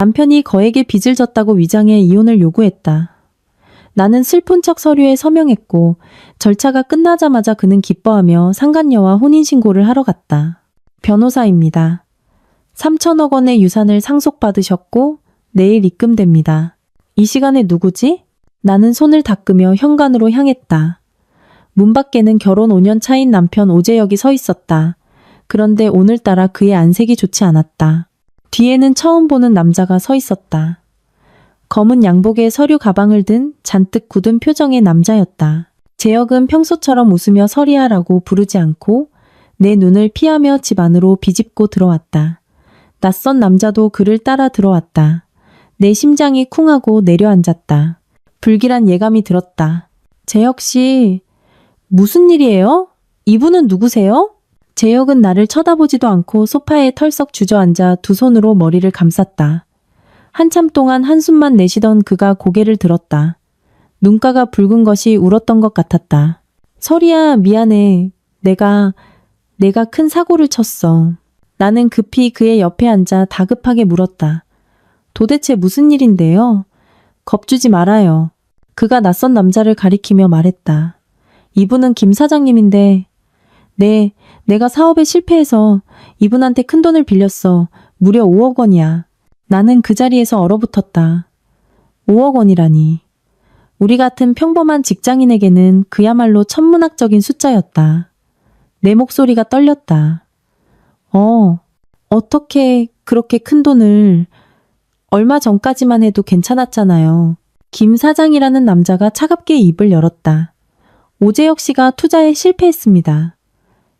남편이 거액의 빚을 졌다고 위장해 이혼을 요구했다. 나는 슬픈 척 서류에 서명했고 절차가 끝나자마자 그는 기뻐하며 상간녀와 혼인신고를 하러 갔다. 변호사입니다. 3천억 원의 유산을 상속받으셨고 내일 입금됩니다. 이 시간에 누구지? 나는 손을 닦으며 현관으로 향했다. 문 밖에는 결혼 5년 차인 남편 오재혁이 서 있었다. 그런데 오늘따라 그의 안색이 좋지 않았다. 뒤에는 처음 보는 남자가 서 있었다. 검은 양복에 서류 가방을 든 잔뜩 굳은 표정의 남자였다. 재혁은 평소처럼 웃으며 서리아라고 부르지 않고 내 눈을 피하며 집 안으로 비집고 들어왔다. 낯선 남자도 그를 따라 들어왔다. 내 심장이 쿵하고 내려앉았다. 불길한 예감이 들었다. 재혁 씨, 무슨 일이에요? 이분은 누구세요? 재혁은 나를 쳐다보지도 않고 소파에 털썩 주저앉아 두 손으로 머리를 감쌌다. 한참 동안 한숨만 내쉬던 그가 고개를 들었다. 눈가가 붉은 것이 울었던 것 같았다. 서리야, 미안해. 내가 큰 사고를 쳤어. 나는 급히 그의 옆에 앉아 다급하게 물었다. 도대체 무슨 일인데요? 겁주지 말아요. 그가 낯선 남자를 가리키며 말했다. 이분은 김 사장님인데 네, 내가 사업에 실패해서 이분한테 큰돈을 빌렸어. 무려 5억 원이야. 나는 그 자리에서 얼어붙었다. 5억 원이라니. 우리 같은 평범한 직장인에게는 그야말로 천문학적인 숫자였다. 내 목소리가 떨렸다. 어떻게 그렇게 큰 돈을... 얼마 전까지만 해도 괜찮았잖아요. 김 사장이라는 남자가 차갑게 입을 열었다. 오재혁 씨가 투자에 실패했습니다.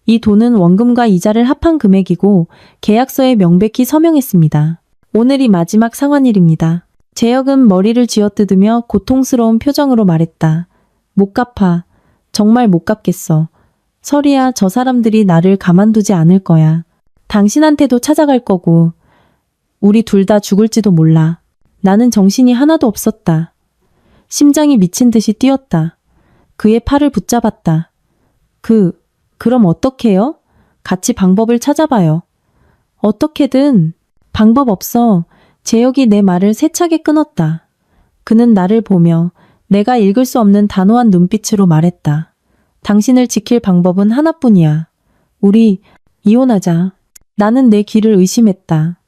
이 돈은 원금과 이자를 합한 금액이고 계약서에 명백히 서명했습니다. 오늘이 마지막 상환일입니다. 재혁은 머리를 쥐어뜯으며 고통스러운 표정으로 말했다. 못 갚아. 정말 못 갚겠어. 서리야, 저 사람들이 나를 가만두지 않을 거야. 당신한테도 찾아갈 거고 우리 둘 다 죽을지도 몰라. 나는 정신이 하나도 없었다. 심장이 미친 듯이 뛰었다. 그의 팔을 붙잡았다. 그럼 어떡해요? 같이 방법을 찾아봐요. 어떻게든. 방법 없어. 재혁이 내 말을 세차게 끊었다. 그는 나를 보며 내가 읽을 수 없는 단호한 눈빛으로 말했다. 당신을 지킬 방법은 하나뿐이야. 우리 이혼하자. 나는 내 귀를 의심했다.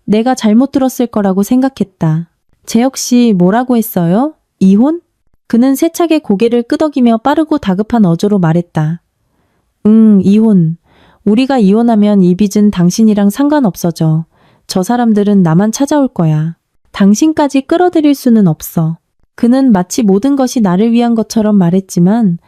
내가 잘못 들었을 거라고 생각했다. 재혁 씨 뭐라고 했어요? 이혼? 그는 세차게 고개를 끄덕이며 빠르고 다급한 어조로 말했다. 이혼. 우리가 이혼하면 이 빚은 당신이랑 상관없어져. 저 사람들은 나만 찾아올 거야. 당신까지 끌어들일 수는 없어. 그는 마치 모든 것이 나를 위한 것처럼 말했지만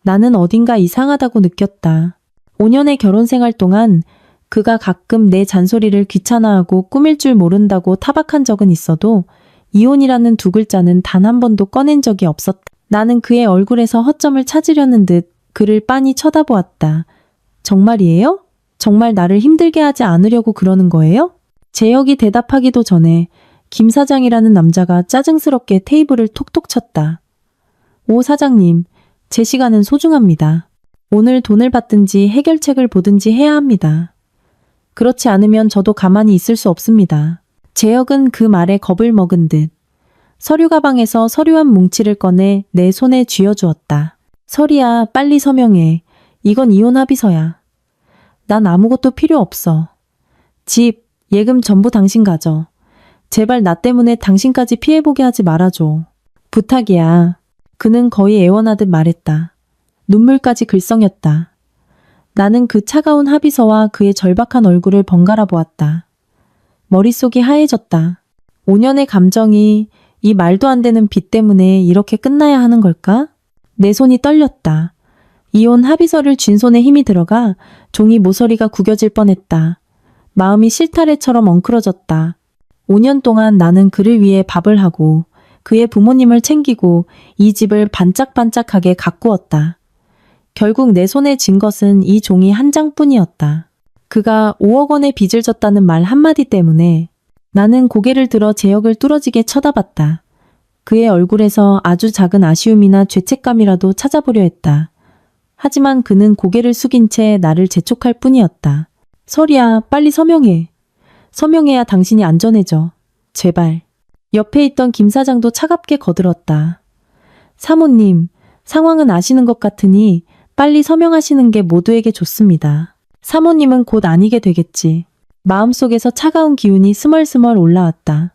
나는 어딘가 이상하다고 느꼈다. 5년의 결혼 생활 동안 그가 가끔 내 잔소리를 귀찮아하고 꾸밀 줄 모른다고 타박한 적은 있어도 이혼이라는 두 글자는 단 한 번도 꺼낸 적이 없었다. 나는 그의 얼굴에서 허점을 찾으려는 듯 그를 빤히 쳐다보았다. 정말이에요? 정말 나를 힘들게 하지 않으려고 그러는 거예요? 재혁이 대답하기도 전에 김 사장이라는 남자가 짜증스럽게 테이블을 톡톡 쳤다. 오 사장님, 제 시간은 소중합니다. 오늘 돈을 받든지 해결책을 보든지 해야 합니다. 그렇지 않으면 저도 가만히 있을 수 없습니다. 재혁은 그 말에 겁을 먹은 듯 서류 가방에서 서류 한 뭉치를 꺼내 내 손에 쥐어주었다. 서리야, 빨리 서명해. 이건 이혼 합의서야. 난 아무것도 필요 없어. 집, 예금 전부 당신 가져. 제발 나 때문에 당신까지 피해보게 하지 말아줘. 부탁이야. 그는 거의 애원하듯 말했다. 눈물까지 글썽였다. 나는 그 차가운 합의서와 그의 절박한 얼굴을 번갈아 보았다. 머릿속이 하얘졌다. 5년의 감정이 이 말도 안 되는 빚 때문에 이렇게 끝나야 하는 걸까? 내 손이 떨렸다. 이혼 합의서를 쥔 손에 힘이 들어가 종이 모서리가 구겨질 뻔했다. 마음이 실타래처럼 엉클어졌다. 5년 동안 나는 그를 위해 밥을 하고 그의 부모님을 챙기고 이 집을 반짝반짝하게 가꾸었다. 결국 내 손에 쥔 것은 이 종이 한 장뿐이었다. 그가 5억 원의 빚을 졌다는 말 한마디 때문에 나는 고개를 들어 재혁을 뚫어지게 쳐다봤다. 그의 얼굴에서 아주 작은 아쉬움이나 죄책감이라도 찾아보려 했다. 하지만 그는 고개를 숙인 채 나를 재촉할 뿐이었다. 설이야, 빨리 서명해. 서명해야 당신이 안전해져. 제발. 옆에 있던 김 사장도 차갑게 거들었다. 사모님, 상황은 아시는 것 같으니 빨리 서명하시는 게 모두에게 좋습니다. 사모님은 곧 아니게 되겠지. 마음속에서 차가운 기운이 스멀스멀 올라왔다.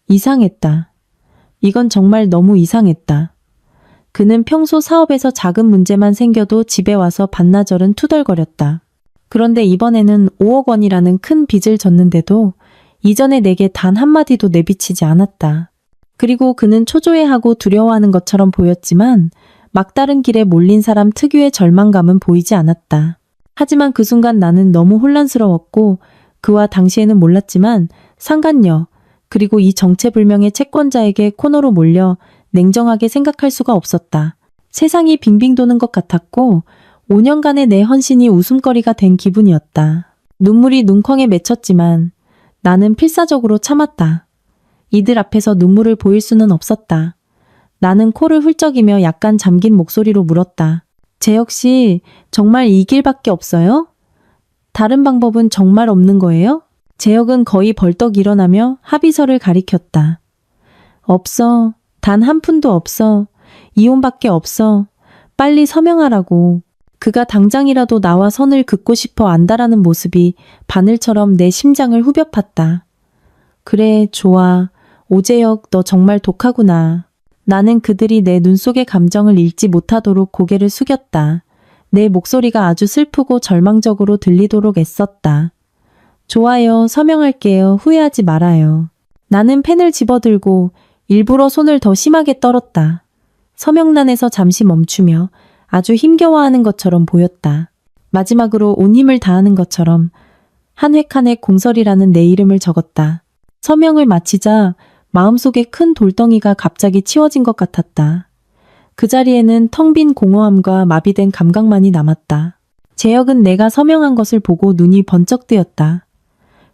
이상했다. 이건 정말 너무 이상했다. 그는 평소 사업에서 작은 문제만 생겨도 집에 와서 반나절은 투덜거렸다. 그런데 이번에는 5억 원이라는 큰 빚을 졌는데도 이전에 내게 단 한마디도 내비치지 않았다. 그리고 그는 초조해하고 두려워하는 것처럼 보였지만 막다른 길에 몰린 사람 특유의 절망감은 보이지 않았다. 하지만 그 순간 나는 너무 혼란스러웠고 그와 당시에는 몰랐지만 상간녀 그리고 이 정체불명의 채권자에게 코너로 몰려 냉정하게 생각할 수가 없었다. 세상이 빙빙 도는 것 같았고 5년간의 내 헌신이 웃음거리가 된 기분이었다. 눈물이 눈眶에 맺혔지만 나는 필사적으로 참았다. 이들 앞에서 눈물을 보일 수는 없었다. 나는 코를 훌쩍이며 약간 잠긴 목소리로 물었다. 재혁 씨, 정말 이 길밖에 없어요? 다른 방법은 정말 없는 거예요? 재혁은 거의 벌떡 일어나며 합의서를 가리켰다. 없어. 단 한 푼도 없어. 이혼밖에 없어. 빨리 서명하라고. 그가 당장이라도 나와 선을 긋고 싶어 안다라는 모습이 바늘처럼 내 심장을 후벼 팠다. 그래, 좋아. 오재혁, 너 정말 독하구나. 나는 그들이 내 눈 속의 감정을 읽지 못하도록 고개를 숙였다. 내 목소리가 아주 슬프고 절망적으로 들리도록 애썼다. 좋아요, 서명할게요. 후회하지 말아요. 나는 펜을 집어들고 일부러 손을 더 심하게 떨었다. 서명란에서 잠시 멈추며 아주 힘겨워하는 것처럼 보였다. 마지막으로 온 힘을 다하는 것처럼 한 획 한 획 공설이라는 내 이름을 적었다. 서명을 마치자 마음속에 큰 돌덩이가 갑자기 치워진 것 같았다. 그 자리에는 텅 빈 공허함과 마비된 감각만이 남았다. 재혁은 내가 서명한 것을 보고 눈이 번쩍 뜨였다.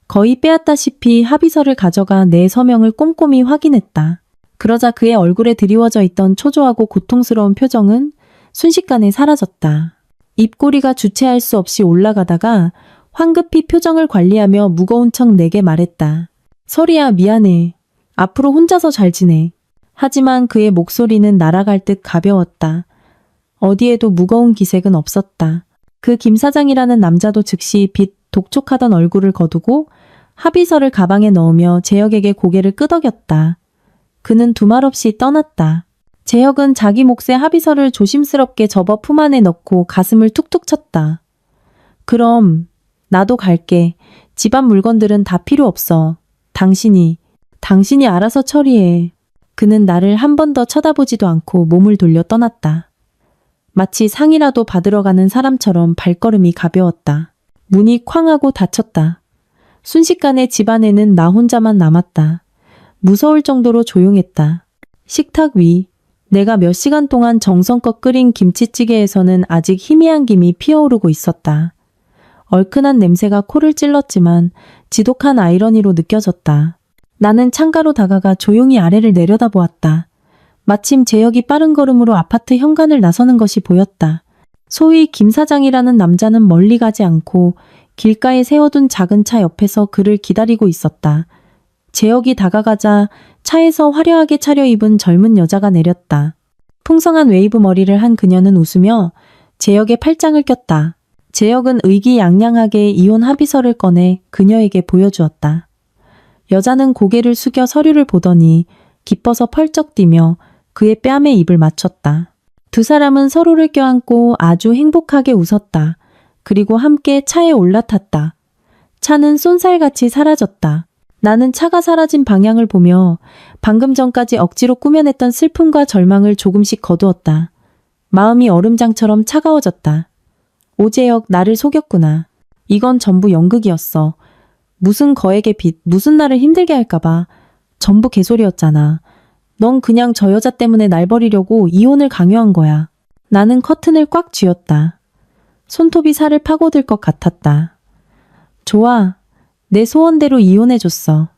거의 빼앗다시피 합의서를 가져가 내 서명을 꼼꼼히 확인했다. 그러자 그의 얼굴에 드리워져 있던 초조하고 고통스러운 표정은 순식간에 사라졌다. 입꼬리가 주체할 수 없이 올라가다가 황급히 표정을 관리하며 무거운 척 내게 말했다. 설이야, 미안해. 앞으로 혼자서 잘 지내. 하지만 그의 목소리는 날아갈 듯 가벼웠다. 어디에도 무거운 기색은 없었다. 그 김 사장이라는 남자도 즉시 빛 독촉하던 얼굴을 거두고 합의서를 가방에 넣으며 재혁에게 고개를 끄덕였다. 그는 두말 없이 떠났다. 재혁은 자기 몫의 합의서를 조심스럽게 접어 품 안에 넣고 가슴을 툭툭 쳤다. 그럼 나도 갈게. 집안 물건들은 다 필요 없어. 당신이 알아서 처리해. 그는 나를 한 번 더 쳐다보지도 않고 몸을 돌려 떠났다. 마치 상이라도 받으러 가는 사람처럼 발걸음이 가벼웠다. 문이 쾅 하고 닫혔다. 순식간에 집안에는 나 혼자만 남았다. 무서울 정도로 조용했다. 식탁 위, 내가 몇 시간 동안 정성껏 끓인 김치찌개에서는 아직 희미한 김이 피어오르고 있었다. 얼큰한 냄새가 코를 찔렀지만 지독한 아이러니로 느껴졌다. 나는 창가로 다가가 조용히 아래를 내려다보았다. 마침 재혁이 빠른 걸음으로 아파트 현관을 나서는 것이 보였다. 소위 김 사장이라는 남자는 멀리 가지 않고 길가에 세워둔 작은 차 옆에서 그를 기다리고 있었다. 재혁이 다가가자 차에서 화려하게 차려입은 젊은 여자가 내렸다. 풍성한 웨이브 머리를 한 그녀는 웃으며 재혁의 팔짱을 꼈다. 재혁은 의기양양하게 이혼 합의서를 꺼내 그녀에게 보여주었다. 여자는 고개를 숙여 서류를 보더니 기뻐서 펄쩍 뛰며 그의 뺨에 입을 맞췄다. 두 사람은 서로를 껴안고 아주 행복하게 웃었다. 그리고 함께 차에 올라탔다. 차는 쏜살같이 사라졌다. 나는 차가 사라진 방향을 보며 방금 전까지 억지로 꾸며냈던 슬픔과 절망을 조금씩 거두었다. 마음이 얼음장처럼 차가워졌다. 오재혁, 나를 속였구나. 이건 전부 연극이었어. 무슨 거액의 빚, 무슨 나를 힘들게 할까봐. 전부 개소리였잖아. 넌 그냥 저 여자 때문에 날 버리려고 이혼을 강요한 거야. 나는 커튼을 꽉 쥐었다. 손톱이 살을 파고들 것 같았다. 좋아. 내 소원대로 이혼해줬어.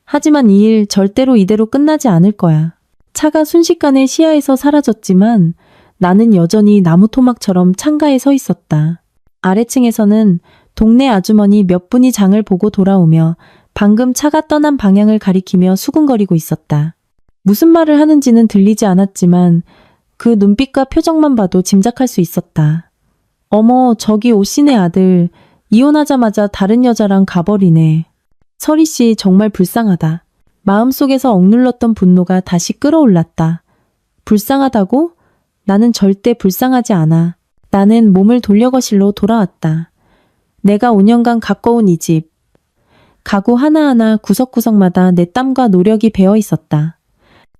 하지만 이 일 절대로 이대로 끝나지 않을 거야. 차가 순식간에 시야에서 사라졌지만 나는 여전히 나무 토막처럼 창가에 서 있었다. 아래층에서는 동네 아주머니 몇 분이 장을 보고 돌아오며 방금 차가 떠난 방향을 가리키며 수군거리고 있었다. 무슨 말을 하는지는 들리지 않았지만 그 눈빛과 표정만 봐도 짐작할 수 있었다. 어머, 저기 오씨네 아들. 이혼하자마자 다른 여자랑 가버리네. 설희 씨 정말 불쌍하다. 마음속에서 억눌렀던 분노가 다시 끌어올랐다. 불쌍하다고? 나는 절대 불쌍하지 않아. 나는 몸을 돌려거실로 돌아왔다. 내가 5년간 가꿔온 이 집. 가구 하나하나 구석구석마다 내 땀과 노력이 배어 있었다.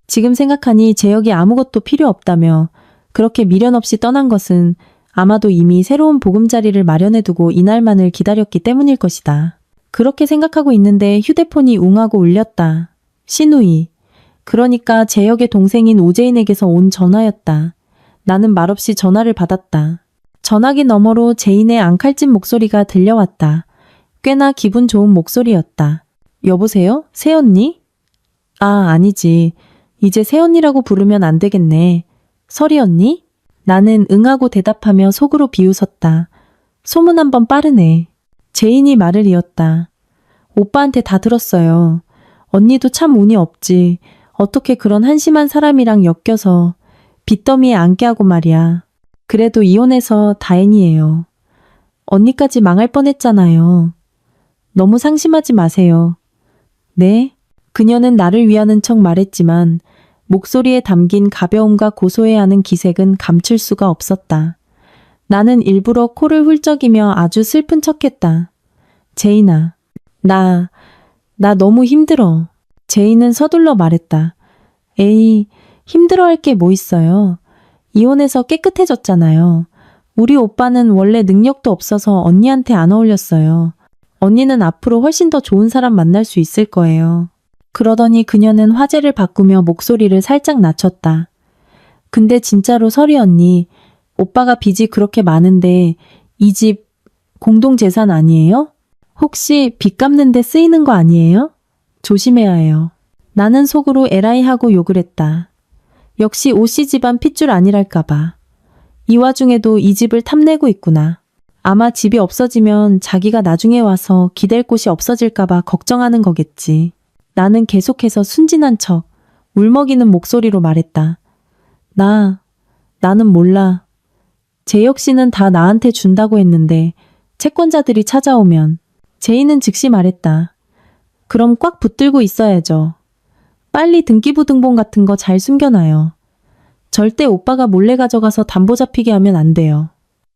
지금 생각하니 재혁이 아무것도 필요 없다며 그렇게 미련 없이 떠난 것은 아마도 이미 새로운 보금자리를 마련해두고 이날만을 기다렸기 때문일 것이다. 그렇게 생각하고 있는데 휴대폰이 웅하고 울렸다. 신우이. 그러니까 재혁의 동생인 오재인에게서 온 전화였다. 나는 말없이 전화를 받았다. 전화기 너머로 재인의 앙칼진 목소리가 들려왔다. 꽤나 기분 좋은 목소리였다. 여보세요? 새언니? 아, 아니지. 이제 새언니라고 부르면 안 되겠네. 설희 언니? 나는 응하고 대답하며 속으로 비웃었다. 소문 한번 빠르네. 재인이 말을 이었다. 오빠한테 다 들었어요. 언니도 참 운이 없지. 어떻게 그런 한심한 사람이랑 엮여서 빚더미에 앉게 하고 말이야. 그래도 이혼해서 다행이에요. 언니까지 망할 뻔했잖아요. 너무 상심하지 마세요. 네? 그녀는 나를 위하는 척 말했지만 목소리에 담긴 가벼움과 고소해야 하는 기색은 감출 수가 없었다. 나는 일부러 코를 훌쩍이며 아주 슬픈 척했다. 제인아, 나 너무 힘들어. 제인은 서둘러 말했다. 에이, 힘들어할 게 뭐 있어요. 이혼해서 깨끗해졌잖아요. 우리 오빠는 원래 능력도 없어서 언니한테 안 어울렸어요. 언니는 앞으로 훨씬 더 좋은 사람 만날 수 있을 거예요. 그러더니 그녀는 화제를 바꾸며 목소리를 살짝 낮췄다. 근데 진짜로 설희 언니, 오빠가 빚이 그렇게 많은데 이 집 공동재산 아니에요? 혹시 빚 갚는 데 쓰이는 거 아니에요? 조심해야 해요. 나는 속으로 에라이 하고 욕을 했다. 역시 오씨 집안 핏줄 아니랄까봐. 이 와중에도 이 집을 탐내고 있구나. 아마 집이 없어지면 자기가 나중에 와서 기댈 곳이 없어질까봐 걱정하는 거겠지. 나는 계속해서 순진한 척 울먹이는 목소리로 말했다. 나는 몰라. 재혁 씨는 다 나한테 준다고 했는데 채권자들이 찾아오면. 제이는 즉시 말했다. 그럼 꽉 붙들고 있어야죠. 빨리 등기부등본 같은 거 잘 숨겨놔요. 절대 오빠가 몰래 가져가서 담보 잡히게 하면 안 돼요.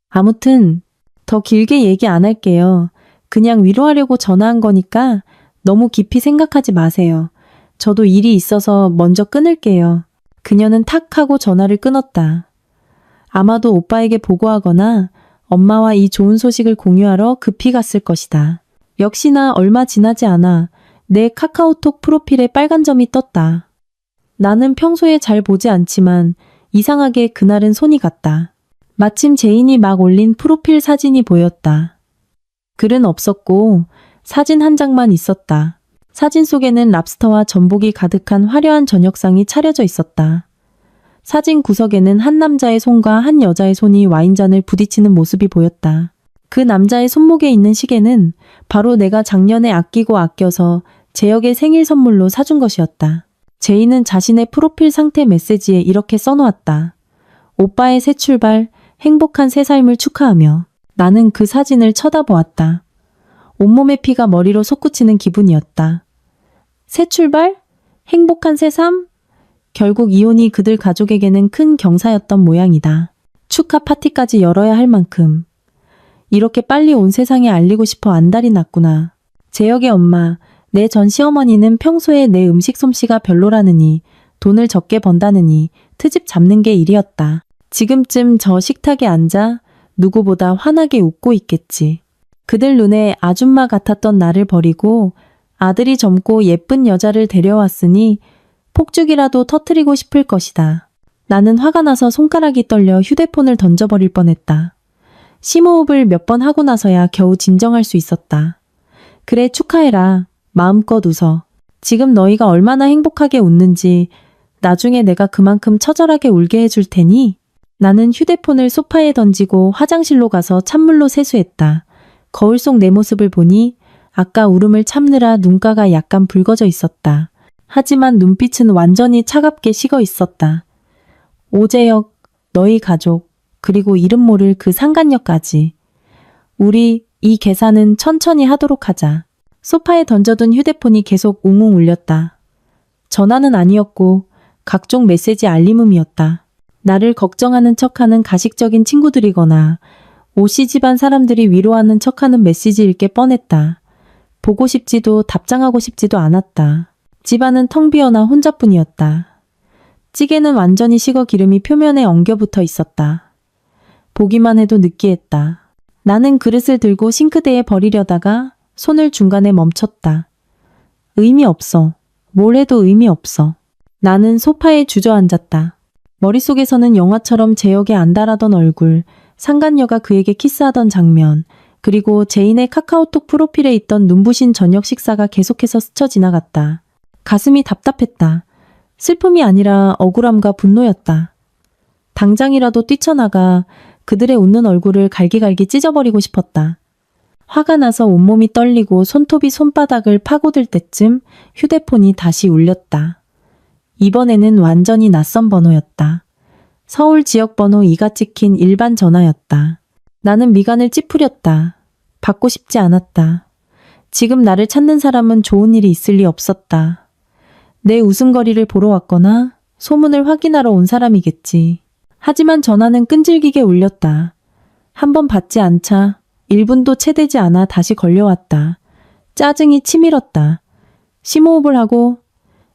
아무튼 더 길게 얘기 안 할게요. 그냥 위로하려고 전화한 거니까 너무 깊이 생각하지 마세요. 저도 일이 있어서 먼저 끊을게요. 그녀는 탁 하고 전화를 끊었다. 아마도 오빠에게 보고하거나 엄마와 이 좋은 소식을 공유하러 급히 갔을 것이다. 역시나 얼마 지나지 않아 내 카카오톡 프로필에 빨간 점이 떴다. 나는 평소에 잘 보지 않지만 이상하게 그날은 손이 갔다. 마침 제인이 막 올린 프로필 사진이 보였다. 글은 없었고 사진 한 장만 있었다. 사진 속에는 랍스터와 전복이 가득한 화려한 저녁상이 차려져 있었다. 사진 구석에는 한 남자의 손과 한 여자의 손이 와인잔을 부딪히는 모습이 보였다. 그 남자의 손목에 있는 시계는 바로 내가 작년에 아끼고 아껴서 재혁의 생일 선물로 사준 것이었다. 제이는 자신의 프로필 상태 메시지에 이렇게 써놓았다. 오빠의 새 출발, 행복한 새 삶을 축하하며. 나는 그 사진을 쳐다보았다. 온몸의 피가 머리로 솟구치는 기분이었다. 새 출발? 행복한 새 삶? 결국 이혼이 그들 가족에게는 큰 경사였던 모양이다. 축하 파티까지 열어야 할 만큼. 이렇게 빨리 온 세상에 알리고 싶어 안달이 났구나. 재혁의 엄마, 내 전 시어머니는 평소에 내 음식 솜씨가 별로라느니 돈을 적게 번다느니 트집 잡는 게 일이었다. 지금쯤 저 식탁에 앉아 누구보다 환하게 웃고 있겠지. 그들 눈에 아줌마 같았던 나를 버리고 아들이 젊고 예쁜 여자를 데려왔으니 폭죽이라도 터뜨리고 싶을 것이다. 나는 화가 나서 손가락이 떨려 휴대폰을 던져버릴 뻔했다. 심호흡을 몇 번 하고 나서야 겨우 진정할 수 있었다. 그래, 축하해라. 마음껏 웃어. 지금 너희가 얼마나 행복하게 웃는지 나중에 내가 그만큼 처절하게 울게 해줄 테니. 나는 휴대폰을 소파에 던지고 화장실로 가서 찬물로 세수했다. 거울 속 내 모습을 보니 아까 울음을 참느라 눈가가 약간 붉어져 있었다. 하지만 눈빛은 완전히 차갑게 식어 있었다. 오재혁, 너희 가족, 그리고 이름 모를 그 상간녀까지. 우리 이 계산은 천천히 하도록 하자. 소파에 던져둔 휴대폰이 계속 웅웅 울렸다. 전화는 아니었고 각종 메시지 알림음이었다. 나를 걱정하는 척하는 가식적인 친구들이거나 오씨 집안 사람들이 위로하는 척하는 메시지일 게 뻔했다. 보고 싶지도 답장하고 싶지도 않았다. 집안은 텅 비어 나 혼자뿐이었다. 찌개는 완전히 식어 기름이 표면에 엉겨붙어 있었다. 보기만 해도 느끼했다. 나는 그릇을 들고 싱크대에 버리려다가 손을 중간에 멈췄다. 의미 없어. 뭘 해도 의미 없어. 나는 소파에 주저앉았다. 머릿속에서는 영화처럼 재혁의 안달하던 얼굴, 상간녀가 그에게 키스하던 장면, 그리고 제인의 카카오톡 프로필에 있던 눈부신 저녁 식사가 계속해서 스쳐 지나갔다. 가슴이 답답했다. 슬픔이 아니라 억울함과 분노였다. 당장이라도 뛰쳐나가 그들의 웃는 얼굴을 갈기갈기 찢어버리고 싶었다. 화가 나서 온몸이 떨리고 손톱이 손바닥을 파고들 때쯤 휴대폰이 다시 울렸다. 이번에는 완전히 낯선 번호였다. 서울 지역 번호 2가 찍힌 일반 전화였다. 나는 미간을 찌푸렸다. 받고 싶지 않았다. 지금 나를 찾는 사람은 좋은 일이 있을 리 없었다. 내 웃음거리를 보러 왔거나 소문을 확인하러 온 사람이겠지. 하지만 전화는 끈질기게 울렸다. 한 번 받지 않자 1분도 채 되지 않아 다시 걸려왔다. 짜증이 치밀었다. 심호흡을 하고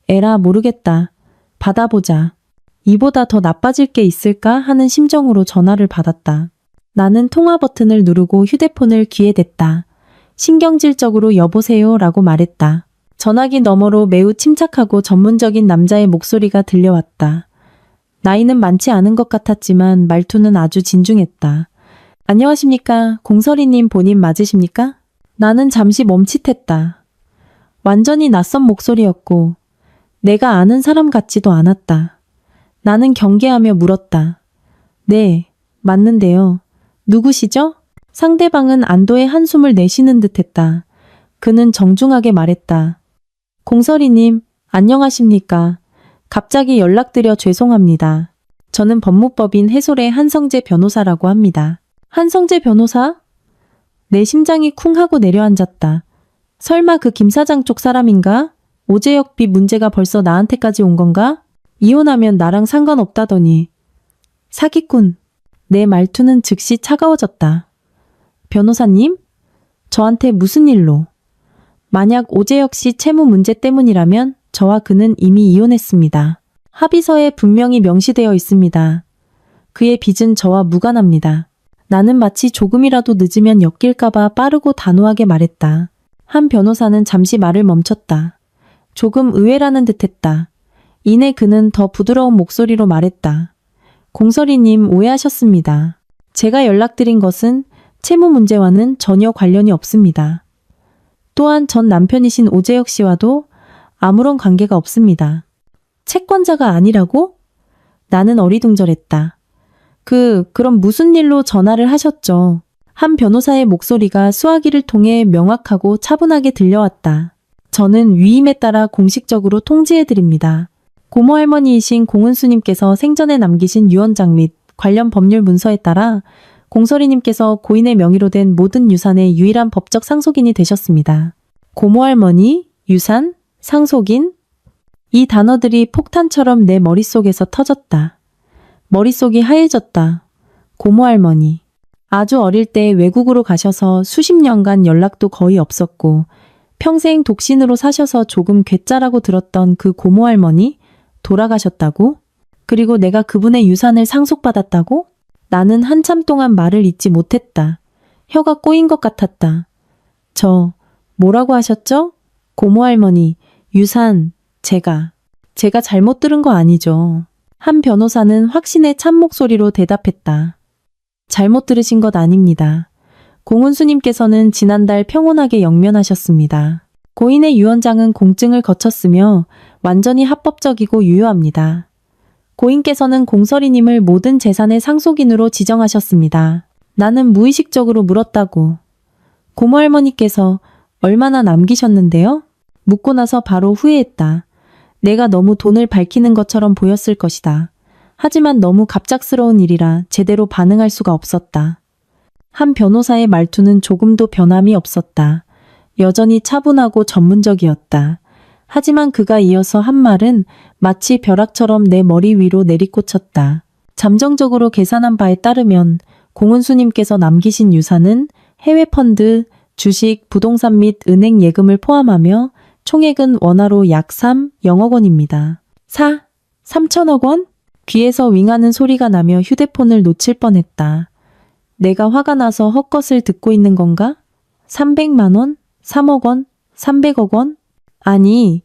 에라 모르겠다. 받아보자. 이보다 더 나빠질 게 있을까 하는 심정으로 전화를 받았다. 나는 통화 버튼을 누르고 휴대폰을 귀에 댔다. 신경질적으로 여보세요 라고 말했다. 전화기 너머로 매우 침착하고 전문적인 남자의 목소리가 들려왔다. 나이는 많지 않은 것 같았지만 말투는 아주 진중했다. 안녕하십니까? 공설이님 본인 맞으십니까? 나는 잠시 멈칫했다. 완전히 낯선 목소리였고 내가 아는 사람 같지도 않았다. 나는 경계하며 물었다. 네, 맞는데요. 누구시죠? 상대방은 안도의 한숨을 내쉬는 듯했다. 그는 정중하게 말했다. 공설이님, 안녕하십니까? 갑자기 연락드려 죄송합니다. 저는 법무법인 해솔의 한성재 변호사라고 합니다. 한성재 변호사? 내 심장이 쿵 하고 내려앉았다. 설마 그 김 사장 쪽 사람인가? 오재혁 비 문제가 벌써 나한테까지 온 건가? 이혼하면 나랑 상관없다더니. 사기꾼. 내 말투는 즉시 차가워졌다. 변호사님? 저한테 무슨 일로? 만약 오재혁 씨 채무 문제 때문이라면 저와 그는 이미 이혼했습니다. 합의서에 분명히 명시되어 있습니다. 그의 빚은 저와 무관합니다. 나는 마치 조금이라도 늦으면 엮일까봐 빠르고 단호하게 말했다. 한 변호사는 잠시 말을 멈췄다. 조금 의외라는 듯했다. 이내 그는 더 부드러운 목소리로 말했다. 공설이님 오해하셨습니다. 제가 연락드린 것은 채무 문제와는 전혀 관련이 없습니다. 또한 전 남편이신 오재혁 씨와도 아무런 관계가 없습니다. 채권자가 아니라고? 나는 어리둥절했다. 그럼 무슨 일로 전화를 하셨죠? 한 변호사의 목소리가 수화기를 통해 명확하고 차분하게 들려왔다. 저는 위임에 따라 공식적으로 통지해드립니다. 고모 할머니이신 공은수님께서 생전에 남기신 유언장 및 관련 법률 문서에 따라 공설이님께서 고인의 명의로 된 모든 유산의 유일한 법적 상속인이 되셨습니다. 고모 할머니, 유산, 상속인? 이 단어들이 폭탄처럼 내 머릿속에서 터졌다. 머릿속이 하얘졌다. 고모 할머니. 아주 어릴 때 외국으로 가셔서 수십 년간 연락도 거의 없었고 평생 독신으로 사셔서 조금 괴짜라고 들었던 그 고모 할머니 돌아가셨다고? 그리고 내가 그분의 유산을 상속받았다고? 나는 한참 동안 말을 잇지 못했다. 혀가 꼬인 것 같았다. 뭐라고 하셨죠? 고모 할머니, 유산, 제가 잘못 들은 거 아니죠. 한 변호사는 확신의 찬 목소리로 대답했다. 잘못 들으신 것 아닙니다. 공은수님께서는 지난달 평온하게 영면하셨습니다. 고인의 유언장은 공증을 거쳤으며 완전히 합법적이고 유효합니다. 고인께서는 공설이님을 모든 재산의 상속인으로 지정하셨습니다. 나는 무의식적으로 물었다고. 고모 할머니께서 얼마나 남기셨는데요? 묻고 나서 바로 후회했다. 내가 너무 돈을 밝히는 것처럼 보였을 것이다. 하지만 너무 갑작스러운 일이라 제대로 반응할 수가 없었다. 한 변호사의 말투는 조금도 변함이 없었다. 여전히 차분하고 전문적이었다. 하지만 그가 이어서 한 말은 마치 벼락처럼 내 머리 위로 내리꽂혔다. 잠정적으로 계산한 바에 따르면 공은수님께서 남기신 유산은 해외 펀드, 주식, 부동산 및 은행 예금을 포함하며 총액은 원화로 약 3,000억 원입니다. 3천억 원? 귀에서 윙하는 소리가 나며 휴대폰을 놓칠 뻔했다. 내가 화가 나서 헛것을 듣고 있는 건가? 300만 원? 3억 원? 300억 원? 아니,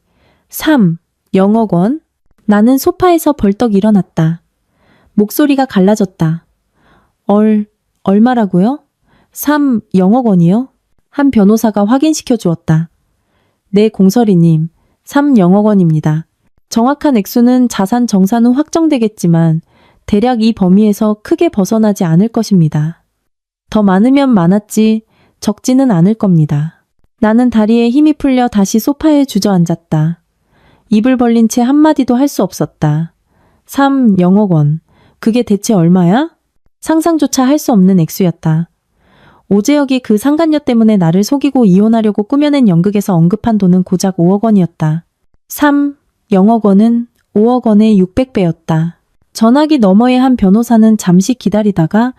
3,000억 원? 나는 소파에서 벌떡 일어났다. 목소리가 갈라졌다. 얼마라고요? 3,000억 원이요? 한 변호사가 확인시켜 주었다. 네, 공설이님, 3,000억 원입니다. 정확한 액수는 자산 정산 후 확정되겠지만 대략 이 범위에서 크게 벗어나지 않을 것입니다. 더 많으면 많았지 적지는 않을 겁니다. 나는 다리에 힘이 풀려 다시 소파에 주저앉았다. 입을 벌린 채 한마디도 할 수 없었다. 3,000억 원. 그게 대체 얼마야? 상상조차 할 수 없는 액수였다. 오재혁이 그 상간녀 때문에 나를 속이고 이혼하려고 꾸며낸 연극에서 언급한 돈은 고작 5억 원이었다. 3,000억 원은 5억 원의 600배였다. 전화기 너머의 한 변호사는 잠시 기다리다가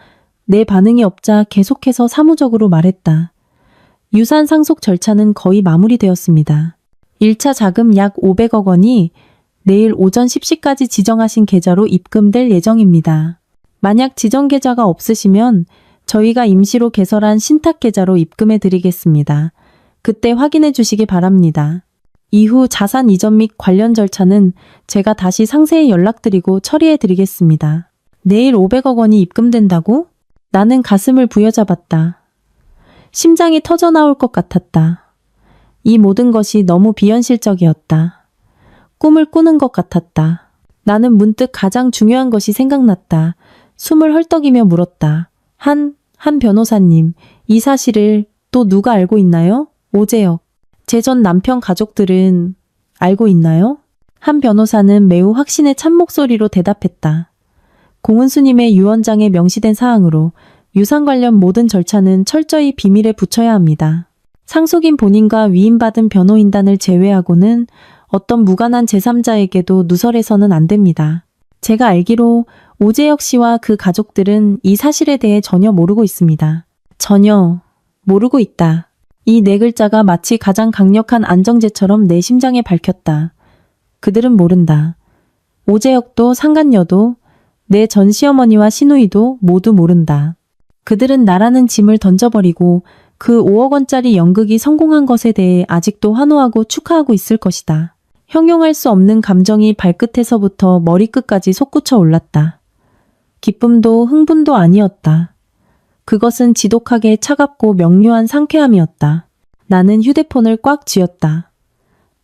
내 반응이 없자 계속해서 사무적으로 말했다. 유산 상속 절차는 거의 마무리되었습니다. 1차 자금 약 500억 원이 내일 오전 10시까지 지정하신 계좌로 입금될 예정입니다. 만약 지정 계좌가 없으시면 저희가 임시로 개설한 신탁 계좌로 입금해 드리겠습니다. 그때 확인해 주시기 바랍니다. 이후 자산 이전 및 관련 절차는 제가 다시 상세히 연락드리고 처리해 드리겠습니다. 내일 500억 원이 입금된다고? 나는 가슴을 부여잡았다. 심장이 터져 나올 것 같았다. 이 모든 것이 너무 비현실적이었다. 꿈을 꾸는 것 같았다. 나는 문득 가장 중요한 것이 생각났다. 숨을 헐떡이며 물었다. 한 변호사님, 이 사실을 또 누가 알고 있나요? 오재혁. 제 전 남편 가족들은 알고 있나요? 한 변호사는 매우 확신에 찬 목소리로 대답했다. 공은수님의 유언장에 명시된 사항으로 유산 관련 모든 절차는 철저히 비밀에 붙여야 합니다. 상속인 본인과 위임받은 변호인단을 제외하고는 어떤 무관한 제3자에게도 누설해서는 안 됩니다. 제가 알기로 오재혁 씨와 그 가족들은 이 사실에 대해 전혀 모르고 있습니다. 전혀 모르고 있다. 이 네 글자가 마치 가장 강력한 안정제처럼 내 심장에 밝혔다. 그들은 모른다. 오재혁도 상간녀도 내 전 시어머니와 시누이도 모두 모른다. 그들은 나라는 짐을 던져버리고 그 5억 원짜리 연극이 성공한 것에 대해 아직도 환호하고 축하하고 있을 것이다. 형용할 수 없는 감정이 발끝에서부터 머리끝까지 솟구쳐 올랐다. 기쁨도 흥분도 아니었다. 그것은 지독하게 차갑고 명료한 상쾌함이었다. 나는 휴대폰을 꽉 쥐었다.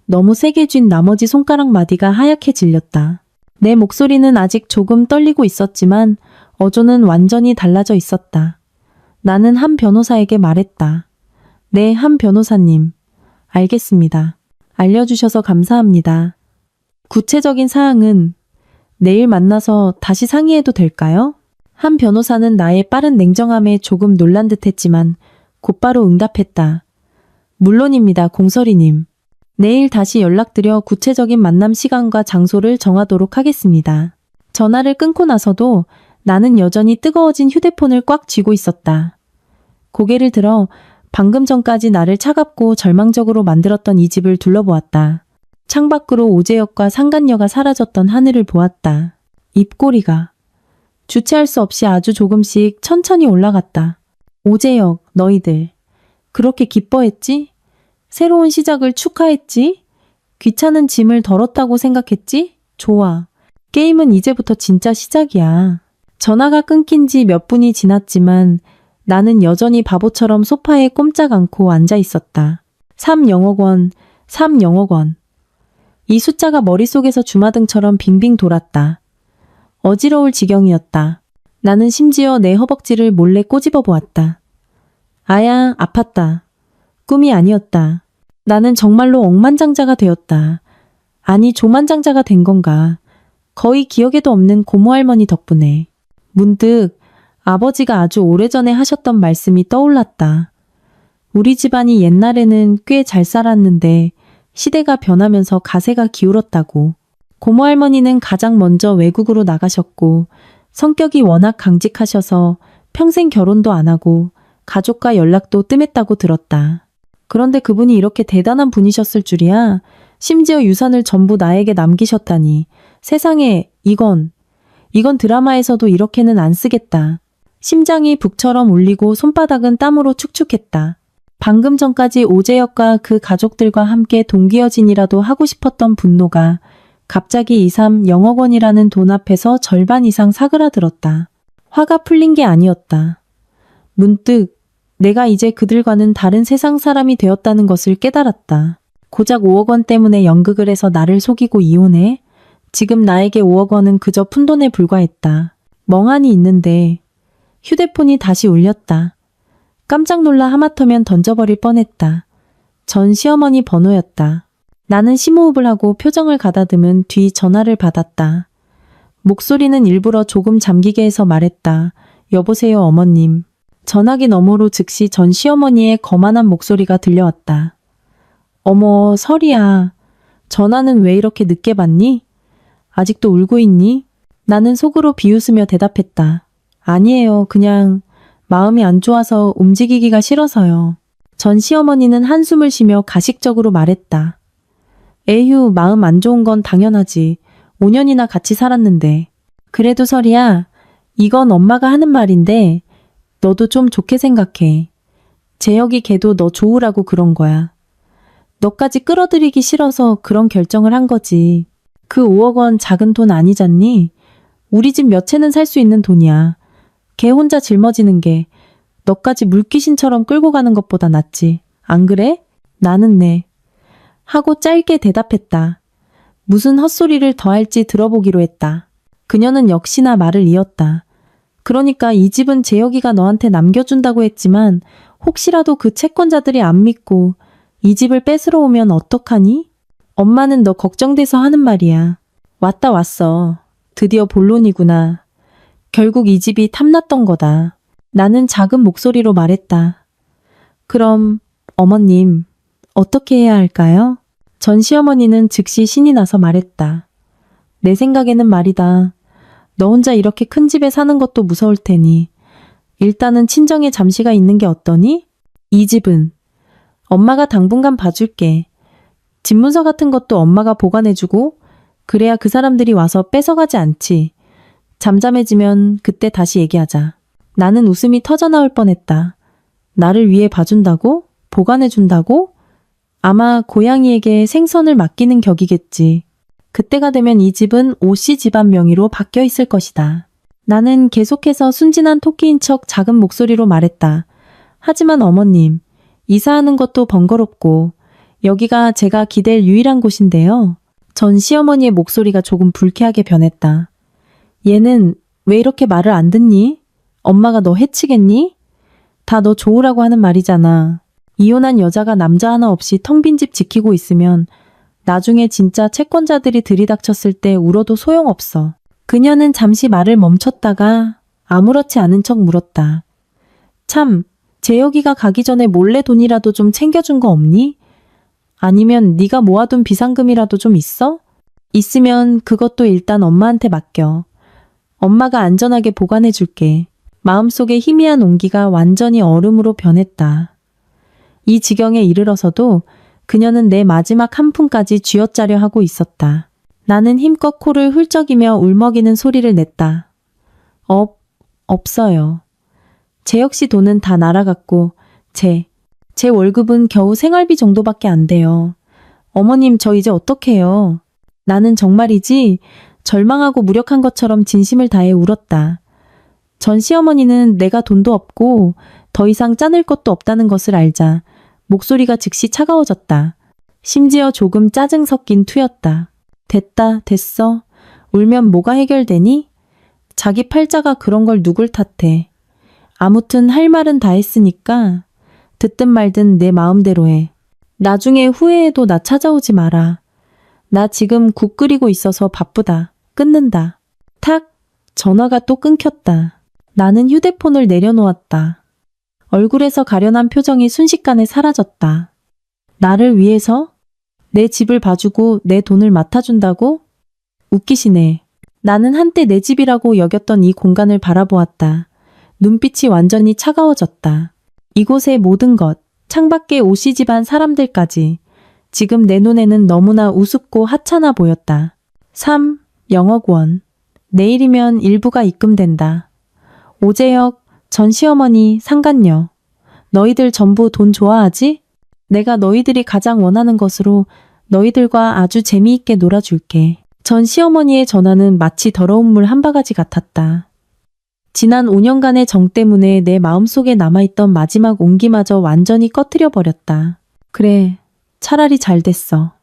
너무 세게 쥔 나머지 손가락 마디가 하얗게 질렸다. 내 목소리는 아직 조금 떨리고 있었지만 어조는 완전히 달라져 있었다. 나는 한 변호사에게 말했다. 네, 한 변호사님. 알겠습니다. 알려주셔서 감사합니다. 구체적인 사항은 내일 만나서 다시 상의해도 될까요? 한 변호사는 나의 빠른 냉정함에 조금 놀란 듯 했지만 곧바로 응답했다. 물론입니다, 공설이님. 내일 다시 연락드려 구체적인 만남 시간과 장소를 정하도록 하겠습니다. 전화를 끊고 나서도 나는 여전히 뜨거워진 휴대폰을 꽉 쥐고 있었다. 고개를 들어 방금 전까지 나를 차갑고 절망적으로 만들었던 이 집을 둘러보았다. 창밖으로 오재혁과 상간녀가 사라졌던 하늘을 보았다. 입꼬리가 주체할 수 없이 아주 조금씩 천천히 올라갔다. 오재혁, 너희들 그렇게 기뻐했지? 새로운 시작을 축하했지? 귀찮은 짐을 덜었다고 생각했지? 좋아. 게임은 이제부터 진짜 시작이야. 전화가 끊긴 지 몇 분이 지났지만 나는 여전히 바보처럼 소파에 꼼짝 않고 앉아 있었다. 3,000억 원, 3,000억 원. 이 숫자가 머릿속에서 주마등처럼 빙빙 돌았다. 어지러울 지경이었다. 나는 심지어 내 허벅지를 몰래 꼬집어 보았다. 아야, 아팠다. 꿈이 아니었다. 나는 정말로 억만장자가 되었다. 아니, 조만장자가 된 건가. 거의 기억에도 없는 고모할머니 덕분에. 문득 아버지가 아주 오래전에 하셨던 말씀이 떠올랐다. 우리 집안이 옛날에는 꽤 잘 살았는데 시대가 변하면서 가세가 기울었다고. 고모할머니는 가장 먼저 외국으로 나가셨고 성격이 워낙 강직하셔서 평생 결혼도 안 하고 가족과 연락도 뜸했다고 들었다. 그런데 그분이 이렇게 대단한 분이셨을 줄이야. 심지어 유산을 전부 나에게 남기셨다니. 세상에, 이건 드라마에서도 이렇게는 안 쓰겠다. 심장이 북처럼 울리고 손바닥은 땀으로 축축했다. 방금 전까지 오재혁과 그 가족들과 함께 동기어진이라도 하고 싶었던 분노가 갑자기 2, 3, 0억 원이라는 돈 앞에서 절반 이상 사그라들었다. 화가 풀린 게 아니었다. 문득 내가 이제 그들과는 다른 세상 사람이 되었다는 것을 깨달았다. 고작 5억 원 때문에 연극을 해서 나를 속이고 이혼해? 지금 나에게 5억 원은 그저 푼돈에 불과했다. 멍하니 있는데 휴대폰이 다시 울렸다. 깜짝 놀라 하마터면 던져버릴 뻔했다. 전 시어머니 번호였다. 나는 심호흡을 하고 표정을 가다듬은 뒤 전화를 받았다. 목소리는 일부러 조금 잠기게 해서 말했다. 여보세요, 어머님. 전화기 너머로 즉시 전 시어머니의 거만한 목소리가 들려왔다. 어머, 설이야. 전화는 왜 이렇게 늦게 받니? 아직도 울고 있니? 나는 속으로 비웃으며 대답했다. 아니에요. 그냥 마음이 안 좋아서 움직이기가 싫어서요. 전 시어머니는 한숨을 쉬며 가식적으로 말했다. 에휴, 마음 안 좋은 건 당연하지. 5년이나 같이 살았는데. 그래도 설이야, 이건 엄마가 하는 말인데 너도 좀 좋게 생각해. 재혁이 걔도 너 좋으라고 그런 거야. 너까지 끌어들이기 싫어서 그런 결정을 한 거지. 그 5억 원 작은 돈 아니잖니? 우리 집 몇 채는 살 수 있는 돈이야. 걔 혼자 짊어지는 게 너까지 물귀신처럼 끌고 가는 것보다 낫지. 안 그래? 나는 네. 하고 짧게 대답했다. 무슨 헛소리를 더 할지 들어보기로 했다. 그녀는 역시나 말을 이었다. 그러니까 이 집은 재혁이가 너한테 남겨준다고 했지만 혹시라도 그 채권자들이 안 믿고 이 집을 뺏으러 오면 어떡하니? 엄마는 너 걱정돼서 하는 말이야. 왔다 왔어. 드디어 본론이구나. 결국 이 집이 탐났던 거다. 나는 작은 목소리로 말했다. 그럼 어머님, 어떻게 해야 할까요? 전 시어머니는 즉시 신이 나서 말했다. 내 생각에는 말이다. 너 혼자 이렇게 큰 집에 사는 것도 무서울 테니 일단은 친정에 잠시가 있는 게 어떠니? 이 집은 엄마가 당분간 봐줄게. 집문서 같은 것도 엄마가 보관해주고 그래야 그 사람들이 와서 뺏어가지 않지. 잠잠해지면 그때 다시 얘기하자. 나는 웃음이 터져나올 뻔했다. 나를 위해 봐준다고? 보관해준다고? 아마 고양이에게 생선을 맡기는 격이겠지. 그때가 되면 이 집은 오씨 집안 명의로 바뀌어 있을 것이다. 나는 계속해서 순진한 토끼인 척 작은 목소리로 말했다. 하지만 어머님, 이사하는 것도 번거롭고 여기가 제가 기댈 유일한 곳인데요. 전 시어머니의 목소리가 조금 불쾌하게 변했다. 얘는 왜 이렇게 말을 안 듣니? 엄마가 너 해치겠니? 다 너 좋으라고 하는 말이잖아. 이혼한 여자가 남자 하나 없이 텅 빈 집 지키고 있으면 나중에 진짜 채권자들이 들이닥쳤을 때 울어도 소용없어. 그녀는 잠시 말을 멈췄다가 아무렇지 않은 척 물었다. 참, 재혁이가 가기 전에 몰래 돈이라도 좀 챙겨준 거 없니? 아니면 네가 모아둔 비상금이라도 좀 있어? 있으면 그것도 일단 엄마한테 맡겨. 엄마가 안전하게 보관해 줄게. 마음속의 희미한 온기가 완전히 얼음으로 변했다. 이 지경에 이르러서도 그녀는 내 마지막 한 푼까지 쥐어짜려 하고 있었다. 나는 힘껏 코를 훌쩍이며 울먹이는 소리를 냈다. 없어요. 제 역시 돈은 다 날아갔고 제 월급은 겨우 생활비 정도밖에 안 돼요. 어머님, 저 이제 어떡해요? 나는 정말이지 절망하고 무력한 것처럼 진심을 다해 울었다. 전 시어머니는 내가 돈도 없고 더 이상 짜낼 것도 없다는 것을 알자 목소리가 즉시 차가워졌다. 심지어 조금 짜증 섞인 투였다. 됐다, 됐어. 울면 뭐가 해결되니? 자기 팔자가 그런 걸 누굴 탓해. 아무튼 할 말은 다 했으니까 듣든 말든 내 마음대로 해. 나중에 후회해도 나 찾아오지 마라. 나 지금 국 끓이고 있어서 바쁘다. 끊는다. 탁! 전화가 또 끊겼다. 나는 휴대폰을 내려놓았다. 얼굴에서 가련한 표정이 순식간에 사라졌다. 나를 위해서? 내 집을 봐주고 내 돈을 맡아준다고? 웃기시네. 나는 한때 내 집이라고 여겼던 이 공간을 바라보았다. 눈빛이 완전히 차가워졌다. 이곳의 모든 것, 창밖의 오씨 집안 사람들까지 지금 내 눈에는 너무나 우습고 하찮아 보였다. 3. 영억 원. 내일이면 일부가 입금된다. 오재혁, 전 시어머니, 상간녀. 너희들 전부 돈 좋아하지? 내가 너희들이 가장 원하는 것으로 너희들과 아주 재미있게 놀아줄게. 전 시어머니의 전화는 마치 더러운 물 한 바가지 같았다. 지난 5년간의 정 때문에 내 마음속에 남아있던 마지막 온기마저 완전히 꺼뜨려 버렸다. 그래, 차라리 잘 됐어.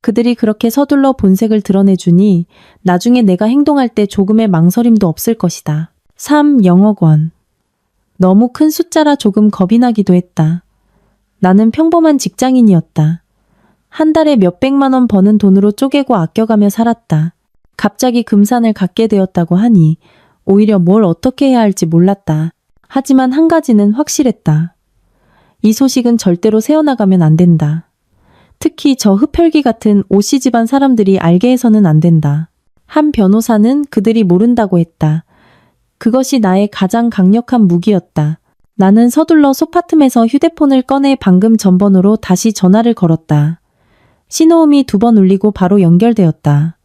그들이 그렇게 서둘러 본색을 드러내주니 나중에 내가 행동할 때 조금의 망설임도 없을 것이다. 3. 영억 원. 너무 큰 숫자라 조금 겁이 나기도 했다. 나는 평범한 직장인이었다. 한 달에 몇백만 원 버는 돈으로 쪼개고 아껴가며 살았다. 갑자기 금산을 갖게 되었다고 하니 오히려 뭘 어떻게 해야 할지 몰랐다. 하지만 한 가지는 확실했다. 이 소식은 절대로 새어나가면 안 된다. 특히 저 흡혈귀 같은 오씨 집안 사람들이 알게 해서는 안 된다. 한 변호사는 그들이 모른다고 했다. 그것이 나의 가장 강력한 무기였다. 나는 서둘러 소파틈에서 휴대폰을 꺼내 방금 전 번호로 다시 전화를 걸었다. 신호음이 2번 울리고 바로 연결되었다.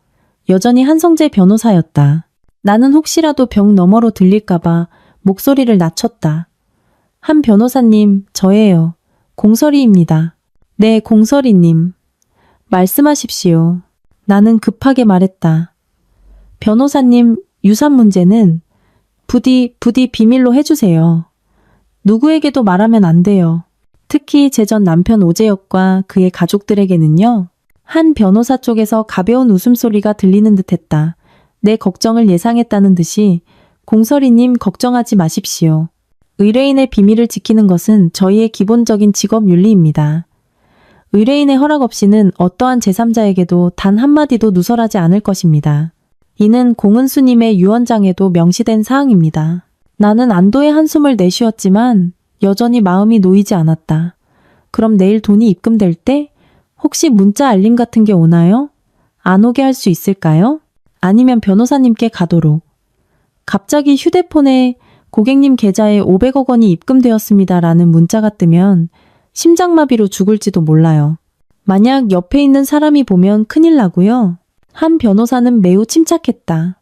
여전히 한성재 변호사였다. 나는 혹시라도 벽 너머로 들릴까봐 목소리를 낮췄다. 한 변호사님, 저예요. 공설이입니다. 네, 공설이님. 말씀하십시오. 나는 급하게 말했다. 변호사님, 유산 문제는 부디 비밀로 해주세요. 누구에게도 말하면 안 돼요. 특히 제 전 남편 오재혁과 그의 가족들에게는요. 한 변호사 쪽에서 가벼운 웃음소리가 들리는 듯했다. 내 걱정을 예상했다는 듯이 공설이님 걱정하지 마십시오. 의뢰인의 비밀을 지키는 것은 저희의 기본적인 직업 윤리입니다. 의뢰인의 허락 없이는 어떠한 제3자에게도 단 한마디도 누설하지 않을 것입니다. 이는 공은수님의 유언장에도 명시된 사항입니다. 나는 안도의 한숨을 내쉬었지만 여전히 마음이 놓이지 않았다. 그럼 내일 돈이 입금될 때 혹시 문자 알림 같은 게 오나요? 안 오게 할 수 있을까요? 아니면 변호사님께 가도록. 갑자기 휴대폰에 고객님 계좌에 500억 원이 입금되었습니다 라는 문자가 뜨면 심장마비로 죽을지도 몰라요. 만약 옆에 있는 사람이 보면 큰일 나고요. 한 변호사는 매우 침착했다.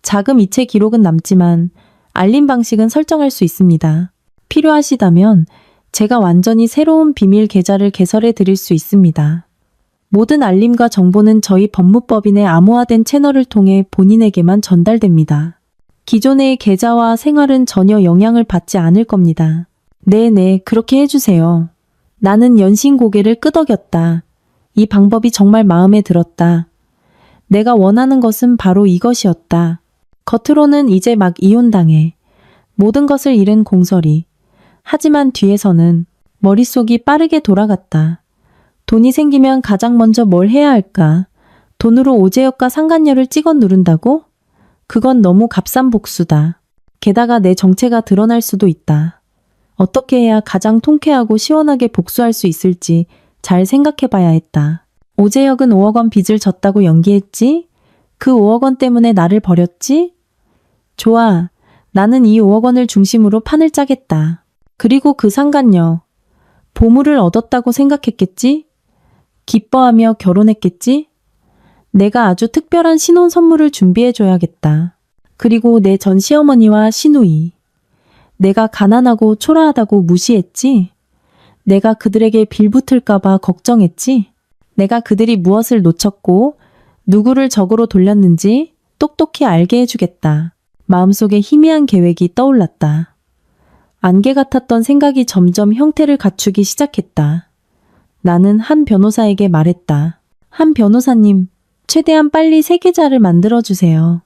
자금 이체 기록은 남지만 알림 방식은 설정할 수 있습니다. 필요하시다면 제가 완전히 새로운 비밀 계좌를 개설해 드릴 수 있습니다. 모든 알림과 정보는 저희 법무법인의 암호화된 채널을 통해 본인에게만 전달됩니다. 기존의 계좌와 생활은 전혀 영향을 받지 않을 겁니다. 네네, 그렇게 해주세요. 나는 연신 고개를 끄덕였다. 이 방법이 정말 마음에 들었다. 내가 원하는 것은 바로 이것이었다. 겉으로는 이제 막 이혼당해. 모든 것을 잃은 공설이. 하지만 뒤에서는 머릿속이 빠르게 돌아갔다. 돈이 생기면 가장 먼저 뭘 해야 할까? 돈으로 오재혁과 상간녀를 찍어 누른다고? 그건 너무 값싼 복수다. 게다가 내 정체가 드러날 수도 있다. 어떻게 해야 가장 통쾌하고 시원하게 복수할 수 있을지 잘 생각해 봐야 했다. 오재혁은 5억 원 빚을 졌다고 연기했지? 그 5억 원 때문에 나를 버렸지? 좋아. 나는 이 5억 원을 중심으로 판을 짜겠다. 그리고 그 상간녀. 보물을 얻었다고 생각했겠지? 기뻐하며 결혼했겠지? 내가 아주 특별한 신혼 선물을 준비해줘야겠다. 그리고 내 전 시어머니와 시누이. 내가 가난하고 초라하다고 무시했지? 내가 그들에게 빌붙을까봐 걱정했지? 내가 그들이 무엇을 놓쳤고 누구를 적으로 돌렸는지 똑똑히 알게 해주겠다. 마음속에 희미한 계획이 떠올랐다. 안개 같았던 생각이 점점 형태를 갖추기 시작했다. 나는 한 변호사에게 말했다. 한 변호사님, 최대한 빨리 새 계좌를 만들어주세요.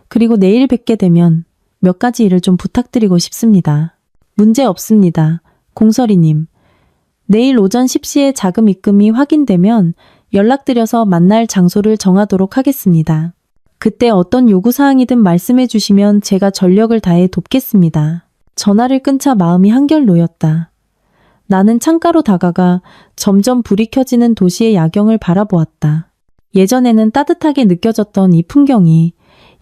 그리고 내일 뵙게 되면 몇 가지 일을 좀 부탁드리고 싶습니다. 문제 없습니다. 공설이님, 내일 오전 10시에 자금 입금이 확인되면 연락드려서 만날 장소를 정하도록 하겠습니다. 그때 어떤 요구사항이든 말씀해 주시면 제가 전력을 다해 돕겠습니다. 전화를 끊자 마음이 한결 놓였다. 나는 창가로 다가가 점점 불이 켜지는 도시의 야경을 바라보았다. 예전에는 따뜻하게 느껴졌던 이 풍경이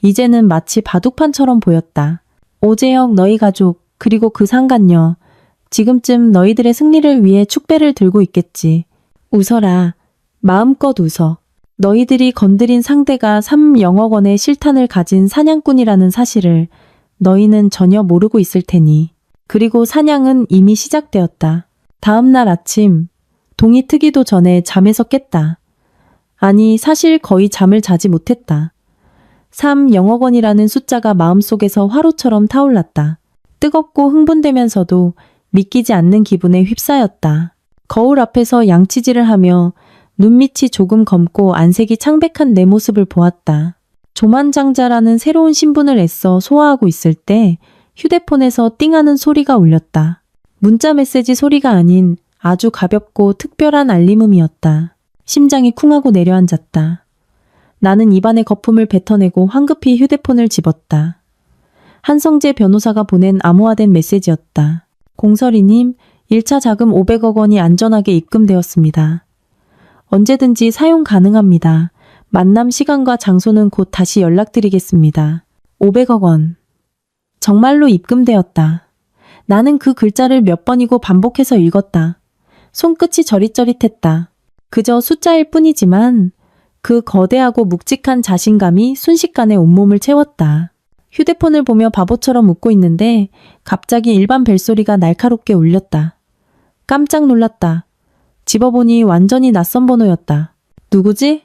이제는 마치 바둑판처럼 보였다. 오재혁 너희 가족 그리고 그 상간녀 지금쯤 너희들의 승리를 위해 축배를 들고 있겠지. 웃어라. 마음껏 웃어. 너희들이 건드린 상대가 3영억 원의 실탄을 가진 사냥꾼이라는 사실을 너희는 전혀 모르고 있을 테니. 그리고 사냥은 이미 시작되었다. 다음 날 아침 동이 트기도 전에 잠에서 깼다. 아니 사실 거의 잠을 자지 못했다. 3영억 원이라는 숫자가 마음속에서 화로처럼 타올랐다. 뜨겁고 흥분되면서도 믿기지 않는 기분에 휩싸였다. 거울 앞에서 양치질을 하며 눈밑이 조금 검고 안색이 창백한 내 모습을 보았다. 조만장자라는 새로운 신분을 애써 소화하고 있을 때 휴대폰에서 띵하는 소리가 울렸다. 문자 메시지 소리가 아닌 아주 가볍고 특별한 알림음이었다. 심장이 쿵하고 내려앉았다. 나는 입안에 거품을 뱉어내고 황급히 휴대폰을 집었다. 한성재 변호사가 보낸 암호화된 메시지였다. 공설이님, 1차 자금 500억 원이 안전하게 입금되었습니다. 언제든지 사용 가능합니다. 만남 시간과 장소는 곧 다시 연락드리겠습니다. 500억 원. 정말로 입금되었다. 나는 그 글자를 몇 번이고 반복해서 읽었다. 손끝이 저릿저릿했다. 그저 숫자일 뿐이지만 그 거대하고 묵직한 자신감이 순식간에 온몸을 채웠다. 휴대폰을 보며 바보처럼 웃고 있는데 갑자기 일반 벨소리가 날카롭게 울렸다. 깜짝 놀랐다. 집어보니 완전히 낯선 번호였다. 누구지?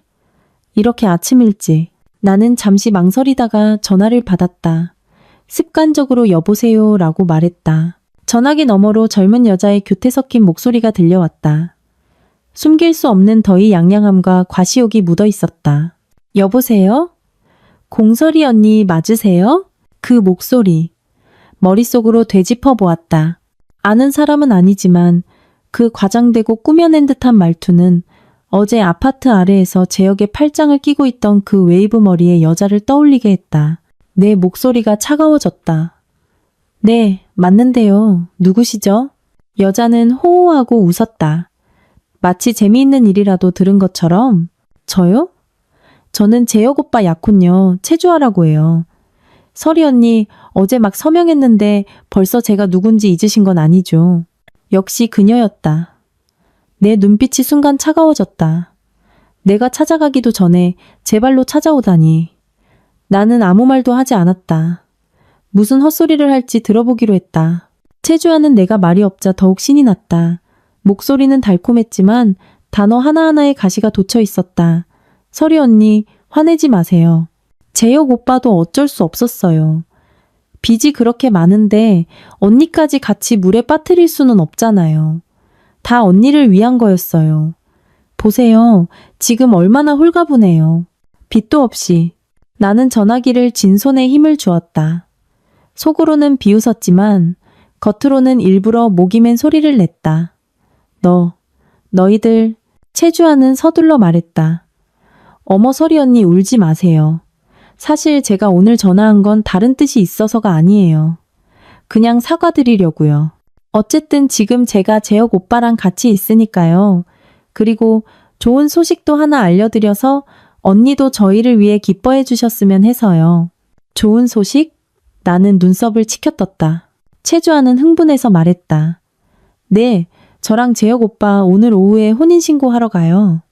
이렇게 아침 일찍. 나는 잠시 망설이다가 전화를 받았다. 습관적으로 여보세요 라고 말했다. 전화기 너머로 젊은 여자의 교태 섞인 목소리가 들려왔다. 숨길 수 없는 더위 양양함과 과시욕이 묻어 있었다. 여보세요? 공설이 언니 맞으세요? 그 목소리. 머릿속으로 되짚어 보았다. 아는 사람은 아니지만 그 과장되고 꾸며낸 듯한 말투는 어제 아파트 아래에서 제역의 팔짱을 끼고 있던 그 웨이브 머리의 여자를 떠올리게 했다. 내 목소리가 차가워졌다. 네, 맞는데요. 누구시죠? 여자는 호호하고 웃었다. 마치 재미있는 일이라도 들은 것처럼. 저요? 저는 재혁 오빠 약혼녀 최주아라고 해요. 설이 언니 어제 막 서명했는데 벌써 제가 누군지 잊으신 건 아니죠. 역시 그녀였다. 내 눈빛이 순간 차가워졌다. 내가 찾아가기도 전에 제 발로 찾아오다니. 나는 아무 말도 하지 않았다. 무슨 헛소리를 할지 들어보기로 했다. 최주아는 내가 말이 없자 더욱 신이 났다. 목소리는 달콤했지만 단어 하나하나에 가시가 돋쳐 있었다. 설이 언니, 화내지 마세요. 재혁 오빠도 어쩔 수 없었어요. 빚이 그렇게 많은데 언니까지 같이 물에 빠뜨릴 수는 없잖아요. 다 언니를 위한 거였어요. 보세요. 지금 얼마나 홀가분해요. 빚도 없이. 나는 전화기를 진 손에 힘을 주었다. 속으로는 비웃었지만 겉으로는 일부러 목이 맨 소리를 냈다. 너희들, 최주아는 서둘러 말했다. 어머 설이 언니 울지 마세요. 사실 제가 오늘 전화한 건 다른 뜻이 있어서가 아니에요. 그냥 사과드리려고요. 어쨌든 지금 제가 재혁 오빠랑 같이 있으니까요. 그리고 좋은 소식도 하나 알려드려서 언니도 저희를 위해 기뻐해 주셨으면 해서요. 좋은 소식? 나는 눈썹을 치켜떴다. 최주아는 흥분해서 말했다. 네, 저랑 재혁 오빠 오늘 오후에 혼인신고하러 가요.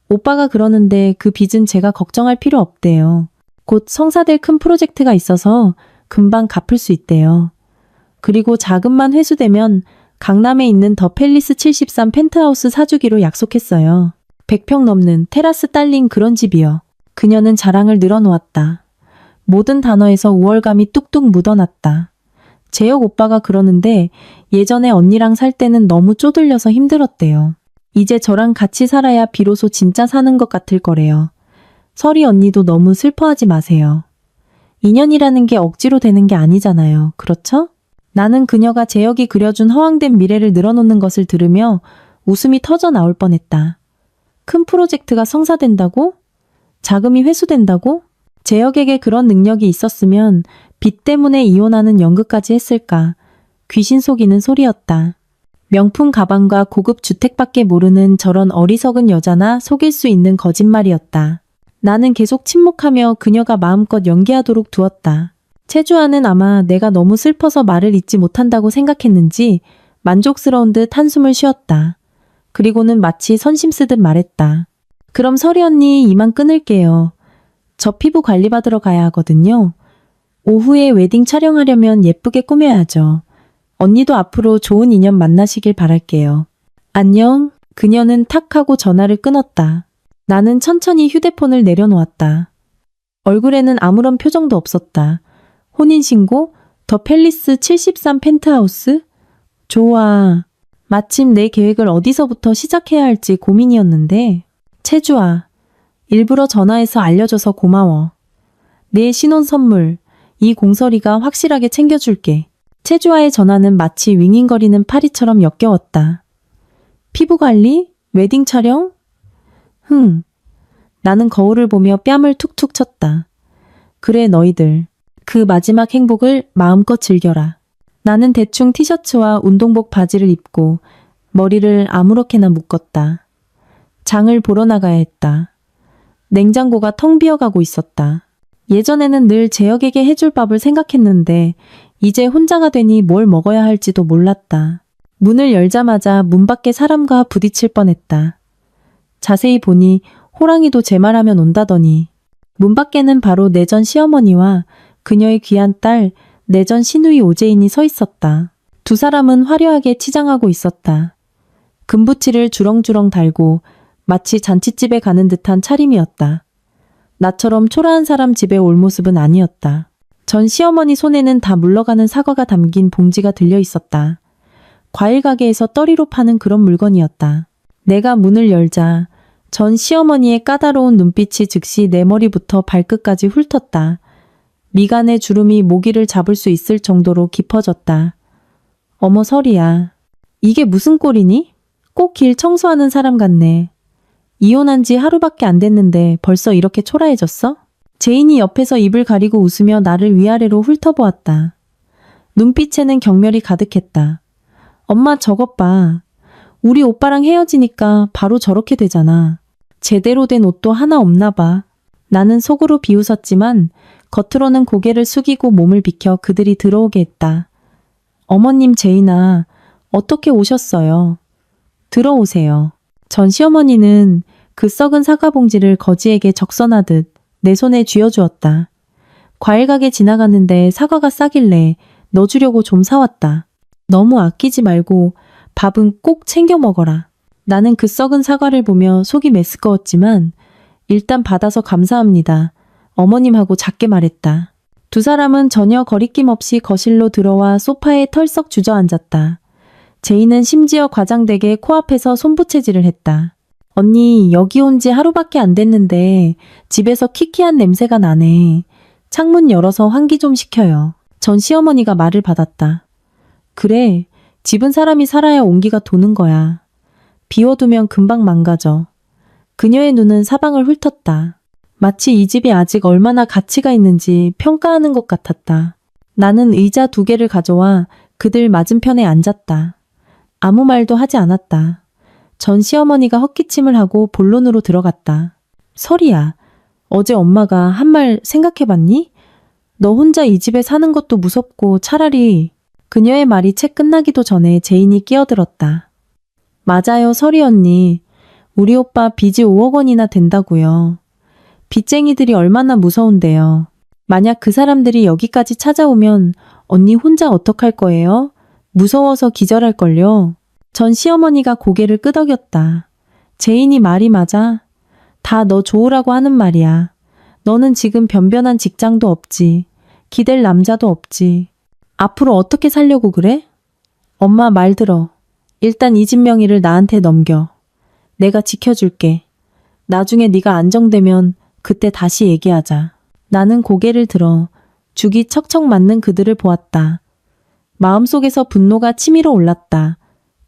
오빠가 그러는데 그 빚은 제가 걱정할 필요 없대요. 곧 성사될 큰 프로젝트가 있어서 금방 갚을 수 있대요. 그리고 자금만 회수되면 강남에 있는 더 팰리스 73 펜트하우스 사주기로 약속했어요. 100평 넘는 테라스 딸린 그런 집이요. 그녀는 자랑을 늘어놓았다. 모든 단어에서 우월감이 뚝뚝 묻어났다. 재혁 오빠가 그러는데 예전에 언니랑 살 때는 너무 쪼들려서 힘들었대요. 이제 저랑 같이 살아야 비로소 진짜 사는 것 같을 거래요. 설이 언니도 너무 슬퍼하지 마세요. 인연이라는 게 억지로 되는 게 아니잖아요. 그렇죠? 나는 그녀가 재혁이 그려준 허황된 미래를 늘어놓는 것을 들으며 웃음이 터져 나올 뻔했다. 큰 프로젝트가 성사된다고? 자금이 회수된다고? 재혁에게 그런 능력이 있었으면 빚 때문에 이혼하는 연극까지 했을까? 귀신 속이는 소리였다. 명품 가방과 고급 주택밖에 모르는 저런 어리석은 여자나 속일 수 있는 거짓말이었다. 나는 계속 침묵하며 그녀가 마음껏 연기하도록 두었다. 채주아는 아마 내가 너무 슬퍼서 말을 잇지 못한다고 생각했는지 만족스러운 듯 한숨을 쉬었다. 그리고는 마치 선심 쓰듯 말했다. 그럼 서리 언니 이만 끊을게요. 저 피부 관리 받으러 가야 하거든요. 오후에 웨딩 촬영하려면 예쁘게 꾸며야죠. 언니도 앞으로 좋은 인연 만나시길 바랄게요. 안녕. 그녀는 탁 하고 전화를 끊었다. 나는 천천히 휴대폰을 내려놓았다. 얼굴에는 아무런 표정도 없었다. 혼인신고? 더 팰리스 73 펜트하우스? 좋아. 마침 내 계획을 어디서부터 시작해야 할지 고민이었는데. 채주아, 일부러 전화해서 알려줘서 고마워. 내 신혼 선물, 이 공설이가 확실하게 챙겨줄게. 채주아의 전화는 마치 윙윙거리는 파리처럼 역겨웠다. 피부관리? 웨딩 촬영? 나는 거울을 보며 뺨을 툭툭 쳤다. 그래 너희들. 그 마지막 행복을 마음껏 즐겨라. 나는 대충 티셔츠와 운동복 바지를 입고 머리를 아무렇게나 묶었다. 장을 보러 나가야 했다. 냉장고가 텅 비어가고 있었다. 예전에는 늘 재혁에게 해줄 밥을 생각했는데 이제 혼자가 되니 뭘 먹어야 할지도 몰랐다. 문을 열자마자 문 밖에 사람과 부딪힐 뻔했다. 자세히 보니 호랑이도 제 말하면 온다더니 문 밖에는 바로 내 전 시어머니와 그녀의 귀한 딸, 내 전 시누이 오재인이 서 있었다. 두 사람은 화려하게 치장하고 있었다. 금부치를 주렁주렁 달고 마치 잔칫집에 가는 듯한 차림이었다. 나처럼 초라한 사람 집에 올 모습은 아니었다. 전 시어머니 손에는 다 물러가는 사과가 담긴 봉지가 들려 있었다. 과일 가게에서 떨이로 파는 그런 물건이었다. 내가 문을 열자 전 시어머니의 까다로운 눈빛이 즉시 내 머리부터 발끝까지 훑었다. 미간의 주름이 모기를 잡을 수 있을 정도로 깊어졌다. 어머 설이야. 이게 무슨 꼴이니? 꼭 길 청소하는 사람 같네. 이혼한 지 하루밖에 안 됐는데 벌써 이렇게 초라해졌어? 제인이 옆에서 입을 가리고 웃으며 나를 위아래로 훑어보았다. 눈빛에는 경멸이 가득했다. 엄마 저것 봐. 우리 오빠랑 헤어지니까 바로 저렇게 되잖아. 제대로 된 옷도 하나 없나 봐. 나는 속으로 비웃었지만 겉으로는 고개를 숙이고 몸을 비켜 그들이 들어오게 했다. 어머님 제인아, 어떻게 오셨어요? 들어오세요. 전 시어머니는 그 썩은 사과 봉지를 거지에게 적선하듯 내 손에 쥐어주었다. 과일 가게 지나가는데 사과가 싸길래 넣어주려고 좀 사왔다. 너무 아끼지 말고 밥은 꼭 챙겨 먹어라. 나는 그 썩은 사과를 보며 속이 메스꺼웠지만 일단 받아서 감사합니다. 어머님하고 작게 말했다. 두 사람은 전혀 거리낌 없이 거실로 들어와 소파에 털썩 주저앉았다. 제이는 심지어 과장되게 코앞에서 손부채질을 했다. 언니 여기 온 지 하루밖에 안 됐는데 집에서 키키한 냄새가 나네. 창문 열어서 환기 좀 시켜요. 전 시어머니가 말을 받았다. 그래, 집은 사람이 살아야 온기가 도는 거야. 비워두면 금방 망가져. 그녀의 눈은 사방을 훑었다. 마치 이 집이 아직 얼마나 가치가 있는지 평가하는 것 같았다. 나는 의자 2개를 가져와 그들 맞은편에 앉았다. 아무 말도 하지 않았다. 전 시어머니가 헛기침을 하고 본론으로 들어갔다. 설이야, 어제 엄마가 한 말 생각해봤니? 너 혼자 이 집에 사는 것도 무섭고 차라리... 그녀의 말이 채 끝나기도 전에 제인이 끼어들었다. 맞아요, 설이 언니. 우리 오빠 빚이 5억 원이나 된다고요. 빚쟁이들이 얼마나 무서운데요. 만약 그 사람들이 여기까지 찾아오면 언니 혼자 어떡할 거예요? 무서워서 기절할걸요. 전 시어머니가 고개를 끄덕였다. 제인이 말이 맞아. 다 너 좋으라고 하는 말이야. 너는 지금 변변한 직장도 없지. 기댈 남자도 없지. 앞으로 어떻게 살려고 그래? 엄마 말 들어. 일단 이 집 명의를 나한테 넘겨. 내가 지켜줄게. 나중에 네가 안정되면 그때 다시 얘기하자. 나는 고개를 들어 죽이 척척 맞는 그들을 보았다. 마음속에서 분노가 치밀어 올랐다.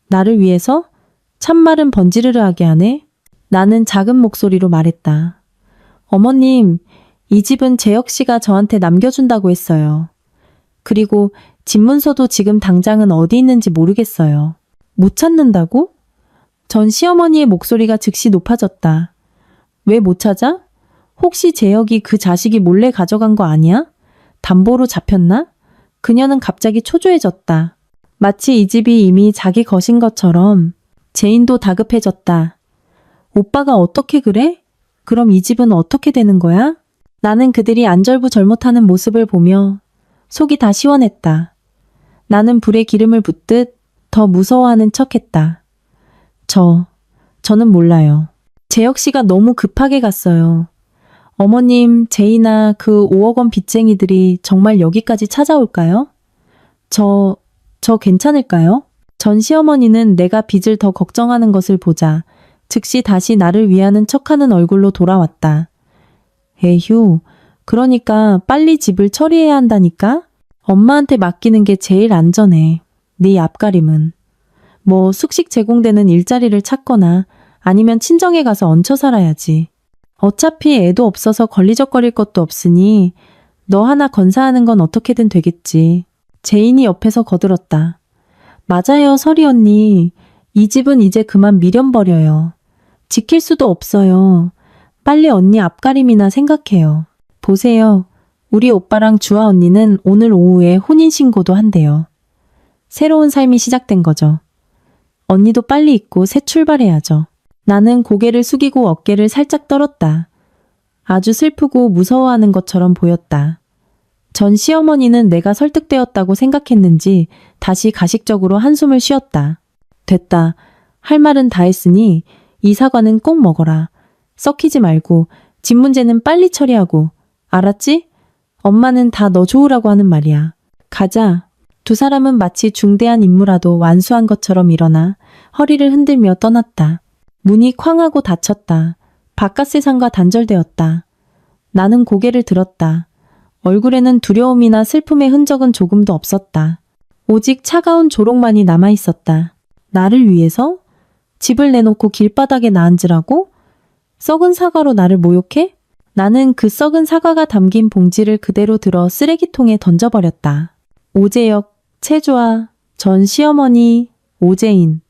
나를 위해서? 참말은 번지르르하게 하네. 나는 작은 목소리로 말했다. 어머님, 이 집은 재혁 씨가 저한테 남겨준다고 했어요. 그리고 집 문서도 지금 당장은 어디 있는지 모르겠어요. 못 찾는다고? 전 시어머니의 목소리가 즉시 높아졌다. 왜 못 찾아? 혹시 재혁이 그 자식이 몰래 가져간 거 아니야? 담보로 잡혔나? 그녀는 갑자기 초조해졌다. 마치 이 집이 이미 자기 것인 것처럼. 제인도 다급해졌다. 오빠가 어떻게 그래? 그럼 이 집은 어떻게 되는 거야? 나는 그들이 안절부절못하는 모습을 보며 속이 다 시원했다. 나는 불에 기름을 붓듯 더 무서워하는 척했다. 저는 몰라요. 재혁 씨가 너무 급하게 갔어요. 어머님, 제이나 그 5억 원 빚쟁이들이 정말 여기까지 찾아올까요? 저 괜찮을까요? 전 시어머니는 내가 빚을 더 걱정하는 것을 보자 즉시 다시 나를 위하는 척하는 얼굴로 돌아왔다. 에휴, 그러니까 빨리 집을 처리해야 한다니까? 엄마한테 맡기는 게 제일 안전해. 네 앞가림은. 뭐 숙식 제공되는 일자리를 찾거나 아니면 친정에 가서 얹혀 살아야지. 어차피 애도 없어서 걸리적거릴 것도 없으니 너 하나 건사하는 건 어떻게든 되겠지. 제인이 옆에서 거들었다. 맞아요, 설이 언니. 이 집은 이제 그만 미련버려요. 지킬 수도 없어요. 빨리 언니 앞가림이나 생각해요. 보세요. 우리 오빠랑 주아 언니는 오늘 오후에 혼인신고도 한대요. 새로운 삶이 시작된 거죠. 언니도 빨리 잊고 새 출발해야죠. 나는 고개를 숙이고 어깨를 살짝 떨었다. 아주 슬프고 무서워하는 것처럼 보였다. 전 시어머니는 내가 설득되었다고 생각했는지 다시 가식적으로 한숨을 쉬었다. 됐다. 할 말은 다 했으니 이 사과는 꼭 먹어라. 썩히지 말고 집 문제는 빨리 처리하고. 알았지? 엄마는 다 너 좋으라고 하는 말이야. 가자. 두 사람은 마치 중대한 임무라도 완수한 것처럼 일어나 허리를 흔들며 떠났다. 문이 쾅 하고 닫혔다. 바깥 세상과 단절되었다. 나는 고개를 들었다. 얼굴에는 두려움이나 슬픔의 흔적은 조금도 없었다. 오직 차가운 조롱만이 남아있었다. 나를 위해서? 집을 내놓고 길바닥에 나앉으라고? 썩은 사과로 나를 모욕해? 나는 그 썩은 사과가 담긴 봉지를 그대로 들어 쓰레기통에 던져버렸다. 오재혁, 최주아, 전 시어머니, 오재인.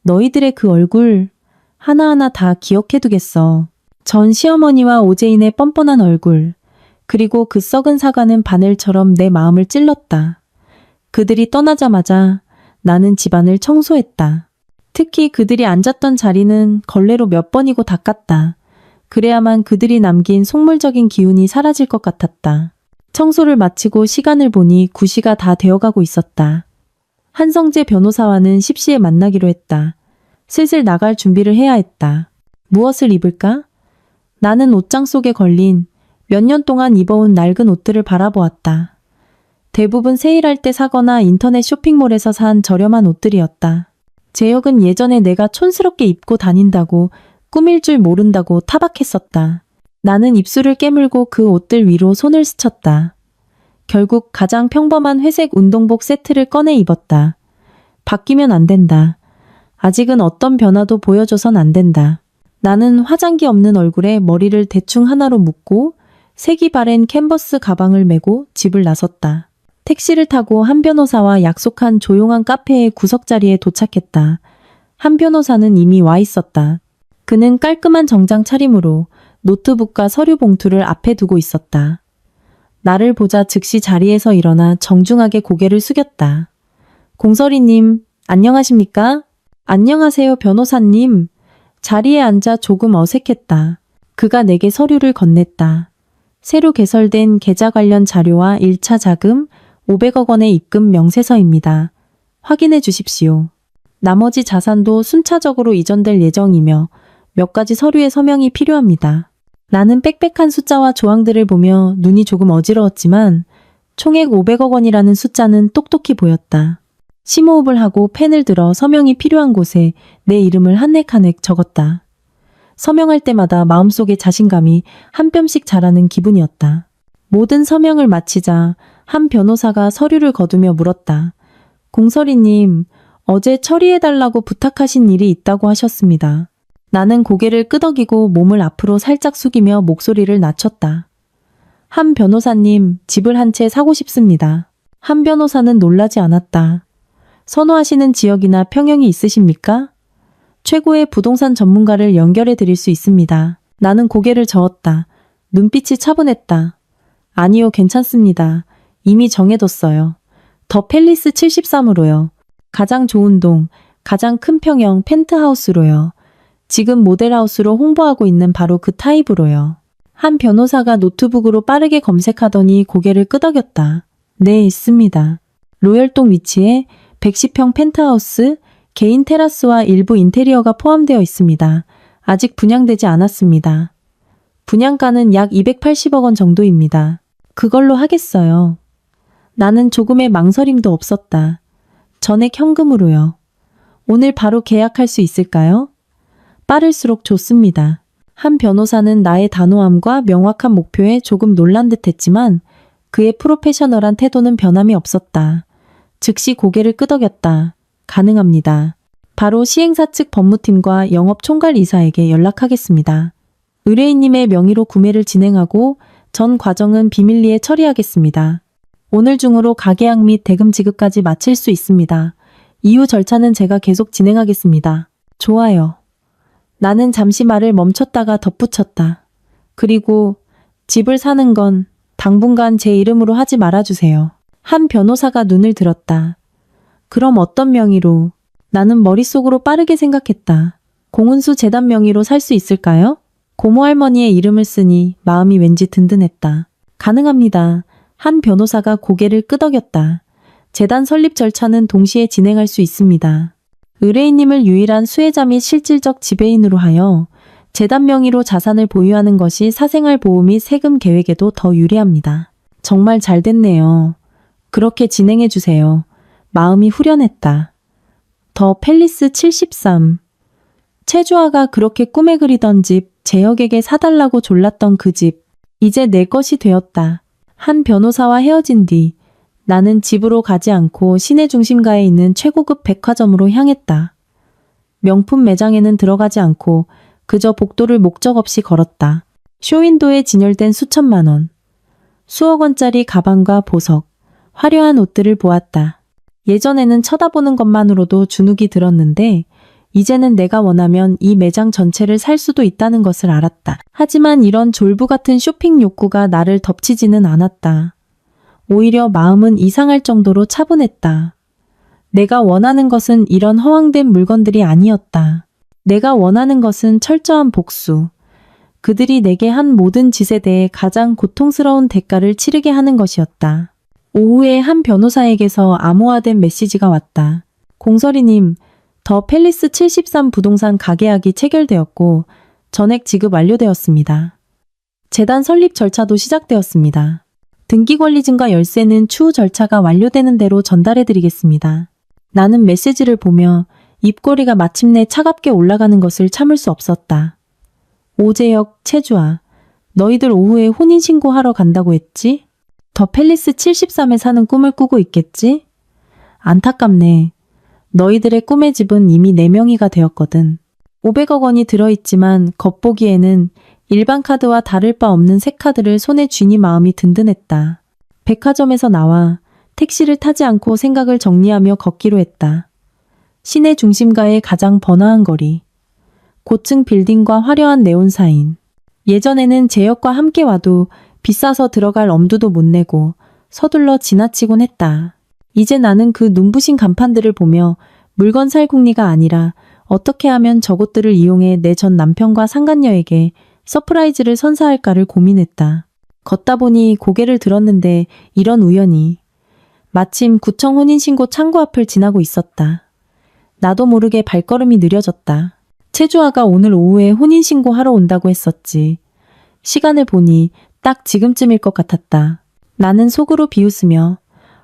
너희들의 그 얼굴 하나하나 다 기억해두겠어. 전 시어머니와 오재인의 뻔뻔한 얼굴. 그리고 그 썩은 사과는 바늘처럼 내 마음을 찔렀다. 그들이 떠나자마자 나는 집안을 청소했다. 특히 그들이 앉았던 자리는 걸레로 몇 번이고 닦았다. 그래야만 그들이 남긴 속물적인 기운이 사라질 것 같았다. 청소를 마치고 시간을 보니 9시가 다 되어가고 있었다. 한성재 변호사와는 10시에 만나기로 했다. 슬슬 나갈 준비를 해야 했다. 무엇을 입을까? 나는 옷장 속에 걸린 몇 년 동안 입어온 낡은 옷들을 바라보았다. 대부분 세일할 때 사거나 인터넷 쇼핑몰에서 산 저렴한 옷들이었다. 재혁은 예전에 내가 촌스럽게 입고 다닌다고 꾸밀 줄 모른다고 타박했었다. 나는 입술을 깨물고 그 옷들 위로 손을 스쳤다. 결국 가장 평범한 회색 운동복 세트를 꺼내 입었다. 바뀌면 안 된다. 아직은 어떤 변화도 보여줘선 안 된다. 나는 화장기 없는 얼굴에 머리를 대충 하나로 묶고 색이 바랜 캔버스 가방을 메고 집을 나섰다. 택시를 타고 한 변호사와 약속한 조용한 카페의 구석자리에 도착했다. 한 변호사는 이미 와 있었다. 그는 깔끔한 정장 차림으로 노트북과 서류 봉투를 앞에 두고 있었다. 나를 보자 즉시 자리에서 일어나 정중하게 고개를 숙였다. 공설이님, 안녕하십니까? 안녕하세요, 변호사님. 자리에 앉아 조금 어색했다. 그가 내게 서류를 건넸다. 새로 개설된 계좌 관련 자료와 1차 자금 500억 원의 입금 명세서입니다. 확인해 주십시오. 나머지 자산도 순차적으로 이전될 예정이며 몇 가지 서류의 서명이 필요합니다. 나는 빽빽한 숫자와 조항들을 보며 눈이 조금 어지러웠지만 총액 500억 원이라는 숫자는 똑똑히 보였다. 심호흡을 하고 펜을 들어 서명이 필요한 곳에 내 이름을 한 획 한 획 적었다. 서명할 때마다 마음속에 자신감이 한 뼘씩 자라는 기분이었다. 모든 서명을 마치자 한 변호사가 서류를 거두며 물었다. 공설이님, 어제 처리해달라고 부탁하신 일이 있다고 하셨습니다. 나는 고개를 끄덕이고 몸을 앞으로 살짝 숙이며 목소리를 낮췄다. 한 변호사님, 집을 한 채 사고 싶습니다. 한 변호사는 놀라지 않았다. 선호하시는 지역이나 평형이 있으십니까? 최고의 부동산 전문가를 연결해 드릴 수 있습니다. 나는 고개를 저었다. 눈빛이 차분했다. 아니요, 괜찮습니다. 이미 정해뒀어요. 더 팰리스 73으로요. 가장 좋은 동, 가장 큰 평형 펜트하우스로요. 지금 모델하우스로 홍보하고 있는 바로 그 타입으로요. 한 변호사가 노트북으로 빠르게 검색하더니 고개를 끄덕였다. 네, 있습니다. 로열동 위치에 110평 펜트하우스, 개인 테라스와 일부 인테리어가 포함되어 있습니다. 아직 분양되지 않았습니다. 분양가는 약 280억 원 정도입니다. 그걸로 하겠어요. 나는 조금의 망설임도 없었다. 전액 현금으로요. 오늘 바로 계약할 수 있을까요? 빠를수록 좋습니다. 한 변호사는 나의 단호함과 명확한 목표에 조금 놀란 듯 했지만 그의 프로페셔널한 태도는 변함이 없었다. 즉시 고개를 끄덕였다. 가능합니다. 바로 시행사 측 법무팀과 영업총괄이사에게 연락하겠습니다. 의뢰인님의 명의로 구매를 진행하고 전 과정은 비밀리에 처리하겠습니다. 오늘 중으로 가계약 및 대금 지급까지 마칠 수 있습니다. 이후 절차는 제가 계속 진행하겠습니다. 좋아요. 나는 잠시 말을 멈췄다가 덧붙였다. 그리고 집을 사는 건 당분간 제 이름으로 하지 말아주세요. 한 변호사가 눈을 들었다. 그럼 어떤 명의로? 나는 머릿속으로 빠르게 생각했다. 공은수 재단 명의로 살 수 있을까요? 고모 할머니의 이름을 쓰니 마음이 왠지 든든했다. 가능합니다. 한 변호사가 고개를 끄덕였다. 재단 설립 절차는 동시에 진행할 수 있습니다. 의뢰인님을 유일한 수혜자 및 실질적 지배인으로 하여 재단 명의로 자산을 보유하는 것이 사생활 보호 및 세금 계획에도 더 유리합니다. 정말 잘 됐네요. 그렇게 진행해 주세요. 마음이 후련했다. 더 팰리스 73. 최주아가 그렇게 꿈에 그리던 집, 재혁에게 사달라고 졸랐던 그 집, 이제 내 것이 되었다. 한 변호사와 헤어진 뒤 나는 집으로 가지 않고 시내 중심가에 있는 최고급 백화점으로 향했다. 명품 매장에는 들어가지 않고 그저 복도를 목적 없이 걸었다. 쇼윈도에 진열된 수천만 원, 수억 원짜리 가방과 보석, 화려한 옷들을 보았다. 예전에는 쳐다보는 것만으로도 주눅이 들었는데 이제는 내가 원하면 이 매장 전체를 살 수도 있다는 것을 알았다. 하지만 이런 졸부 같은 쇼핑 욕구가 나를 덮치지는 않았다. 오히려 마음은 이상할 정도로 차분했다. 내가 원하는 것은 이런 허황된 물건들이 아니었다. 내가 원하는 것은 철저한 복수. 그들이 내게 한 모든 짓에 대해 가장 고통스러운 대가를 치르게 하는 것이었다. 오후에 한 변호사에게서 암호화된 메시지가 왔다. 공설이님, 더 팰리스 73 부동산 가계약이 체결되었고 전액 지급 완료되었습니다. 재단 설립 절차도 시작되었습니다. 등기권리 증과 열쇠는 추후 절차가 완료되는 대로 전달해드리겠습니다. 나는 메시지를 보며 입꼬리가 마침내 차갑게 올라가는 것을 참을 수 없었다. 오재혁, 최주아, 너희들 오후에 혼인신고하러 간다고 했지? 더 팰리스 73에 사는 꿈을 꾸고 있겠지? 안타깝네. 너희들의 꿈의 집은 이미 4명이가 되었거든. 500억 원이 들어있지만 겉보기에는 일반 카드와 다를 바 없는 새 카드를 손에 쥐니 마음이 든든했다. 백화점에서 나와 택시를 타지 않고 생각을 정리하며 걷기로 했다. 시내 중심가의 가장 번화한 거리. 고층 빌딩과 화려한 네온 사인. 예전에는 재혁과 함께 와도 비싸서 들어갈 엄두도 못 내고 서둘러 지나치곤 했다. 이제 나는 그 눈부신 간판들을 보며 물건 살 궁리가 아니라 어떻게 하면 저것들을 이용해 내 전 남편과 상간녀에게 서프라이즈를 선사할까를 고민했다. 걷다 보니 고개를 들었는데 이런 우연이. 마침 구청 혼인신고 창구 앞을 지나고 있었다. 나도 모르게 발걸음이 느려졌다. 최주아가 오늘 오후에 혼인신고 하러 온다고 했었지. 시간을 보니 딱 지금쯤일 것 같았다. 나는 속으로 비웃으며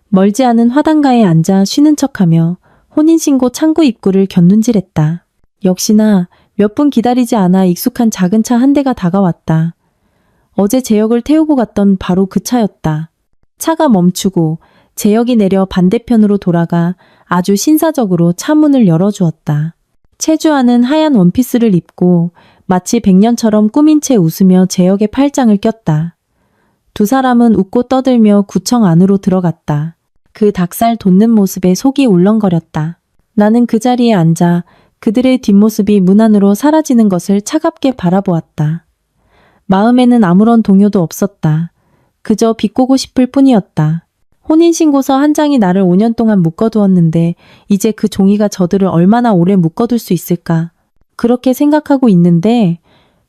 멀지 않은 화단가에 앉아 쉬는 척하며 혼인신고 창구 입구를 곁눈질했다. 역시나 몇 분 기다리지 않아 익숙한 작은 차 한 대가 다가왔다. 어제 재혁을 태우고 갔던 바로 그 차였다. 차가 멈추고 재혁이 내려 반대편으로 돌아가 아주 신사적으로 차 문을 열어주었다. 채주아는 하얀 원피스를 입고 마치 백년처럼 꾸민 채 웃으며 재혁의 팔짱을 꼈다. 두 사람은 웃고 떠들며 구청 안으로 들어갔다. 그 닭살 돋는 모습에 속이 울렁거렸다. 나는 그 자리에 앉아 그들의 뒷모습이 문 안으로 사라지는 것을 차갑게 바라보았다. 마음에는 아무런 동요도 없었다. 그저 비꼬고 싶을 뿐이었다. 혼인신고서 한 장이 나를 5년 동안 묶어두었는데 이제 그 종이가 저들을 얼마나 오래 묶어둘 수 있을까? 그렇게 생각하고 있는데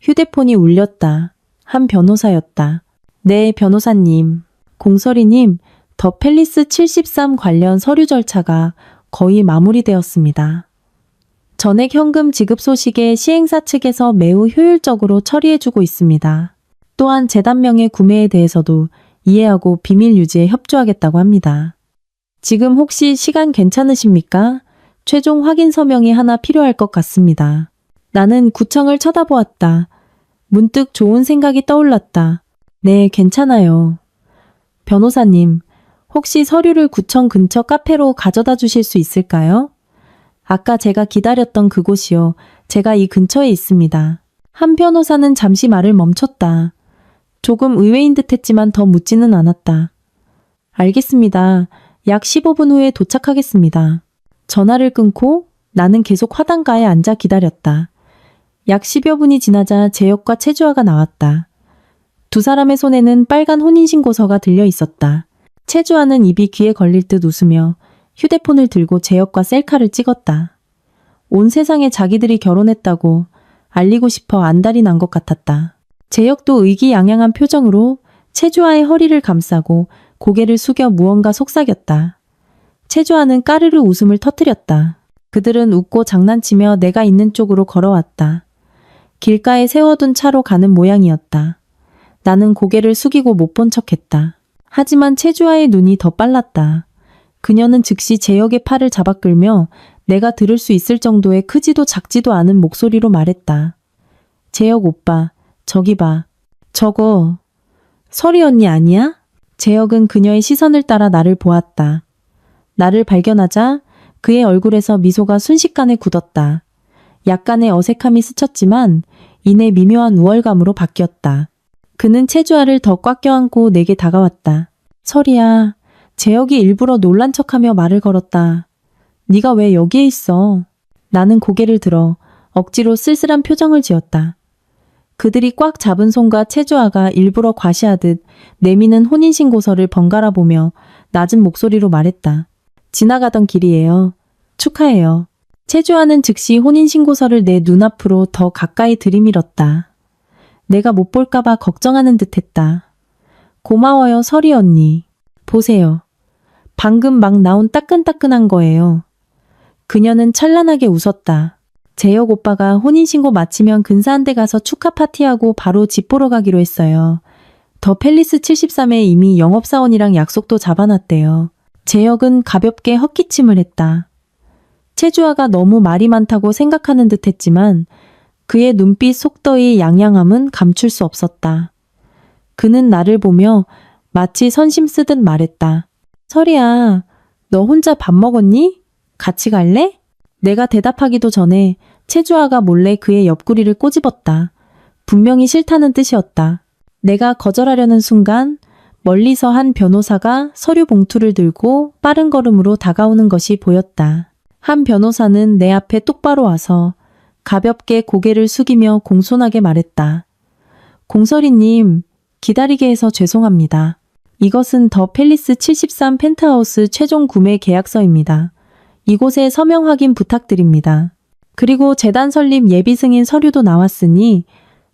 휴대폰이 울렸다. 한 변호사였다. 네, 변호사님. 공설이님, 더 팰리스 73 관련 서류 절차가 거의 마무리되었습니다. 전액 현금 지급 소식에 시행사 측에서 매우 효율적으로 처리해주고 있습니다. 또한 재단명의 구매에 대해서도 이해하고 비밀 유지에 협조하겠다고 합니다. 지금 혹시 시간 괜찮으십니까? 최종 확인 서명이 하나 필요할 것 같습니다. 나는 구청을 쳐다보았다. 문득 좋은 생각이 떠올랐다. 네, 괜찮아요. 변호사님, 혹시 서류를 구청 근처 카페로 가져다 주실 수 있을까요? 아까 제가 기다렸던 그곳이요. 제가 이 근처에 있습니다. 한 변호사는 잠시 말을 멈췄다. 조금 의외인 듯했지만 더 묻지는 않았다. 알겠습니다. 약 15분 후에 도착하겠습니다. 전화를 끊고 나는 계속 화단가에 앉아 기다렸다. 약 10여 분이 지나자 재혁과 채주아가 나왔다. 두 사람의 손에는 빨간 혼인신고서가 들려 있었다. 채주아는 입이 귀에 걸릴 듯 웃으며 휴대폰을 들고 재혁과 셀카를 찍었다. 온 세상에 자기들이 결혼했다고 알리고 싶어 안달이 난 것 같았다. 재혁도 의기양양한 표정으로 채주아의 허리를 감싸고 고개를 숙여 무언가 속삭였다. 채주아는 까르르 웃음을 터뜨렸다. 그들은 웃고 장난치며 내가 있는 쪽으로 걸어왔다. 길가에 세워둔 차로 가는 모양이었다. 나는 고개를 숙이고 못 본 척했다. 하지만 채주아의 눈이 더 빨랐다. 그녀는 즉시 재혁의 팔을 잡아 끌며 내가 들을 수 있을 정도의 크지도 작지도 않은 목소리로 말했다. 재혁 오빠, 저기 봐. 저거 설이 언니 아니야? 재혁은 그녀의 시선을 따라 나를 보았다. 나를 발견하자 그의 얼굴에서 미소가 순식간에 굳었다. 약간의 어색함이 스쳤지만 이내 미묘한 우월감으로 바뀌었다. 그는 채주아를 더 꽉 껴안고 내게 다가왔다. 설이야, 재혁이 일부러 놀란 척하며 말을 걸었다. 네가 왜 여기에 있어? 나는 고개를 들어 억지로 쓸쓸한 표정을 지었다. 그들이 꽉 잡은 손과 채주아가 일부러 과시하듯 내미는 혼인신고서를 번갈아 보며 낮은 목소리로 말했다. 지나가던 길이에요. 축하해요. 채주아는 즉시 혼인신고서를 내 눈앞으로 더 가까이 들이밀었다. 내가 못 볼까봐 걱정하는 듯했다. 고마워요, 설이 언니. 보세요. 방금 막 나온 따끈따끈한 거예요. 그녀는 찬란하게 웃었다. 재혁 오빠가 혼인신고 마치면 근사한 데 가서 축하 파티하고 바로 집 보러 가기로 했어요. 더 팰리스 73에 이미 영업사원이랑 약속도 잡아놨대요. 재혁은 가볍게 헛기침을 했다. 채주아가 너무 말이 많다고 생각하는 듯 했지만 그의 눈빛 속더의 양양함은 감출 수 없었다. 그는 나를 보며 마치 선심 쓰듯 말했다. 설이야, 너 혼자 밥 먹었니? 같이 갈래? 내가 대답하기도 전에 채주아가 몰래 그의 옆구리를 꼬집었다. 분명히 싫다는 뜻이었다. 내가 거절하려는 순간 멀리서 한 변호사가 서류 봉투를 들고 빠른 걸음으로 다가오는 것이 보였다. 한 변호사는 내 앞에 똑바로 와서 가볍게 고개를 숙이며 공손하게 말했다. 공설이님, 기다리게 해서 죄송합니다. 이것은 더 팰리스 73 펜트하우스 최종 구매 계약서입니다. 이곳에 서명 확인 부탁드립니다. 그리고 재단 설립 예비 승인 서류도 나왔으니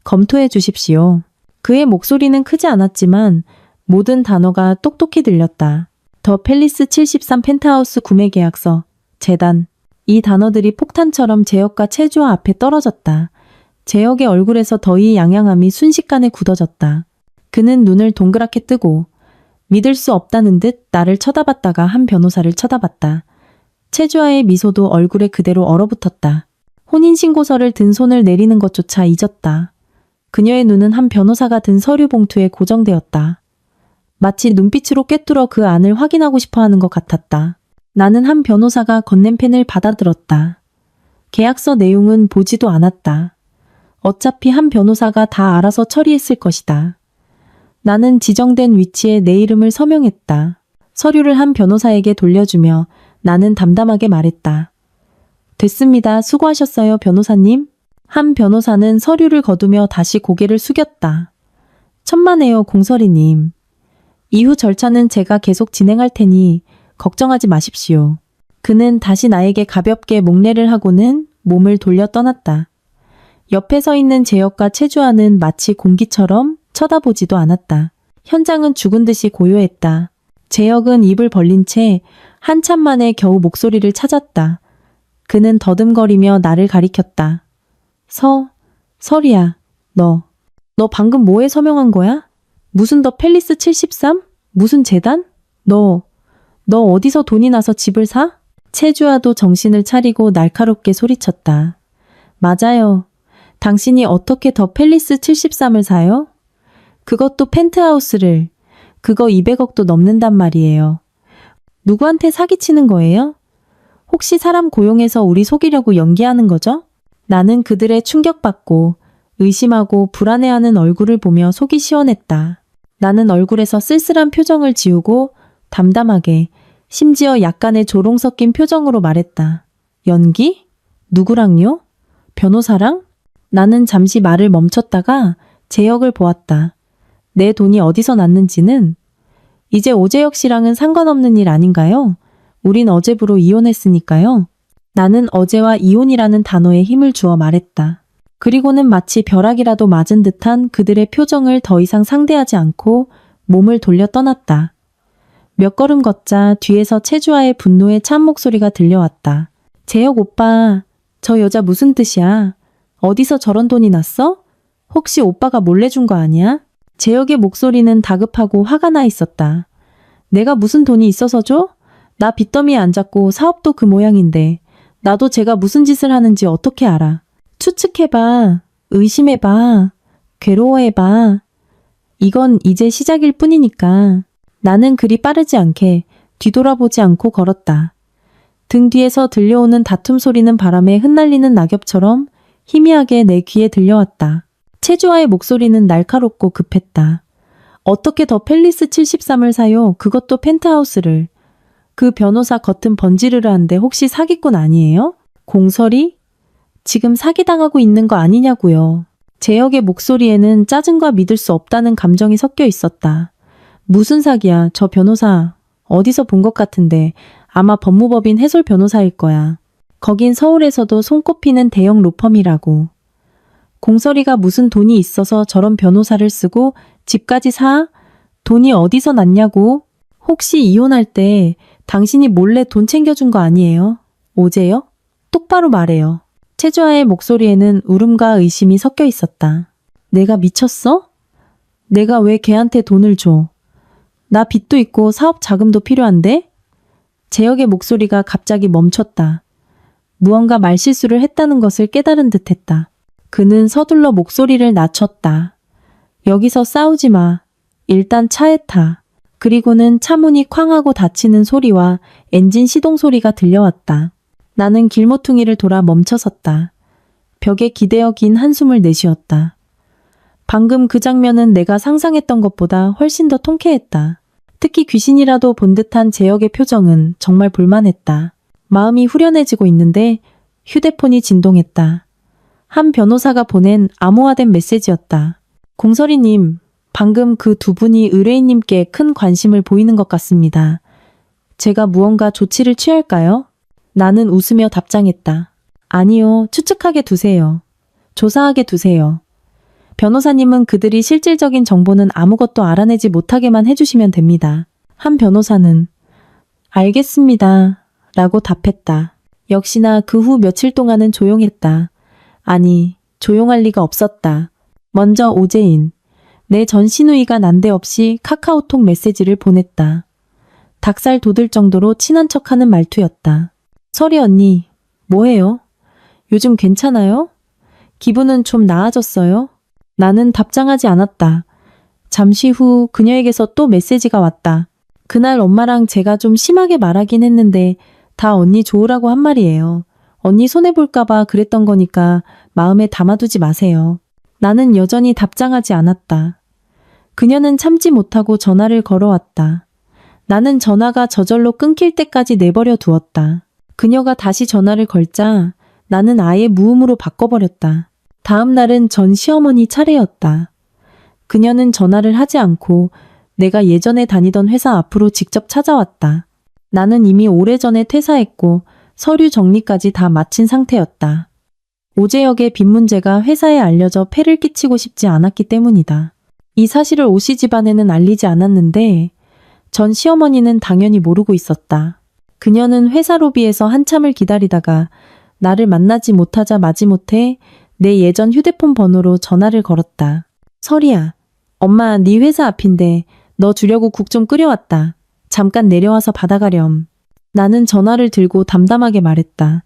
검토해 주십시오. 그의 목소리는 크지 않았지만 모든 단어가 똑똑히 들렸다. 더 팰리스 73 펜트하우스 구매 계약서, 재단. 이 단어들이 폭탄처럼 재혁과 채주아 앞에 떨어졌다. 재혁의 얼굴에서 더위 양양함이 순식간에 굳어졌다. 그는 눈을 동그랗게 뜨고 믿을 수 없다는 듯 나를 쳐다봤다가 한 변호사를 쳐다봤다. 채주아의 미소도 얼굴에 그대로 얼어붙었다. 혼인신고서를 든 손을 내리는 것조차 잊었다. 그녀의 눈은 한 변호사가 든 서류 봉투에 고정되었다. 마치 눈빛으로 꿰뚫어 그 안을 확인하고 싶어 하는 것 같았다. 나는 한 변호사가 건넨 펜을 받아들었다. 계약서 내용은 보지도 않았다. 어차피 한 변호사가 다 알아서 처리했을 것이다. 나는 지정된 위치에 내 이름을 서명했다. 서류를 한 변호사에게 돌려주며 나는 담담하게 말했다. 됐습니다. 수고하셨어요, 변호사님. 한 변호사는 서류를 거두며 다시 고개를 숙였다. 천만에요, 공설이님. 이후 절차는 제가 계속 진행할 테니 걱정하지 마십시오. 그는 다시 나에게 가볍게 목례를 하고는 몸을 돌려 떠났다. 옆에 서 있는 재혁과 최주아는 마치 공기처럼 쳐다보지도 않았다. 현장은 죽은 듯이 고요했다. 재혁은 입을 벌린 채 한참 만에 겨우 목소리를 찾았다. 그는 더듬거리며 나를 가리켰다. 설이야, 너 방금 뭐에 서명한 거야? 무슨 더 팰리스 73? 무슨 재단? 너 어디서 돈이 나서 집을 사? 채주아도 정신을 차리고 날카롭게 소리쳤다. 맞아요. 당신이 어떻게 더 팰리스 73을 사요? 그것도 펜트하우스를. 그거 200억도 넘는단 말이에요. 누구한테 사기치는 거예요? 혹시 사람 고용해서 우리 속이려고 연기하는 거죠? 나는 그들의 충격받고 의심하고 불안해하는 얼굴을 보며 속이 시원했다. 나는 얼굴에서 쓸쓸한 표정을 지우고 담담하게, 심지어 약간의 조롱 섞인 표정으로 말했다. 연기? 누구랑요? 변호사랑? 나는 잠시 말을 멈췄다가 재혁을 보았다. 내 돈이 어디서 났는지는 이제 오재혁 씨랑은 상관없는 일 아닌가요? 우린 어제부로 이혼했으니까요. 나는 어제와 이혼이라는 단어에 힘을 주어 말했다. 그리고는 마치 벼락이라도 맞은 듯한 그들의 표정을 더 이상 상대하지 않고 몸을 돌려 떠났다. 몇 걸음 걷자 뒤에서 채주아의 분노에 찬 목소리가 들려왔다. 재혁 오빠, 저 여자 무슨 뜻이야? 어디서 저런 돈이 났어? 혹시 오빠가 몰래 준 거 아니야? 재혁의 목소리는 다급하고 화가 나 있었다. 내가 무슨 돈이 있어서 줘? 나 빚더미에 앉았고 사업도 그 모양인데 나도 제가 무슨 짓을 하는지 어떻게 알아? 추측해봐. 의심해봐. 괴로워해봐. 이건 이제 시작일 뿐이니까. 나는 그리 빠르지 않게 뒤돌아보지 않고 걸었다. 등 뒤에서 들려오는 다툼 소리는 바람에 흩날리는 낙엽처럼 희미하게 내 귀에 들려왔다. 채주아의 목소리는 날카롭고 급했다. 어떻게 더 팰리스 73을 사요? 그것도 펜트하우스를. 그 변호사 겉은 번지르르한데 혹시 사기꾼 아니에요? 공설이? 지금 사기당하고 있는 거 아니냐고요. 재혁의 목소리에는 짜증과 믿을 수 없다는 감정이 섞여 있었다. 무슨 사기야? 저 변호사 어디서 본 것 같은데 아마 법무법인 해솔 변호사일 거야. 거긴 서울에서도 손꼽히는 대형 로펌이라고. 공설이가 무슨 돈이 있어서 저런 변호사를 쓰고 집까지 사? 돈이 어디서 났냐고? 혹시 이혼할 때 당신이 몰래 돈 챙겨준 거 아니에요? 오재혁? 똑바로 말해요. 채주아의 목소리에는 울음과 의심이 섞여 있었다. 내가 미쳤어? 내가 왜 걔한테 돈을 줘? 나 빚도 있고 사업 자금도 필요한데? 재혁의 목소리가 갑자기 멈췄다. 무언가 말실수를 했다는 것을 깨달은 듯했다. 그는 서둘러 목소리를 낮췄다. 여기서 싸우지 마. 일단 차에 타. 그리고는 차문이 쾅 하고 닫히는 소리와 엔진 시동 소리가 들려왔다. 나는 길모퉁이를 돌아 멈춰섰다. 벽에 기대어 긴 한숨을 내쉬었다. 방금 그 장면은 내가 상상했던 것보다 훨씬 더 통쾌했다. 특히 귀신이라도 본 듯한 재혁의 표정은 정말 볼만했다. 마음이 후련해지고 있는데 휴대폰이 진동했다. 한 변호사가 보낸 암호화된 메시지였다. 공설이님, 방금 그 두 분이 의뢰인님께 큰 관심을 보이는 것 같습니다. 제가 무언가 조치를 취할까요? 나는 웃으며 답장했다. 아니요, 추측하게 두세요. 조사하게 두세요. 변호사님은 그들이 실질적인 정보는 아무것도 알아내지 못하게만 해주시면 됩니다. 한 변호사는 알겠습니다. 라고 답했다. 역시나 그 후 며칠 동안은 조용했다. 아니, 조용할 리가 없었다. 먼저 오재인. 내 전 시누이가 난데없이 카카오톡 메시지를 보냈다. 닭살 돋을 정도로 친한 척하는 말투였다. 설이 언니, 뭐해요? 요즘 괜찮아요? 기분은 좀 나아졌어요? 나는 답장하지 않았다. 잠시 후 그녀에게서 또 메시지가 왔다. 그날 엄마랑 제가 좀 심하게 말하긴 했는데 다 언니 좋으라고 한 말이에요. 언니 손해볼까봐 그랬던 거니까 마음에 담아두지 마세요. 나는 여전히 답장하지 않았다. 그녀는 참지 못하고 전화를 걸어왔다. 나는 전화가 저절로 끊길 때까지 내버려 두었다. 그녀가 다시 전화를 걸자 나는 아예 무음으로 바꿔버렸다. 다음 날은 전 시어머니 차례였다. 그녀는 전화를 하지 않고 내가 예전에 다니던 회사 앞으로 직접 찾아왔다. 나는 이미 오래전에 퇴사했고 서류 정리까지 다 마친 상태였다. 오재혁의 빚 문제가 회사에 알려져 폐를 끼치고 싶지 않았기 때문이다. 이 사실을 오씨 집안에는 알리지 않았는데 전 시어머니는 당연히 모르고 있었다. 그녀는 회사 로비에서 한참을 기다리다가 나를 만나지 못하자 마지못해 내 예전 휴대폰 번호로 전화를 걸었다. 설이야, 엄마 네 회사 앞인데 너 주려고 국 좀 끓여왔다. 잠깐 내려와서 받아가렴. 나는 전화를 들고 담담하게 말했다.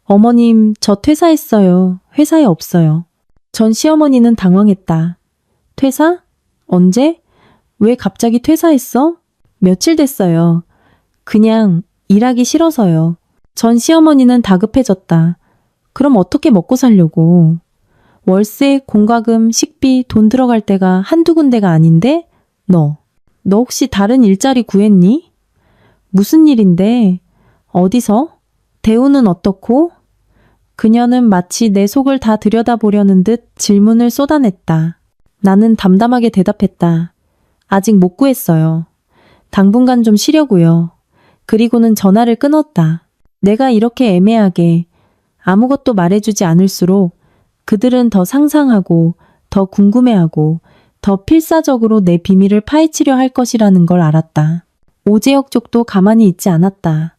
어머님, 저 퇴사했어요. 회사에 없어요. 전 시어머니는 당황했다. 퇴사? 언제? 왜 갑자기 퇴사했어? 며칠 됐어요. 그냥 일하기 싫어서요. 전 시어머니는 다급해졌다. 그럼 어떻게 먹고 살려고? 월세, 공과금, 식비, 돈 들어갈 데가 한두 군데가 아닌데? 너 혹시 다른 일자리 구했니? 무슨 일인데? 어디서? 대우는 어떻고? 그녀는 마치 내 속을 다 들여다보려는 듯 질문을 쏟아냈다. 나는 담담하게 대답했다. 아직 못 구했어요. 당분간 좀 쉬려고요. 그리고는 전화를 끊었다. 내가 이렇게 애매하게 아무것도 말해주지 않을수록 그들은 더 상상하고 더 궁금해하고 더 필사적으로 내 비밀을 파헤치려 할 것이라는 걸 알았다. 오재혁 쪽도 가만히 있지 않았다.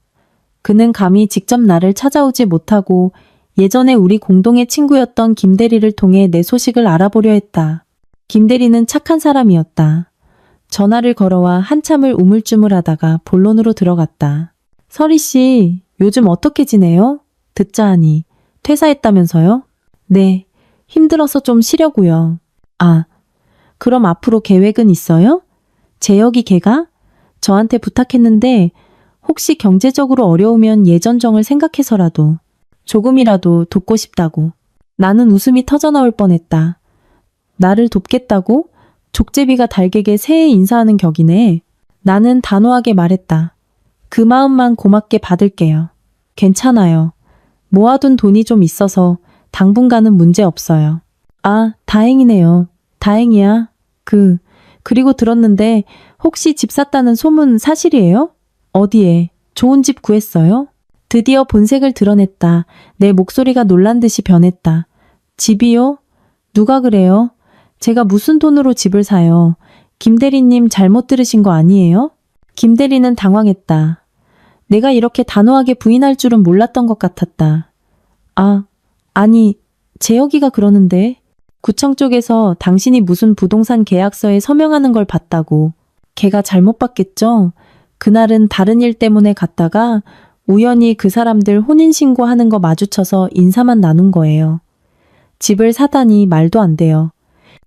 그는 감히 직접 나를 찾아오지 못하고 예전에 우리 공동의 친구였던 김대리를 통해 내 소식을 알아보려 했다. 김대리는 착한 사람이었다. 전화를 걸어와 한참을 우물쭈물하다가 본론으로 들어갔다. 설희 씨, 요즘 어떻게 지내요? 듣자 하니 퇴사했다면서요? 네, 힘들어서 좀 쉬려고요. 아, 그럼 앞으로 계획은 있어요? 재혁이 걔가? 저한테 부탁했는데 혹시 경제적으로 어려우면 예전 정을 생각해서라도 조금이라도 돕고 싶다고. 나는 웃음이 터져나올 뻔했다. 나를 돕겠다고? 족제비가 달개게 새해 인사하는 격이네. 나는 단호하게 말했다. 그 마음만 고맙게 받을게요. 괜찮아요. 모아둔 돈이 좀 있어서 당분간은 문제 없어요. 아, 다행이네요. 다행이야. 그리고 들었는데 혹시 집 샀다는 소문 사실이에요? 어디에? 좋은 집 구했어요? 드디어 본색을 드러냈다. 내 목소리가 놀란 듯이 변했다. 집이요? 누가 그래요? 제가 무슨 돈으로 집을 사요? 김 대리님 잘못 들으신 거 아니에요? 김 대리는 당황했다. 내가 이렇게 단호하게 부인할 줄은 몰랐던 것 같았다. 아, 아니, 재혁이가 그러는데 구청 쪽에서 당신이 무슨 부동산 계약서에 서명하는 걸 봤다고. 걔가 잘못 봤겠죠? 그날은 다른 일 때문에 갔다가 우연히 그 사람들 혼인신고하는 거 마주쳐서 인사만 나눈 거예요. 집을 사다니 말도 안 돼요.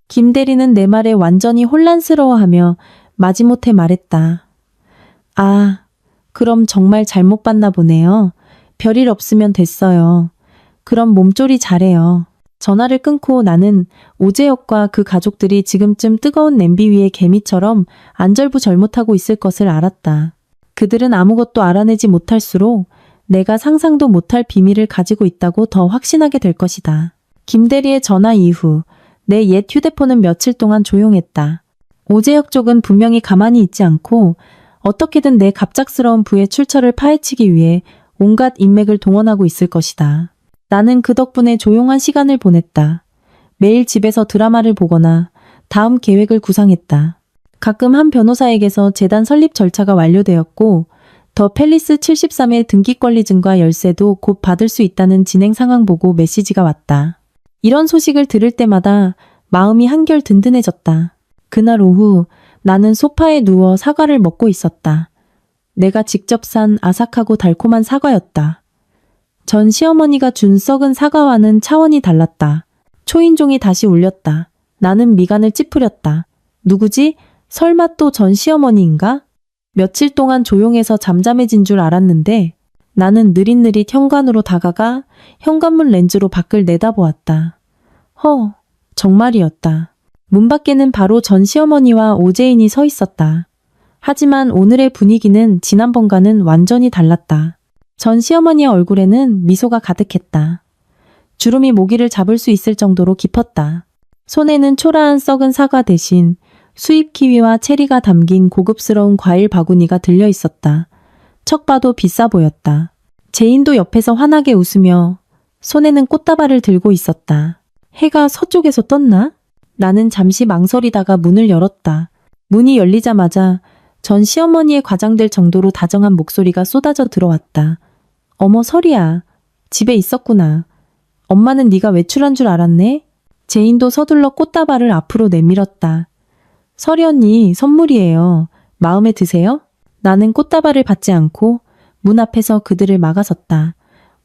김 대리는 내 말에 완전히 혼란스러워하며 마지못해 말했다. 아, 그럼 정말 잘못 봤나 보네요. 별일 없으면 됐어요. 그럼 몸조리 잘해요. 전화를 끊고 나는 오재혁과 그 가족들이 지금쯤 뜨거운 냄비 위에 개미처럼 안절부절못하고 있을 것을 알았다. 그들은 아무것도 알아내지 못할수록 내가 상상도 못할 비밀을 가지고 있다고 더 확신하게 될 것이다. 김 대리의 전화 이후 내 옛 휴대폰은 며칠 동안 조용했다. 오재혁 쪽은 분명히 가만히 있지 않고 어떻게든 내 갑작스러운 부의 출처를 파헤치기 위해 온갖 인맥을 동원하고 있을 것이다. 나는 그 덕분에 조용한 시간을 보냈다. 매일 집에서 드라마를 보거나 다음 계획을 구상했다. 가끔 한 변호사에게서 재단 설립 절차가 완료되었고 더 팰리스 73의 등기권리증과 열쇠도 곧 받을 수 있다는 진행 상황 보고 메시지가 왔다. 이런 소식을 들을 때마다 마음이 한결 든든해졌다. 그날 오후 나는 소파에 누워 사과를 먹고 있었다. 내가 직접 산 아삭하고 달콤한 사과였다. 전 시어머니가 준 썩은 사과와는 차원이 달랐다. 초인종이 다시 울렸다. 나는 미간을 찌푸렸다. 누구지? 설마 또 전 시어머니인가? 며칠 동안 조용해서 잠잠해진 줄 알았는데 나는 느릿느릿 현관으로 다가가 현관문 렌즈로 밖을 내다보았다. 정말이었다. 문 밖에는 바로 전 시어머니와 오재인이 서 있었다. 하지만 오늘의 분위기는 지난번과는 완전히 달랐다. 전 시어머니의 얼굴에는 미소가 가득했다. 주름이 모기를 잡을 수 있을 정도로 깊었다. 손에는 초라한 썩은 사과 대신 수입 키위와 체리가 담긴 고급스러운 과일 바구니가 들려 있었다. 척 봐도 비싸 보였다. 제인도 옆에서 환하게 웃으며 손에는 꽃다발을 들고 있었다. 해가 서쪽에서 떴나? 나는 잠시 망설이다가 문을 열었다. 문이 열리자마자 전 시어머니의 과장될 정도로 다정한 목소리가 쏟아져 들어왔다. 어머 설이야. 집에 있었구나. 엄마는 네가 외출한 줄 알았네. 제인도 서둘러 꽃다발을 앞으로 내밀었다. 설이 언니 선물이에요. 마음에 드세요? 나는 꽃다발을 받지 않고 문 앞에서 그들을 막아섰다.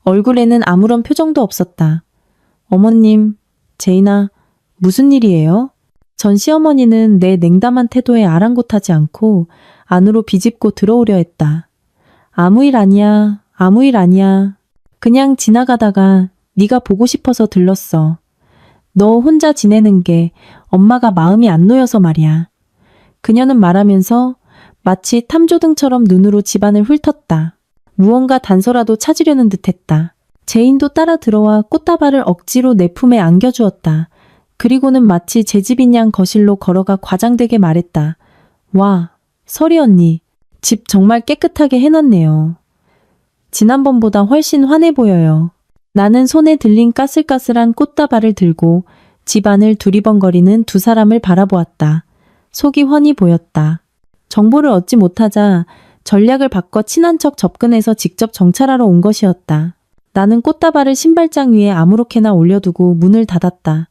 얼굴에는 아무런 표정도 없었다. 어머님, 제인아, 무슨 일이에요? 전 시어머니는 내 냉담한 태도에 아랑곳하지 않고 안으로 비집고 들어오려 했다. 아무 일 아니야. 아무 일 아니야. 그냥 지나가다가 네가 보고 싶어서 들렀어. 너 혼자 지내는 게 엄마가 마음이 안 놓여서 말이야. 그녀는 말하면서 마치 탐조등처럼 눈으로 집안을 훑었다. 무언가 단서라도 찾으려는 듯했다. 제인도 따라 들어와 꽃다발을 억지로 내 품에 안겨주었다. 그리고는 마치 제 집인 양 거실로 걸어가 과장되게 말했다. 와, 설이 언니, 집 정말 깨끗하게 해놨네요. 지난번보다 훨씬 환해 보여요. 나는 손에 들린 까슬까슬한 꽃다발을 들고 집안을 두리번거리는 두 사람을 바라보았다. 속이 훤히 보였다. 정보를 얻지 못하자 전략을 바꿔 친한 척 접근해서 직접 정찰하러 온 것이었다. 나는 꽃다발을 신발장 위에 아무렇게나 올려두고 문을 닫았다.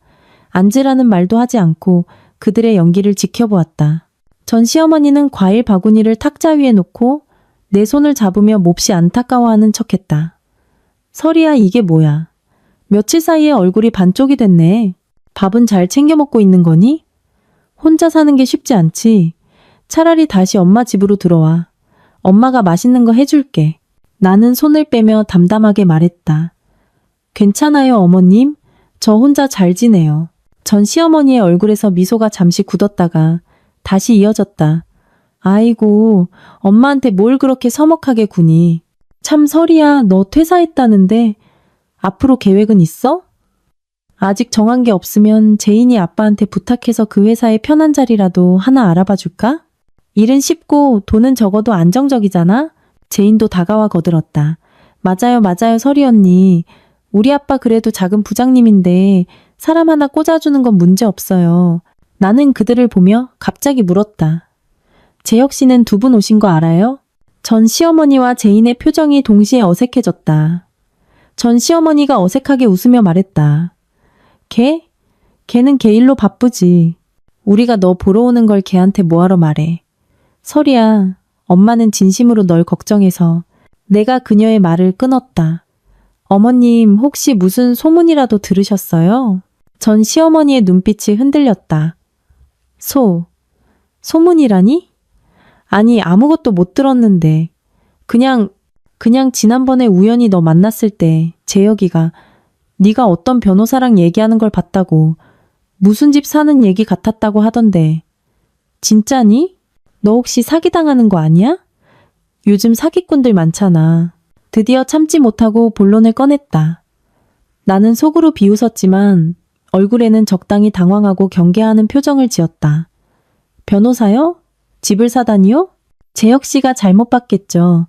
앉으라는 말도 하지 않고 그들의 연기를 지켜보았다. 전 시어머니는 과일 바구니를 탁자 위에 놓고 내 손을 잡으며 몹시 안타까워하는 척했다. 설이야 이게 뭐야. 며칠 사이에 얼굴이 반쪽이 됐네. 밥은 잘 챙겨 먹고 있는 거니? 혼자 사는 게 쉽지 않지. 차라리 다시 엄마 집으로 들어와. 엄마가 맛있는 거 해줄게. 나는 손을 빼며 담담하게 말했다. 괜찮아요 어머님. 저 혼자 잘 지내요. 전 시어머니의 얼굴에서 미소가 잠시 굳었다가 다시 이어졌다. 아이고, 엄마한테 뭘 그렇게 서먹하게 구니. 참 설이야, 너 퇴사했다는데 앞으로 계획은 있어? 아직 정한 게 없으면 제인이 아빠한테 부탁해서 그 회사에 편한 자리라도 하나 알아봐 줄까? 일은 쉽고 돈은 적어도 안정적이잖아? 제인도 다가와 거들었다. 맞아요 설이 언니. 우리 아빠 그래도 작은 부장님인데 사람 하나 꽂아주는 건 문제 없어요. 나는 그들을 보며 갑자기 물었다. 재혁 씨는 두 분 오신 거 알아요? 전 시어머니와 제인의 표정이 동시에 어색해졌다. 전 시어머니가 어색하게 웃으며 말했다. 걔는 걔 일로 바쁘지. 우리가 너 보러 오는 걸 걔한테 뭐하러 말해. 설이야, 엄마는 진심으로 널 걱정해서. 내가 그녀의 말을 끊었다. 어머님 혹시 무슨 소문이라도 들으셨어요? 전 시어머니의 눈빛이 흔들렸다. 소문이라니? 아니 아무것도 못 들었는데 그냥 지난번에 우연히 너 만났을 때 재혁이가 네가 어떤 변호사랑 얘기하는 걸 봤다고 무슨 집 사는 얘기 같았다고 하던데 진짜니? 너 혹시 사기당하는 거 아니야? 요즘 사기꾼들 많잖아. 드디어 참지 못하고 본론을 꺼냈다. 나는 속으로 비웃었지만 얼굴에는 적당히 당황하고 경계하는 표정을 지었다. 변호사요? 집을 사다니요? 재혁 씨가 잘못 봤겠죠.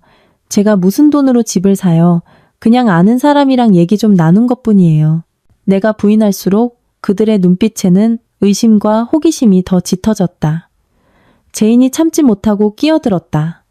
제가 무슨 돈으로 집을 사요. 그냥 아는 사람이랑 얘기 좀 나눈 것뿐이에요. 내가 부인할수록 그들의 눈빛에는 의심과 호기심이 더 짙어졌다. 제인이 참지 못하고 끼어들었다.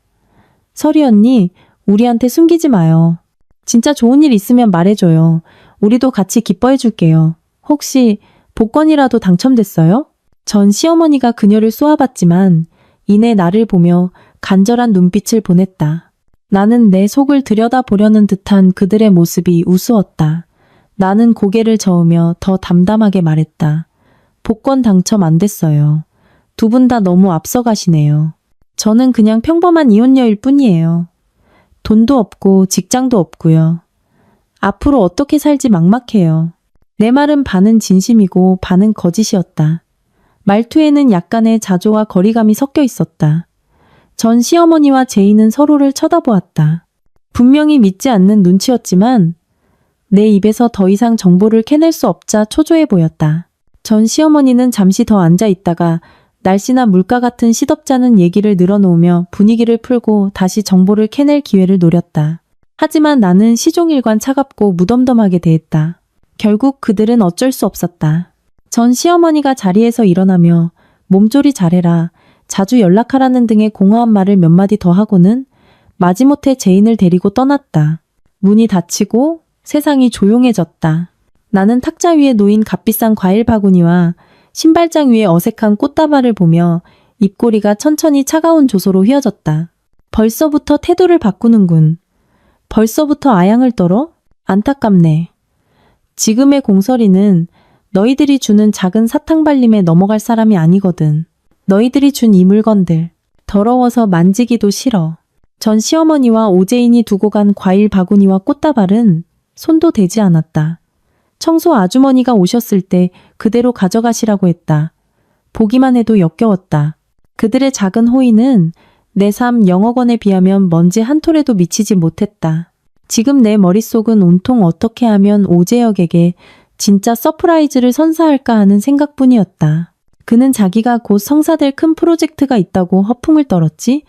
설이 언니, 우리한테 숨기지 마요. 진짜 좋은 일 있으면 말해줘요. 우리도 같이 기뻐해 줄게요. 혹시 복권이라도 당첨됐어요? 전 시어머니가 그녀를 쏘아봤지만 이내 나를 보며 간절한 눈빛을 보냈다. 나는 내 속을 들여다보려는 듯한 그들의 모습이 우스웠다. 나는 고개를 저으며 더 담담하게 말했다. 복권 당첨 안 됐어요. 두 분 다 너무 앞서가시네요. 저는 그냥 평범한 이혼녀일 뿐이에요. 돈도 없고 직장도 없고요. 앞으로 어떻게 살지 막막해요. 내 말은 반은 진심이고 반은 거짓이었다. 말투에는 약간의 자조와 거리감이 섞여 있었다. 전 시어머니와 제이는 서로를 쳐다보았다. 분명히 믿지 않는 눈치였지만 내 입에서 더 이상 정보를 캐낼 수 없자 초조해 보였다. 전 시어머니는 잠시 더 앉아 있다가 날씨나 물가 같은 시덥잖은 얘기를 늘어놓으며 분위기를 풀고 다시 정보를 캐낼 기회를 노렸다. 하지만 나는 시종일관 차갑고 무덤덤하게 대했다. 결국 그들은 어쩔 수 없었다. 전 시어머니가 자리에서 일어나며 몸조리 잘해라, 자주 연락하라는 등의 공허한 말을 몇 마디 더 하고는 마지못해 제인을 데리고 떠났다. 문이 닫히고 세상이 조용해졌다. 나는 탁자 위에 놓인 값비싼 과일 바구니와 신발장 위에 어색한 꽃다발을 보며 입꼬리가 천천히 차가운 조소로 휘어졌다. 벌써부터 태도를 바꾸는군. 벌써부터 아양을 떨어? 안타깝네. 지금의 공설이는 너희들이 주는 작은 사탕 발림에 넘어갈 사람이 아니거든. 너희들이 준 이 물건들. 더러워서 만지기도 싫어. 전 시어머니와 오재인이 두고 간 과일 바구니와 꽃다발은 손도 대지 않았다. 청소 아주머니가 오셨을 때 그대로 가져가시라고 했다. 보기만 해도 역겨웠다. 그들의 작은 호의는 내 삶 영억 원에 비하면 먼지 한 톨에도 미치지 못했다. 지금 내 머릿속은 온통 어떻게 하면 오재혁에게 진짜 서프라이즈를 선사할까 하는 생각뿐이었다. 그는 자기가 곧 성사될 큰 프로젝트가 있다고 허풍을 떨었지?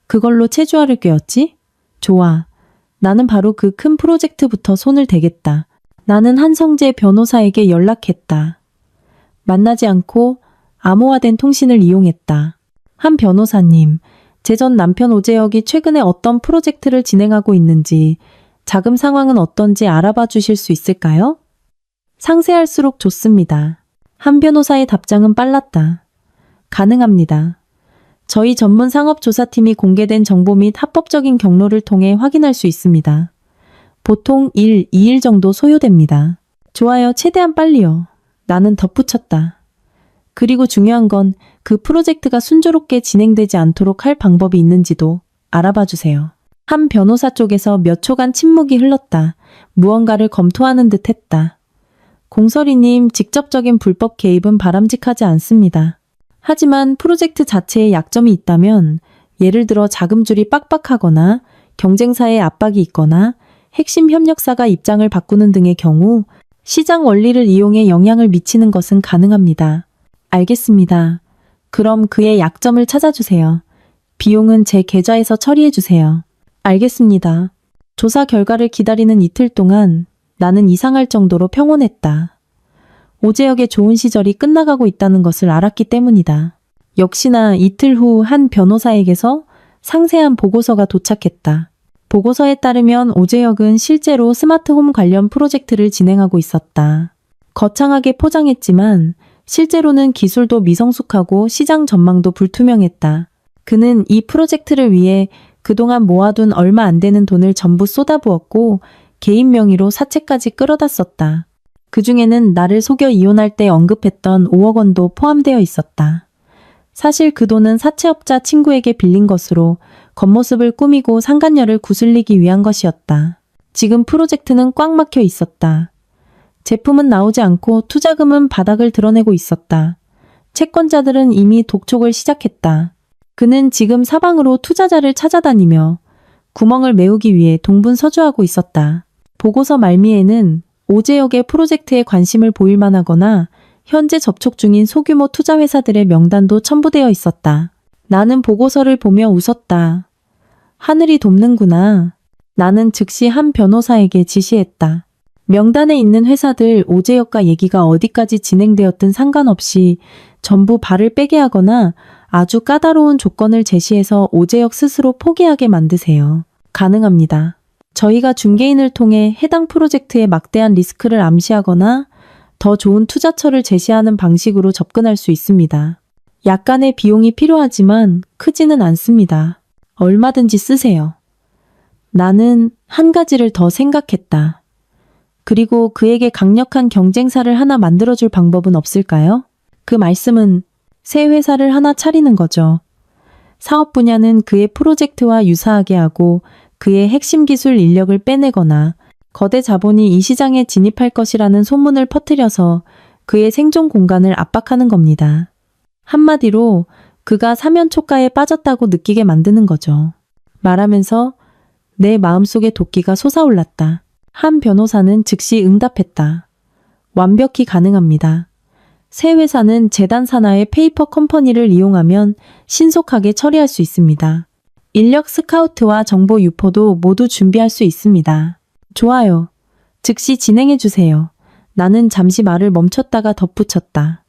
그걸로 체주알을 꿰었지? 좋아. 나는 바로 그 큰 프로젝트부터 손을 대겠다. 나는 한성재 변호사에게 연락했다. 만나지 않고 암호화된 통신을 이용했다. 한 변호사님, 제 전 남편 오재혁이 최근에 어떤 프로젝트를 진행하고 있는지, 자금 상황은 어떤지 알아봐 주실 수 있을까요? 상세할수록 좋습니다. 한 변호사의 답장은 빨랐다. 가능합니다. 저희 전문 상업조사팀이 공개된 정보 및 합법적인 경로를 통해 확인할 수 있습니다. 보통 1, 2일 정도 소요됩니다. 좋아요, 최대한 빨리요. 나는 덧붙였다. 그리고 중요한 건 그 프로젝트가 순조롭게 진행되지 않도록 할 방법이 있는지도 알아봐 주세요. 한 변호사 쪽에서 몇 초간 침묵이 흘렀다. 무언가를 검토하는 듯 했다. 공설이님, 직접적인 불법 개입은 바람직하지 않습니다. 하지만 프로젝트 자체에 약점이 있다면, 예를 들어 자금줄이 빡빡하거나 경쟁사의 압박이 있거나 핵심 협력사가 입장을 바꾸는 등의 경우 시장 원리를 이용해 영향을 미치는 것은 가능합니다. 알겠습니다. 그럼 그의 약점을 찾아주세요. 비용은 제 계좌에서 처리해주세요. 알겠습니다. 조사 결과를 기다리는 이틀 동안 나는 이상할 정도로 평온했다. 오재혁의 좋은 시절이 끝나가고 있다는 것을 알았기 때문이다. 역시나 이틀 후 한 변호사에게서 상세한 보고서가 도착했다. 보고서에 따르면 오재혁은 실제로 스마트홈 관련 프로젝트를 진행하고 있었다. 거창하게 포장했지만 실제로는 기술도 미성숙하고 시장 전망도 불투명했다. 그는 이 프로젝트를 위해 그동안 모아둔 얼마 안 되는 돈을 전부 쏟아부었고 개인 명의로 사채까지 끌어다 썼다. 그 중에는 나를 속여 이혼할 때 언급했던 5억 원도 포함되어 있었다. 사실 그 돈은 사채업자 친구에게 빌린 것으로 겉모습을 꾸미고 상간녀를 구슬리기 위한 것이었다. 지금 프로젝트는 꽉 막혀 있었다. 제품은 나오지 않고 투자금은 바닥을 드러내고 있었다. 채권자들은 이미 독촉을 시작했다. 그는 지금 사방으로 투자자를 찾아다니며 구멍을 메우기 위해 동분서주하고 있었다. 보고서 말미에는 오재혁의 프로젝트에 관심을 보일 만하거나 현재 접촉 중인 소규모 투자회사들의 명단도 첨부되어 있었다. 나는 보고서를 보며 웃었다. 하늘이 돕는구나. 나는 즉시 한 변호사에게 지시했다. 명단에 있는 회사들 오재혁과 얘기가 어디까지 진행되었든 상관없이 전부 발을 빼게 하거나 아주 까다로운 조건을 제시해서 오재혁 스스로 포기하게 만드세요. 가능합니다. 저희가 중개인을 통해 해당 프로젝트의 막대한 리스크를 암시하거나 더 좋은 투자처를 제시하는 방식으로 접근할 수 있습니다. 약간의 비용이 필요하지만 크지는 않습니다. 얼마든지 쓰세요. 나는 한 가지를 더 생각했다. 그리고 그에게 강력한 경쟁사를 하나 만들어줄 방법은 없을까요? 그 말씀은 새 회사를 하나 차리는 거죠. 사업 분야는 그의 프로젝트와 유사하게 하고 그의 핵심 기술 인력을 빼내거나 거대 자본이 이 시장에 진입할 것이라는 소문을 퍼뜨려서 그의 생존 공간을 압박하는 겁니다. 한마디로 그가 사면초가에 빠졌다고 느끼게 만드는 거죠. 말하면서 내 마음속에 도끼가 솟아올랐다. 한 변호사는 즉시 응답했다. 완벽히 가능합니다. 새 회사는 재단 산하의 페이퍼 컴퍼니를 이용하면 신속하게 처리할 수 있습니다. 인력 스카우트와 정보 유포도 모두 준비할 수 있습니다. 좋아요. 즉시 진행해 주세요. 나는 잠시 말을 멈췄다가 덧붙였다.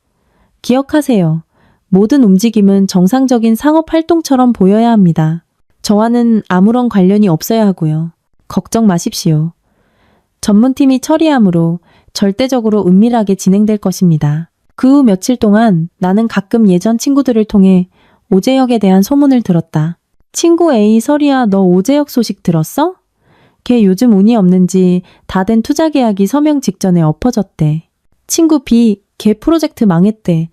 기억하세요. 모든 움직임은 정상적인 상업 활동처럼 보여야 합니다. 저와는 아무런 관련이 없어야 하고요. 걱정 마십시오. 전문팀이 처리하므로 절대적으로 은밀하게 진행될 것입니다. 그 후 며칠 동안 나는 가끔 예전 친구들을 통해 오재혁에 대한 소문을 들었다. 친구 A 설이야, 너 오재혁 소식 들었어? 걔 요즘 운이 없는지 다 된 투자 계약이 서명 직전에 엎어졌대. 친구 B, 걔 프로젝트 망했대.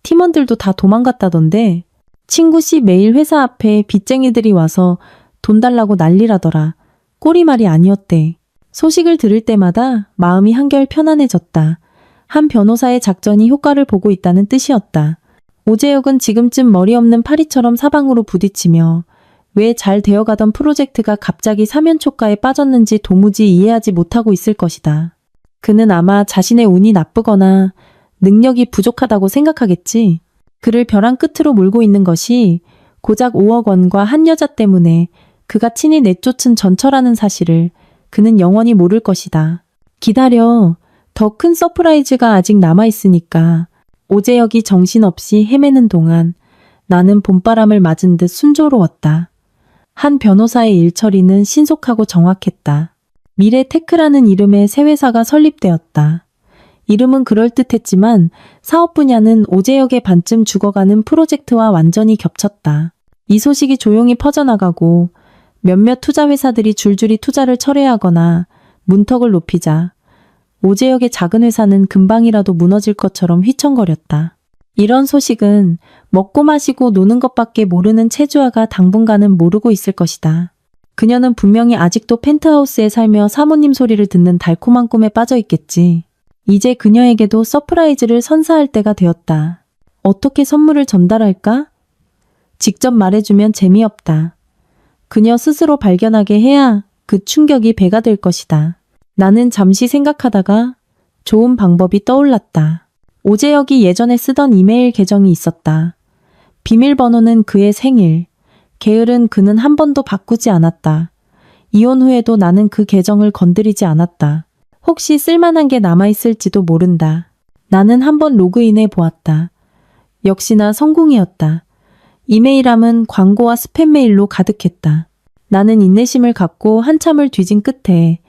팀원들도 다 도망갔다던데. 친구 C 매일 회사 앞에 빚쟁이들이 와서 돈 달라고 난리라더라. 꼬리말이 아니었대. 소식을 들을 때마다 마음이 한결 편안해졌다. 한 변호사의 작전이 효과를 보고 있다는 뜻이었다. 오재혁은 지금쯤 머리 없는 파리처럼 사방으로 부딪히며 왜 잘 되어가던 프로젝트가 갑자기 사면초가에 빠졌는지 도무지 이해하지 못하고 있을 것이다. 그는 아마 자신의 운이 나쁘거나 능력이 부족하다고 생각하겠지. 그를 벼랑 끝으로 몰고 있는 것이 고작 5억 원과 한 여자 때문에 그가 친히 내쫓은 전처라는 사실을 그는 영원히 모를 것이다. 기다려. 더 큰 서프라이즈가 아직 남아있으니까. 오재혁이 정신없이 헤매는 동안 나는 봄바람을 맞은 듯 순조로웠다. 한 변호사의 일처리는 신속하고 정확했다. 미래테크라는 이름의 새 회사가 설립되었다. 이름은 그럴듯했지만 사업 분야는 오재혁의 반쯤 죽어가는 프로젝트와 완전히 겹쳤다. 이 소식이 조용히 퍼져나가고 몇몇 투자 회사들이 줄줄이 투자를 철회하거나 문턱을 높이자 오재혁의 작은 회사는 금방이라도 무너질 것처럼 휘청거렸다. 이런 소식은 먹고 마시고 노는 것밖에 모르는 최주아가 당분간은 모르고 있을 것이다. 그녀는 분명히 아직도 펜트하우스에 살며 사모님 소리를 듣는 달콤한 꿈에 빠져 있겠지. 이제 그녀에게도 서프라이즈를 선사할 때가 되었다. 어떻게 선물을 전달할까? 직접 말해주면 재미없다. 그녀 스스로 발견하게 해야 그 충격이 배가 될 것이다. 나는 잠시 생각하다가 좋은 방법이 떠올랐다. 오재혁이 예전에 쓰던 이메일 계정이 있었다. 비밀번호는 그의 생일, 게을은 그는 한 번도 바꾸지 않았다. 이혼 후에도 나는 그 계정을 건드리지 않았다. 혹시 쓸만한 게 남아있을지도 모른다. 나는 한번 로그인해 보았다. 역시나 성공이었다. 이메일함은 광고와 스팸 메일로 가득했다. 나는 인내심을 갖고 한참을 뒤진 끝에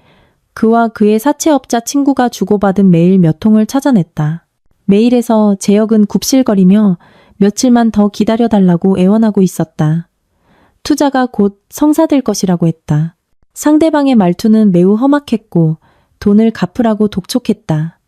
그와 그의 사채업자 친구가 주고받은 메일 몇 통을 찾아냈다. 메일에서 재혁은 굽실거리며 며칠만 더 기다려달라고 애원하고 있었다. 투자가 곧 성사될 것이라고 했다. 상대방의 말투는 매우 험악했고 돈을 갚으라고 독촉했다.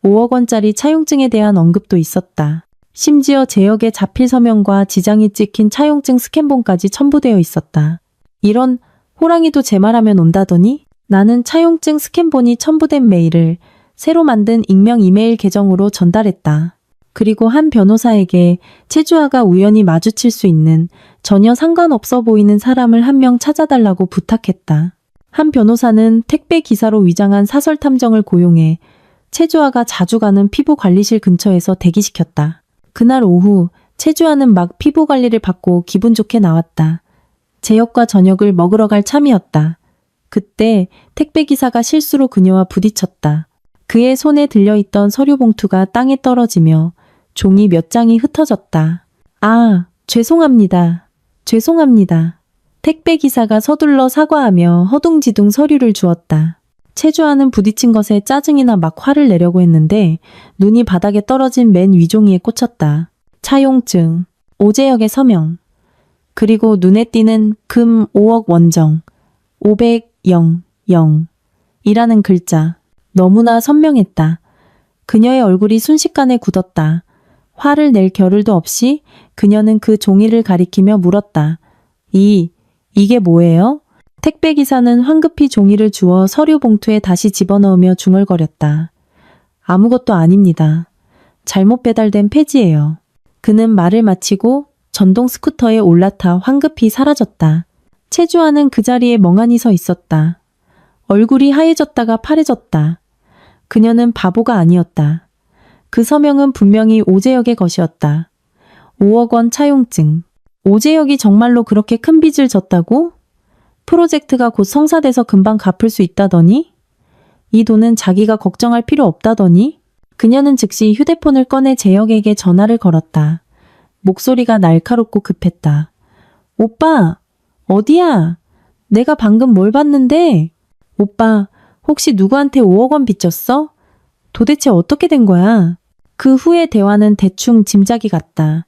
5억 원짜리 차용증에 대한 언급도 있었다. 심지어 재혁의 자필 서명과 지장이 찍힌 차용증 스캔본까지 첨부되어 있었다. 이런 호랑이도 제 말하면 온다더니 나는 차용증 스캔본이 첨부된 메일을 새로 만든 익명 이메일 계정으로 전달했다. 그리고 한 변호사에게 최주아가 우연히 마주칠 수 있는 전혀 상관없어 보이는 사람을 한 명 찾아달라고 부탁했다. 한 변호사는 택배 기사로 위장한 사설 탐정을 고용해 최주아가 자주 가는 피부 관리실 근처에서 대기시켰다. 그날 오후 최주아는 막 피부 관리를 받고 기분 좋게 나왔다. 재혁과 저녁을 먹으러 갈 참이었다. 그때 택배기사가 실수로 그녀와 부딪혔다. 그의 손에 들려있던 서류 봉투가 땅에 떨어지며 종이 몇 장이 흩어졌다. 아, 죄송합니다. 죄송합니다. 택배기사가 서둘러 사과하며 허둥지둥 서류를 주었다. 최주아는 부딪힌 것에 짜증이나 막 화를 내려고 했는데 눈이 바닥에 떨어진 맨 위종이에 꽂혔다. 차용증, 오재혁의 서명, 그리고 눈에 띄는 금 5억 원정, 500,000 이라는 글자. 너무나 선명했다. 그녀의 얼굴이 순식간에 굳었다. 화를 낼 겨를도 없이 그녀는 그 종이를 가리키며 물었다. 이게 뭐예요? 택배기사는 황급히 종이를 주워 서류 봉투에 다시 집어넣으며 중얼거렸다. 아무것도 아닙니다. 잘못 배달된 폐지예요. 그는 말을 마치고 전동 스쿠터에 올라타 황급히 사라졌다. 채주아는 그 자리에 멍하니 서 있었다. 얼굴이 하얘졌다가 파래졌다. 그녀는 바보가 아니었다. 그 서명은 분명히 오재혁의 것이었다. 5억 원 차용증. 오재혁이 정말로 그렇게 큰 빚을 졌다고? 프로젝트가 곧 성사돼서 금방 갚을 수 있다더니? 이 돈은 자기가 걱정할 필요 없다더니? 그녀는 즉시 휴대폰을 꺼내 재혁에게 전화를 걸었다. 목소리가 날카롭고 급했다. 오빠, 어디야? 내가 방금 뭘 봤는데? 오빠, 혹시 누구한테 5억 원 빚졌어? 도대체 어떻게 된 거야? 그 후의 대화는 대충 짐작이 갔다.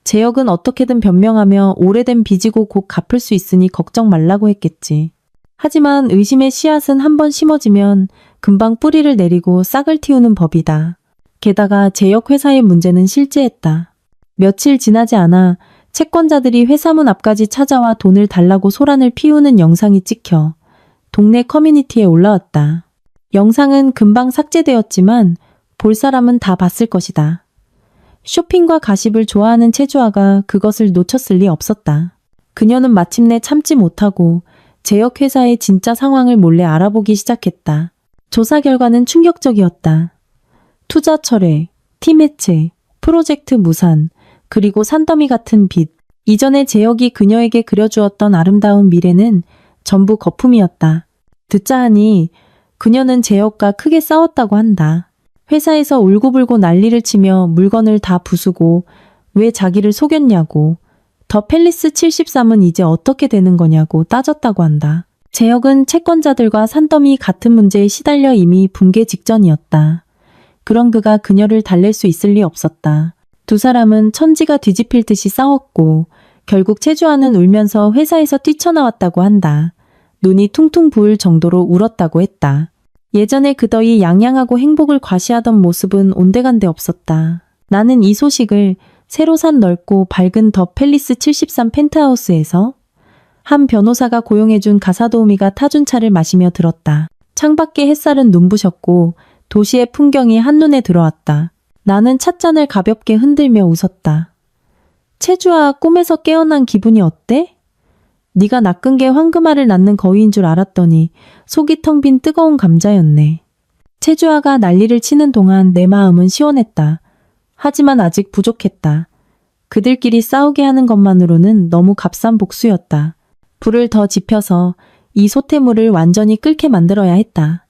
재혁은 어떻게든 변명하며 오래된 빚이고 곧 갚을 수 있으니 걱정 말라고 했겠지. 하지만 의심의 씨앗은 한번 심어지면 금방 뿌리를 내리고 싹을 틔우는 법이다. 게다가 재혁 회사의 문제는 실제했다. 며칠 지나지 않아 채권자들이 회사문 앞까지 찾아와 돈을 달라고 소란을 피우는 영상이 찍혀 동네 커뮤니티에 올라왔다. 영상은 금방 삭제되었지만 볼 사람은 다 봤을 것이다. 쇼핑과 가십을 좋아하는 채주아가 그것을 놓쳤을 리 없었다. 그녀는 마침내 참지 못하고 재혁 회사의 진짜 상황을 몰래 알아보기 시작했다. 조사 결과는 충격적이었다. 투자 철회, 팀 해체, 프로젝트 무산, 그리고 산더미 같은 빚. 이전에 재혁이 그녀에게 그려주었던 아름다운 미래는 전부 거품이었다. 듣자 하니 그녀는 재혁과 크게 싸웠다고 한다. 회사에서 울고불고 난리를 치며 물건을 다 부수고 왜 자기를 속였냐고, 더 팰리스 73은 이제 어떻게 되는 거냐고 따졌다고 한다. 재혁은 채권자들과 산더미 같은 문제에 시달려 이미 붕괴 직전이었다. 그런 그가 그녀를 달랠 수 있을 리 없었다. 두 사람은 천지가 뒤집힐 듯이 싸웠고 결국 채주아는 울면서 회사에서 뛰쳐나왔다고 한다. 눈이 퉁퉁 부을 정도로 울었다고 했다. 예전에 그더이 양양하고 행복을 과시하던 모습은 온데간데 없었다. 나는 이 소식을 새로 산 넓고 밝은 더 팰리스 73 펜트하우스에서 한 변호사가 고용해준 가사도우미가 타준 차를 마시며 들었다. 창밖의 햇살은 눈부셨고 도시의 풍경이 한눈에 들어왔다. 나는 찻잔을 가볍게 흔들며 웃었다. 채주아, 꿈에서 깨어난 기분이 어때? 네가 낚은 게 황금알을 낳는 거위인 줄 알았더니 속이 텅 빈 뜨거운 감자였네. 채주아가 난리를 치는 동안 내 마음은 시원했다. 하지만 아직 부족했다. 그들끼리 싸우게 하는 것만으로는 너무 값싼 복수였다. 불을 더 지펴서 이 소태물을 완전히 끓게 만들어야 했다.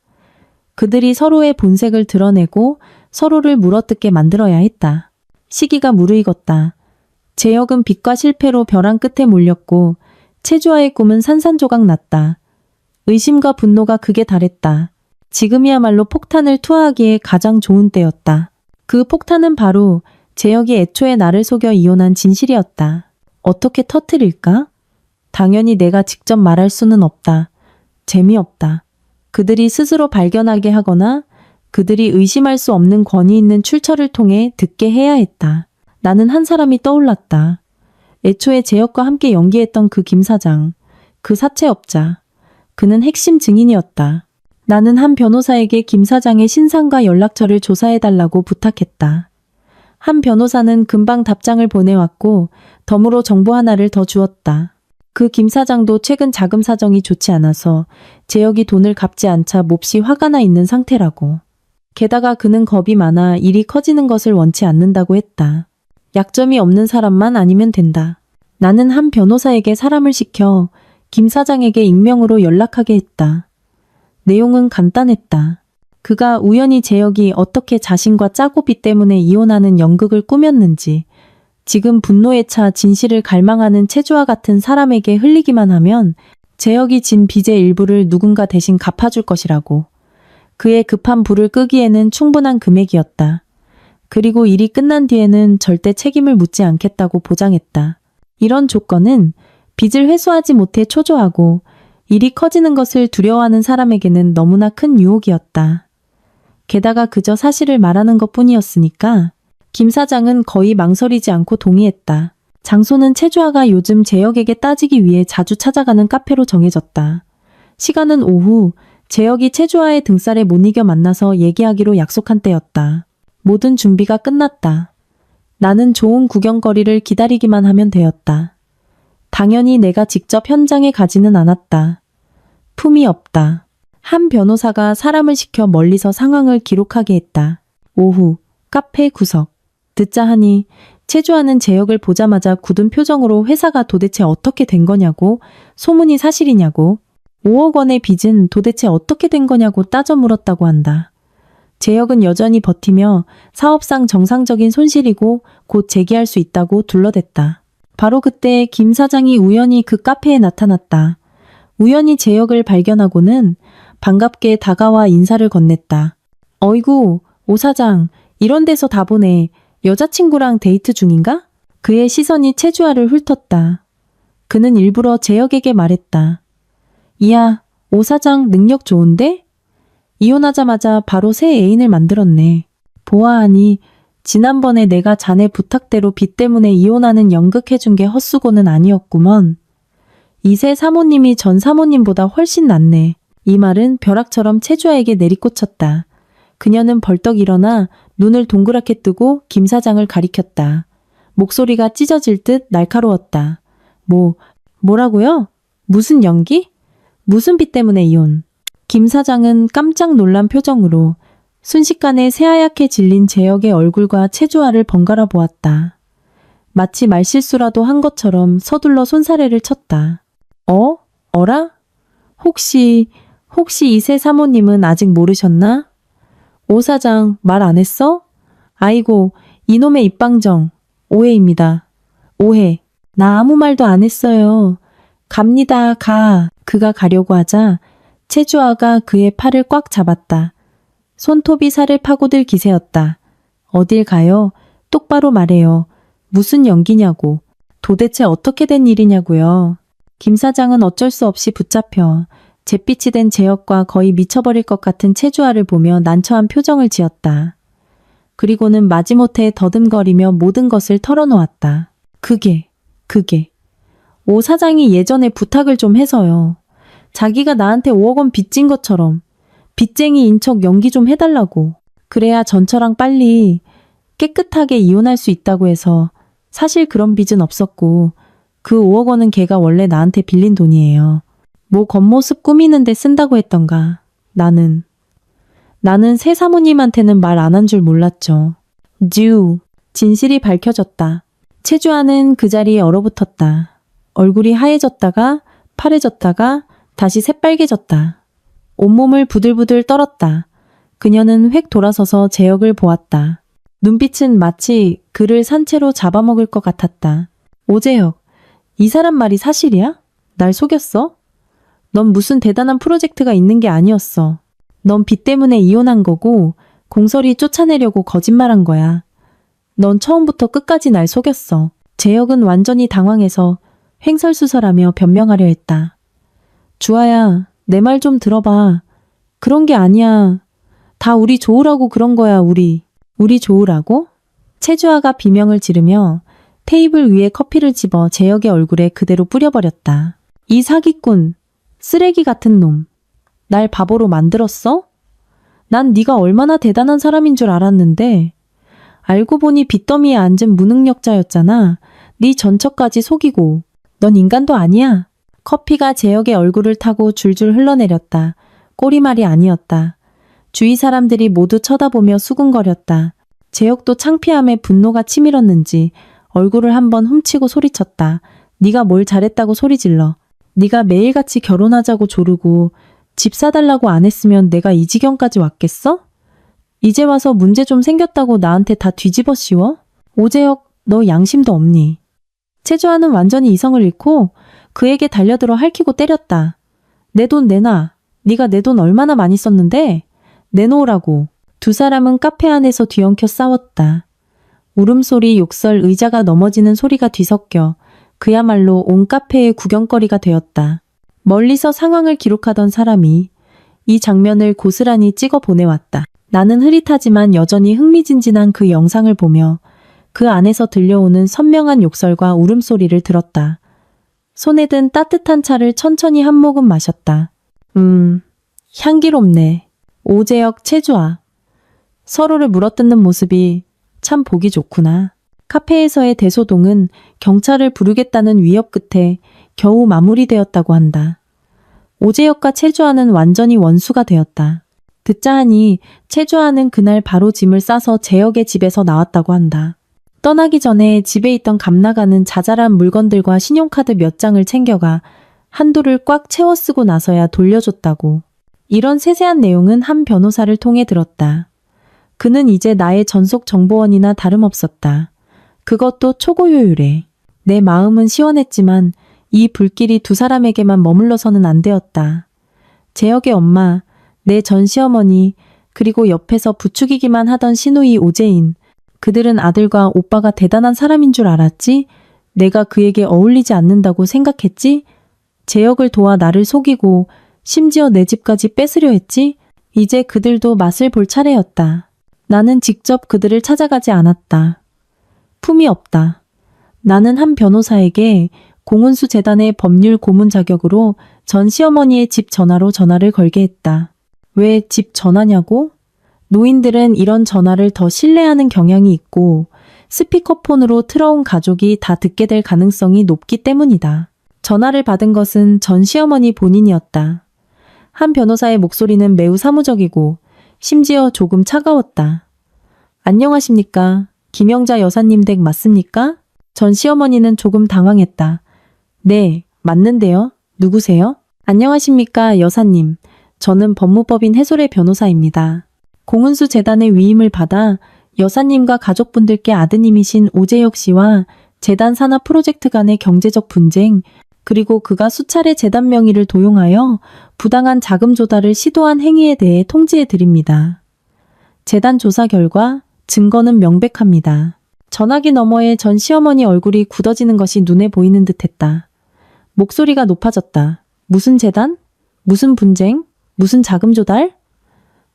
그들이 서로의 본색을 드러내고 서로를 물어뜯게 만들어야 했다. 시기가 무르익었다. 재혁은 빚과 실패로 벼랑 끝에 몰렸고 채주아의 꿈은 산산조각 났다. 의심과 분노가 극에 달했다. 지금이야말로 폭탄을 투하하기에 가장 좋은 때였다. 그 폭탄은 바로 재혁이 애초에 나를 속여 이혼한 진실이었다. 어떻게 터뜨릴까? 당연히 내가 직접 말할 수는 없다. 재미없다. 그들이 스스로 발견하게 하거나 그들이 의심할 수 없는 권위 있는 출처를 통해 듣게 해야 했다. 나는 한 사람이 떠올랐다. 애초에 재혁과 함께 연기했던 그 김 사장, 그 사채업자. 그는 핵심 증인이었다. 나는 한 변호사에게 김 사장의 신상과 연락처를 조사해달라고 부탁했다. 한 변호사는 금방 답장을 보내왔고 덤으로 정보 하나를 더 주었다. 그 김 사장도 최근 자금 사정이 좋지 않아서 재혁이 돈을 갚지 않자 몹시 화가 나 있는 상태라고. 게다가 그는 겁이 많아 일이 커지는 것을 원치 않는다고 했다. 약점이 없는 사람만 아니면 된다. 나는 한 변호사에게 사람을 시켜 김 사장에게 익명으로 연락하게 했다. 내용은 간단했다. 그가 우연히 재혁이 어떻게 자신과 짜고비 때문에 이혼하는 연극을 꾸몄는지, 지금 분노에 차 진실을 갈망하는 채주와 같은 사람에게 흘리기만 하면 재혁이 진 빚의 일부를 누군가 대신 갚아줄 것이라고. 그의 급한 불을 끄기에는 충분한 금액이었다. 그리고 일이 끝난 뒤에는 절대 책임을 묻지 않겠다고 보장했다. 이런 조건은 빚을 회수하지 못해 초조하고 일이 커지는 것을 두려워하는 사람에게는 너무나 큰 유혹이었다. 게다가 그저 사실을 말하는 것뿐이었으니까 김 사장은 거의 망설이지 않고 동의했다. 장소는 최주아가 요즘 재혁에게 따지기 위해 자주 찾아가는 카페로 정해졌다. 시간은 오후, 재혁이 최주아의 등살에 못 이겨 만나서 얘기하기로 약속한 때였다. 모든 준비가 끝났다. 나는 좋은 구경거리를 기다리기만 하면 되었다. 당연히 내가 직접 현장에 가지는 않았다. 품이 없다. 한 변호사가 사람을 시켜 멀리서 상황을 기록하게 했다. 오후, 카페 구석. 듣자 하니 최주아는 재혁을 보자마자 굳은 표정으로 회사가 도대체 어떻게 된 거냐고, 소문이 사실이냐고, 5억 원의 빚은 도대체 어떻게 된 거냐고 따져 물었다고 한다. 재혁은 여전히 버티며 사업상 정상적인 손실이고 곧 재기할 수 있다고 둘러댔다. 바로 그때 김 사장이 우연히 그 카페에 나타났다. 우연히 재혁을 발견하고는 반갑게 다가와 인사를 건넸다. 어이구, 오 사장, 이런 데서 다 보네. 여자친구랑 데이트 중인가? 그의 시선이 최주아를 훑었다. 그는 일부러 재혁에게 말했다. 이야, 오 사장 능력 좋은데? 이혼하자마자 바로 새 애인을 만들었네. 보아하니 지난번에 내가 자네 부탁대로 빚 때문에 이혼하는 연극해준 게 헛수고는 아니었구먼. 이세 사모님이 전 사모님보다 훨씬 낫네. 이 말은 벼락처럼 최주아에게 내리꽂혔다. 그녀는 벌떡 일어나 눈을 동그랗게 뜨고 김 사장을 가리켰다. 목소리가 찢어질 듯 날카로웠다. 뭐라고요? 무슨 연기? 무슨 빚 때문에 이혼? 김 사장은 깜짝 놀란 표정으로 순식간에 새하얗게 질린 재혁의 얼굴과 최주아를 번갈아 보았다. 마치 말실수라도 한 것처럼 서둘러 손사래를 쳤다. 어라? 혹시 이세 사모님은 아직 모르셨나? 오 사장 말 안 했어? 아이고, 이놈의 입방정. 오해입니다. 오해. 나 아무 말도 안 했어요. 갑니다, 가. 그가 가려고 하자 최주아가 그의 팔을 꽉 잡았다. 손톱이 살을 파고들 기세였다. 어딜 가요? 똑바로 말해요. 무슨 연기냐고. 도대체 어떻게 된 일이냐고요. 김 사장은 어쩔 수 없이 붙잡혀 잿빛이 된 재혁과 거의 미쳐버릴 것 같은 최주아를 보며 난처한 표정을 지었다. 그리고는 마지못해 더듬거리며 모든 것을 털어놓았다. 그게. 오 사장이 예전에 부탁을 좀 해서요. 자기가 나한테 5억 원 빚진 것처럼 빚쟁이인 척 연기 좀 해달라고. 그래야 전처랑 빨리 깨끗하게 이혼할 수 있다고 해서 사실 그런 빚은 없었고 그 5억 원은 걔가 원래 나한테 빌린 돈이에요. 뭐 겉모습 꾸미는데 쓴다고 했던가. 나는 새 사모님한테는 말 안 한 줄 몰랐죠. 진실이 밝혀졌다. 최주아는 그 자리에 얼어붙었다. 얼굴이 하얘졌다가 파래졌다가 다시 새빨개졌다. 온몸을 부들부들 떨었다. 그녀는 획 돌아서서 재혁을 보았다. 눈빛은 마치 그를 산채로 잡아먹을 것 같았다. 오재혁, 이 사람 말이 사실이야? 날 속였어? 넌 무슨 대단한 프로젝트가 있는 게 아니었어. 넌 빚 때문에 이혼한 거고 공설이 쫓아내려고 거짓말한 거야. 넌 처음부터 끝까지 날 속였어. 재혁은 완전히 당황해서 횡설수설하며 변명하려 했다. 주아야, 내 말 좀 들어봐. 그런 게 아니야. 다 우리 좋으라고 그런 거야, 우리. 우리 좋으라고? 최주아가 비명을 지르며 테이블 위에 커피를 집어 재혁의 얼굴에 그대로 뿌려버렸다. 이 사기꾼, 쓰레기 같은 놈. 날 바보로 만들었어? 난 네가 얼마나 대단한 사람인 줄 알았는데 알고 보니 빚더미에 앉은 무능력자였잖아. 네 전처까지 속이고. 넌 인간도 아니야. 커피가 재혁의 얼굴을 타고 줄줄 흘러내렸다. 꼬리말이 아니었다. 주위 사람들이 모두 쳐다보며 수군거렸다. 재혁도 창피함에 분노가 치밀었는지 얼굴을 한번 훔치고 소리쳤다. 네가 뭘 잘했다고 소리질러. 네가 매일같이 결혼하자고 조르고 집 사달라고 안 했으면 내가 이 지경까지 왔겠어? 이제 와서 문제 좀 생겼다고 나한테 다 뒤집어 씌워? 오재혁, 너 양심도 없니? 최주아는 완전히 이성을 잃고 그에게 달려들어 핥히고 때렸다. 내 돈 내놔. 네가 내 돈 얼마나 많이 썼는데? 내놓으라고. 두 사람은 카페 안에서 뒤엉켜 싸웠다. 울음소리, 욕설, 의자가 넘어지는 소리가 뒤섞여 그야말로 온 카페의 구경거리가 되었다. 멀리서 상황을 기록하던 사람이 이 장면을 고스란히 찍어 보내왔다. 나는 흐릿하지만 여전히 흥미진진한 그 영상을 보며 그 안에서 들려오는 선명한 욕설과 울음소리를 들었다. 손에 든 따뜻한 차를 천천히 한 모금 마셨다. 향기롭네. 오재혁, 최주아. 서로를 물어뜯는 모습이 참 보기 좋구나. 카페에서의 대소동은 경찰을 부르겠다는 위협 끝에 겨우 마무리되었다고 한다. 오재혁과 최주아는 완전히 원수가 되었다. 듣자 하니 최주아는 그날 바로 짐을 싸서 재혁의 집에서 나왔다고 한다. 떠나기 전에 집에 있던 값나가는 자잘한 물건들과 신용카드 몇 장을 챙겨가 한도를 꽉 채워 쓰고 나서야 돌려줬다고. 이런 세세한 내용은 한 변호사를 통해 들었다. 그는 이제 나의 전속 정보원이나 다름없었다. 그것도 초고효율에. 내 마음은 시원했지만 이 불길이 두 사람에게만 머물러서는 안 되었다. 재혁의 엄마, 내 전 시어머니, 그리고 옆에서 부추기기만 하던 시누이 오재인. 그들은 아들과 오빠가 대단한 사람인 줄 알았지? 내가 그에게 어울리지 않는다고 생각했지? 재혁을 도와 나를 속이고 심지어 내 집까지 뺏으려 했지? 이제 그들도 맛을 볼 차례였다. 나는 직접 그들을 찾아가지 않았다. 품이 없다. 나는 한 변호사에게 공은수 재단의 법률 고문 자격으로 전 시어머니의 집 전화로 전화를 걸게 했다. 왜 집 전화냐고? 노인들은 이런 전화를 더 신뢰하는 경향이 있고 스피커폰으로 틀어온 가족이 다 듣게 될 가능성이 높기 때문이다. 전화를 받은 것은 전 시어머니 본인이었다. 한 변호사의 목소리는 매우 사무적이고 심지어 조금 차가웠다. 안녕하십니까? 김영자 여사님 댁 맞습니까? 전 시어머니는 조금 당황했다. 네, 맞는데요. 누구세요? 안녕하십니까, 여사님. 저는 법무법인 해솔의 변호사입니다. 공은수 재단의 위임을 받아 여사님과 가족분들께 아드님이신 오재혁 씨와 재단 산하 프로젝트 간의 경제적 분쟁, 그리고 그가 수차례 재단 명의를 도용하여 부당한 자금 조달을 시도한 행위에 대해 통지해 드립니다. 재단 조사 결과 증거는 명백합니다. 전화기 너머에 전 시어머니 얼굴이 굳어지는 것이 눈에 보이는 듯했다. 목소리가 높아졌다. 무슨 재단? 무슨 분쟁? 무슨 자금 조달?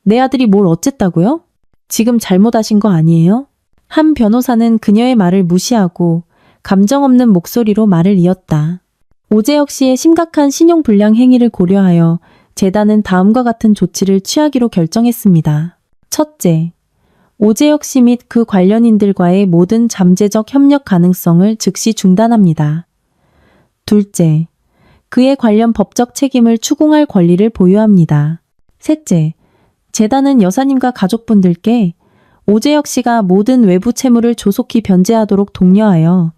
내 아들이 뭘 어쨌다고요? 지금 잘못하신 거 아니에요? 한 변호사는 그녀의 말을 무시하고 감정 없는 목소리로 말을 이었다. 오재혁 씨의 심각한 신용불량 행위를 고려하여 재단은 다음과 같은 조치를 취하기로 결정했습니다. 첫째, 오재혁 씨 및 그 관련인들과의 모든 잠재적 협력 가능성을 즉시 중단합니다. 둘째, 그에 관련 법적 책임을 추궁할 권리를 보유합니다. 셋째, 재단은 여사님과 가족분들께 오재혁 씨가 모든 외부 채무를 조속히 변제하도록 독려하여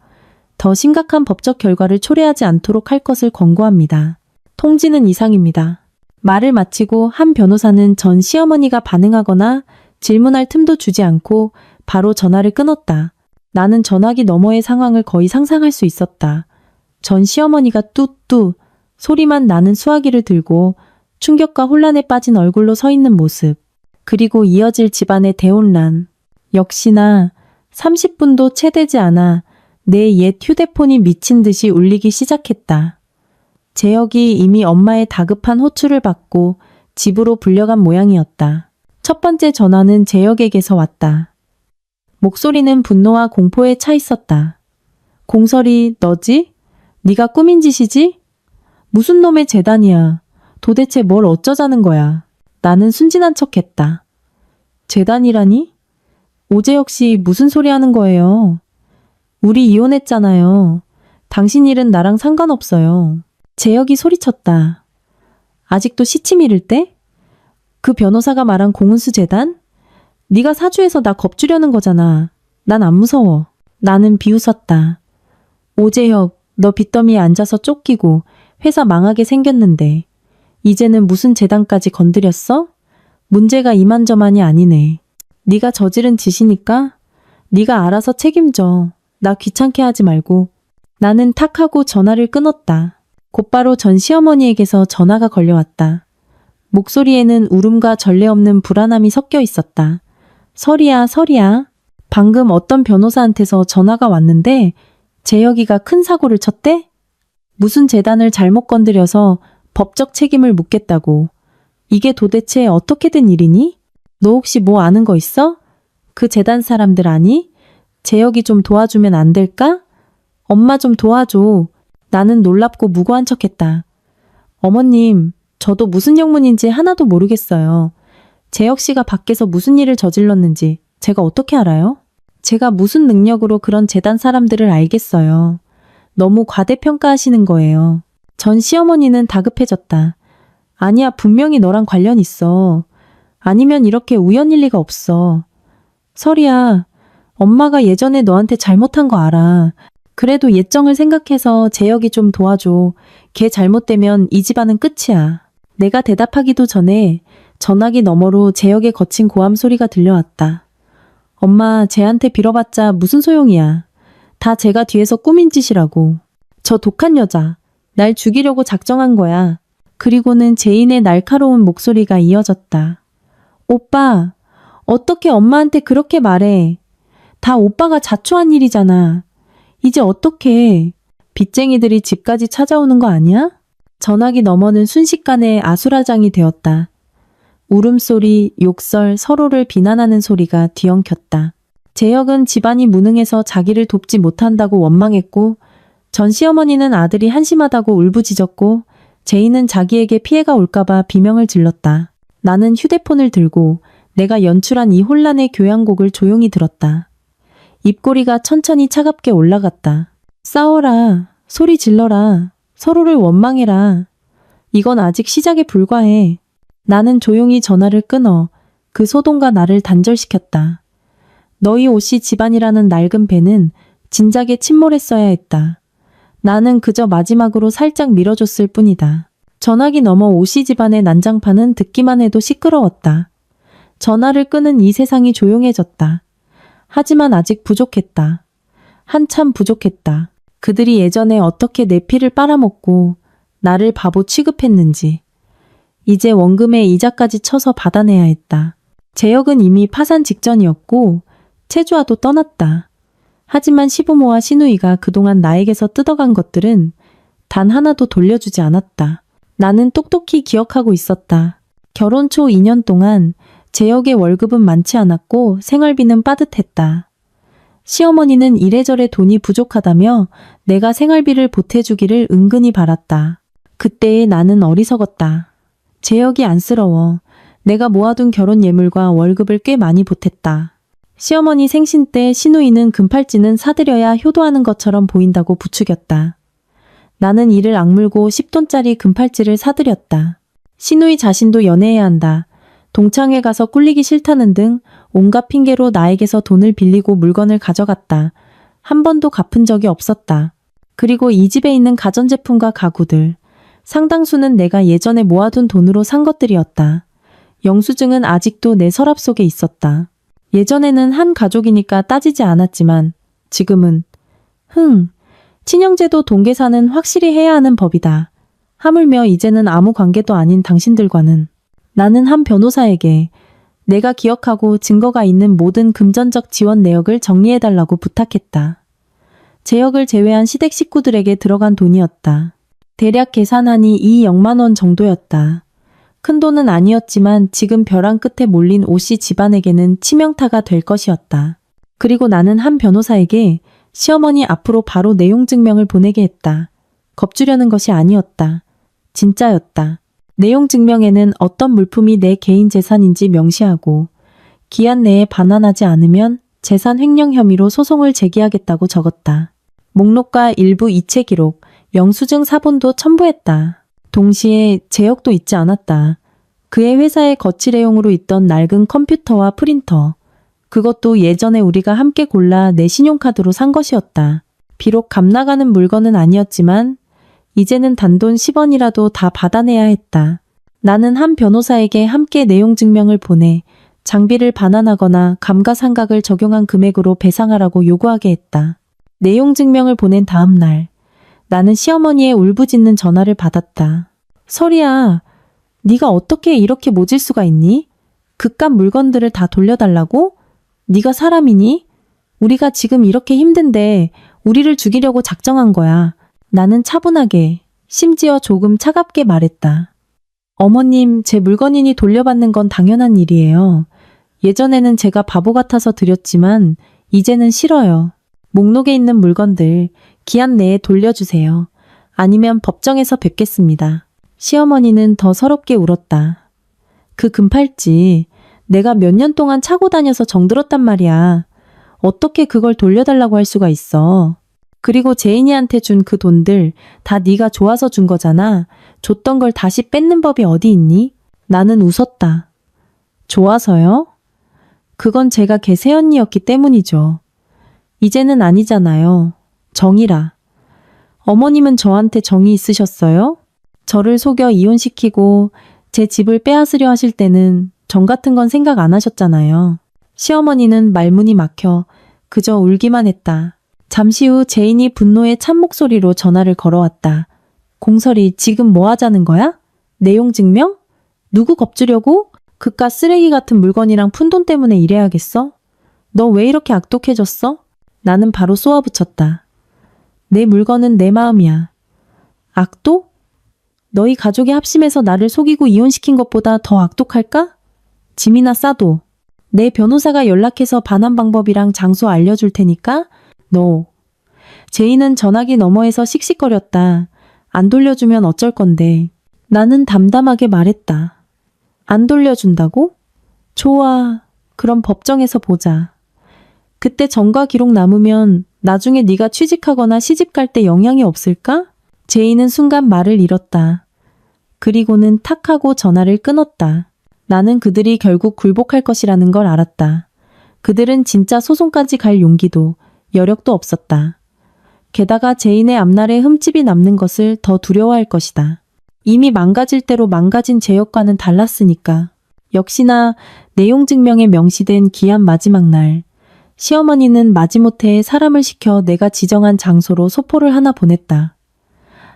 더 심각한 법적 결과를 초래하지 않도록 할 것을 권고합니다. 통지는 이상입니다. 말을 마치고 한 변호사는 전 시어머니가 반응하거나 질문할 틈도 주지 않고 바로 전화를 끊었다. 나는 전화기 너머의 상황을 거의 상상할 수 있었다. 전 시어머니가 뚜뚜 소리만 나는 수화기를 들고 충격과 혼란에 빠진 얼굴로 서 있는 모습. 그리고 이어질 집안의 대혼란. 역시나 30분도 채 되지 않아 내 옛 휴대폰이 미친 듯이 울리기 시작했다. 재혁이 이미 엄마의 다급한 호출을 받고 집으로 불려간 모양이었다. 첫 번째 전화는 재혁에게서 왔다. 목소리는 분노와 공포에 차 있었다. 공설이 너지? 네가 꾸민 짓이지? 무슨 놈의 재단이야. 도대체 뭘 어쩌자는 거야. 나는 순진한 척했다. 재단이라니? 오재혁 씨 무슨 소리 하는 거예요? 우리 이혼했잖아요. 당신 일은 나랑 상관없어요. 재혁이 소리쳤다. 아직도 시치 미를 때? 그 변호사가 말한 공은수 재단? 네가 사주해서 나 겁주려는 거잖아. 난 안 무서워. 나는 비웃었다. 오재혁, 너 빚더미에 앉아서 쫓기고 회사 망하게 생겼는데 이제는 무슨 재단까지 건드렸어? 문제가 이만저만이 아니네. 네가 저지른 짓이니까 네가 알아서 책임져. 나 귀찮게 하지 말고. 나는 탁 하고 전화를 끊었다. 곧바로 전 시어머니에게서 전화가 걸려왔다. 목소리에는 울음과 전례 없는 불안함이 섞여 있었다. 설이야, 설이야. 방금 어떤 변호사한테서 전화가 왔는데 재혁이가 큰 사고를 쳤대? 무슨 재단을 잘못 건드려서 법적 책임을 묻겠다고. 이게 도대체 어떻게 된 일이니? 너 혹시 뭐 아는 거 있어? 그 재단 사람들 아니? 재혁이 좀 도와주면 안 될까? 엄마 좀 도와줘. 나는 놀랍고 무고한 척했다. 어머님, 저도 무슨 영문인지 하나도 모르겠어요. 재혁 씨가 밖에서 무슨 일을 저질렀는지 제가 어떻게 알아요? 제가 무슨 능력으로 그런 재단 사람들을 알겠어요. 너무 과대평가하시는 거예요. 전 시어머니는 다급해졌다. 아니야, 분명히 너랑 관련 있어. 아니면 이렇게 우연일 리가 없어. 설이야, 엄마가 예전에 너한테 잘못한 거 알아. 그래도 예정을 생각해서 재혁이 좀 도와줘. 걔 잘못되면 이 집안은 끝이야. 내가 대답하기도 전에 전화기 너머로 재혁의 거친 고함 소리가 들려왔다. 엄마, 쟤한테 빌어봤자 무슨 소용이야. 다 제가 뒤에서 꾸민 짓이라고. 저 독한 여자. 날 죽이려고 작정한 거야. 그리고는 제인의 날카로운 목소리가 이어졌다. 오빠, 어떻게 엄마한테 그렇게 말해. 다 오빠가 자초한 일이잖아. 이제 어떡해. 빚쟁이들이 집까지 찾아오는 거 아니야? 전화기 너머는 순식간에 아수라장이 되었다. 울음소리, 욕설, 서로를 비난하는 소리가 뒤엉켰다. 재혁은 집안이 무능해서 자기를 돕지 못한다고 원망했고, 전 시어머니는 아들이 한심하다고 울부짖었고, 제인은 자기에게 피해가 올까봐 비명을 질렀다. 나는 휴대폰을 들고 내가 연출한 이 혼란의 교향곡을 조용히 들었다. 입꼬리가 천천히 차갑게 올라갔다. 싸워라, 소리 질러라, 서로를 원망해라. 이건 아직 시작에 불과해. 나는 조용히 전화를 끊어 그 소동과 나를 단절시켰다. 너희 옷이 집안이라는 낡은 배는 진작에 침몰했어야 했다. 나는 그저 마지막으로 살짝 밀어줬을 뿐이다. 전화기 너머 오씨 집안의 난장판은 듣기만 해도 시끄러웠다. 전화를 끄는 이 세상이 조용해졌다. 하지만 아직 부족했다. 한참 부족했다. 그들이 예전에 어떻게 내 피를 빨아먹고 나를 바보 취급했는지. 이제 원금에 이자까지 쳐서 받아내야 했다. 재혁은 이미 파산 직전이었고 채주와도 떠났다. 하지만 시부모와 시누이가 그동안 나에게서 뜯어간 것들은 단 하나도 돌려주지 않았다. 나는 똑똑히 기억하고 있었다. 결혼 초 2년 동안 재혁의 월급은 많지 않았고 생활비는 빠듯했다. 시어머니는 이래저래 돈이 부족하다며 내가 생활비를 보태주기를 은근히 바랐다. 그때의 나는 어리석었다. 재혁이 안쓰러워. 내가 모아둔 결혼 예물과 월급을 꽤 많이 보탰다. 시어머니 생신 때 시누이는 금팔찌는 사드려야 효도하는 것처럼 보인다고 부추겼다. 나는 이를 악물고 10돈짜리 금팔찌를 사드렸다. 시누이 자신도 연애해야 한다. 동창회 가서 꿀리기 싫다는 등 온갖 핑계로 나에게서 돈을 빌리고 물건을 가져갔다. 한 번도 갚은 적이 없었다. 그리고 이 집에 있는 가전제품과 가구들. 상당수는 내가 예전에 모아둔 돈으로 산 것들이었다. 영수증은 아직도 내 서랍 속에 있었다. 예전에는 한 가족이니까 따지지 않았지만 지금은 친형제도 동계산은 확실히 해야 하는 법이다. 하물며 이제는 아무 관계도 아닌 당신들과는. 나는 한 변호사에게 내가 기억하고 증거가 있는 모든 금전적 지원 내역을 정리해달라고 부탁했다. 재혁을 제외한 시댁 식구들에게 들어간 돈이었다. 대략 계산하니 2억만 원 정도였다. 큰 돈은 아니었지만 지금 벼랑 끝에 몰린 오씨 집안에게는 치명타가 될 것이었다. 그리고 나는 한 변호사에게 시어머니 앞으로 바로 내용 증명을 보내게 했다. 겁주려는 것이 아니었다. 진짜였다. 내용 증명에는 어떤 물품이 내 개인 재산인지 명시하고 기한 내에 반환하지 않으면 재산 횡령 혐의로 소송을 제기하겠다고 적었다. 목록과 일부 이체 기록, 영수증 사본도 첨부했다. 동시에 재혁도 잊지 않았다. 그의 회사에 거치레용으로 있던 낡은 컴퓨터와 프린터. 그것도 예전에 우리가 함께 골라 내 신용카드로 산 것이었다. 비록 값 나가는 물건은 아니었지만 이제는 단돈 10원이라도 다 받아내야 했다. 나는 한 변호사에게 함께 내용 증명을 보내 장비를 반환하거나 감가상각을 적용한 금액으로 배상하라고 요구하게 했다. 내용 증명을 보낸 다음 날 나는 시어머니의 울부짖는 전화를 받았다. 설이야, 네가 어떻게 이렇게 모질 수가 있니? 그깟 물건들을 다 돌려달라고? 네가 사람이니? 우리가 지금 이렇게 힘든데 우리를 죽이려고 작정한 거야. 나는 차분하게, 심지어 조금 차갑게 말했다. 어머님, 제 물건이니 돌려받는 건 당연한 일이에요. 예전에는 제가 바보 같아서 드렸지만 이제는 싫어요. 목록에 있는 물건들 기한 내에 돌려주세요. 아니면 법정에서 뵙겠습니다. 시어머니는 더 서럽게 울었다. 그 금팔찌 내가 몇 년 동안 차고 다녀서 정들었단 말이야. 어떻게 그걸 돌려달라고 할 수가 있어. 그리고 제인이한테 준 그 돈들 다 네가 좋아서 준 거잖아. 줬던 걸 다시 뺏는 법이 어디 있니? 나는 웃었다. 좋아서요? 그건 제가 걔 새언니였기 때문이죠. 이제는 아니잖아요. 정이라. 어머님은 저한테 정이 있으셨어요? 저를 속여 이혼시키고 제 집을 빼앗으려 하실 때는 정 같은 건 생각 안 하셨잖아요. 시어머니는 말문이 막혀 그저 울기만 했다. 잠시 후 제인이 분노의 찬 목소리로 전화를 걸어왔다. 공설이 지금 뭐 하자는 거야? 내용 증명? 누구 겁주려고? 그깟 쓰레기 같은 물건이랑 푼돈 때문에 이래야겠어? 너 왜 이렇게 악독해졌어? 나는 바로 쏘아붙였다. 내 물건은 내 마음이야. 악독? 너희 가족이 합심해서 나를 속이고 이혼시킨 것보다 더 악독할까? 짐이나 싸도. 내 변호사가 연락해서 반환 방법이랑 장소 알려줄 테니까 너. 제인은 전화기 너머에서 씩씩거렸다. 안 돌려주면 어쩔 건데. 나는 담담하게 말했다. 안 돌려준다고? 좋아. 그럼 법정에서 보자. 그때 전과 기록 남으면 나중에 네가 취직하거나 시집갈 때 영향이 없을까? 제인은 순간 말을 잃었다. 그리고는 탁 하고 전화를 끊었다. 나는 그들이 결국 굴복할 것이라는 걸 알았다. 그들은 진짜 소송까지 갈 용기도 여력도 없었다. 게다가 제인의 앞날에 흠집이 남는 것을 더 두려워할 것이다. 이미 망가질 대로 망가진 제역과는 달랐으니까. 역시나 내용 증명에 명시된 기한 마지막 날, 시어머니는 마지못해 사람을 시켜 내가 지정한 장소로 소포를 하나 보냈다.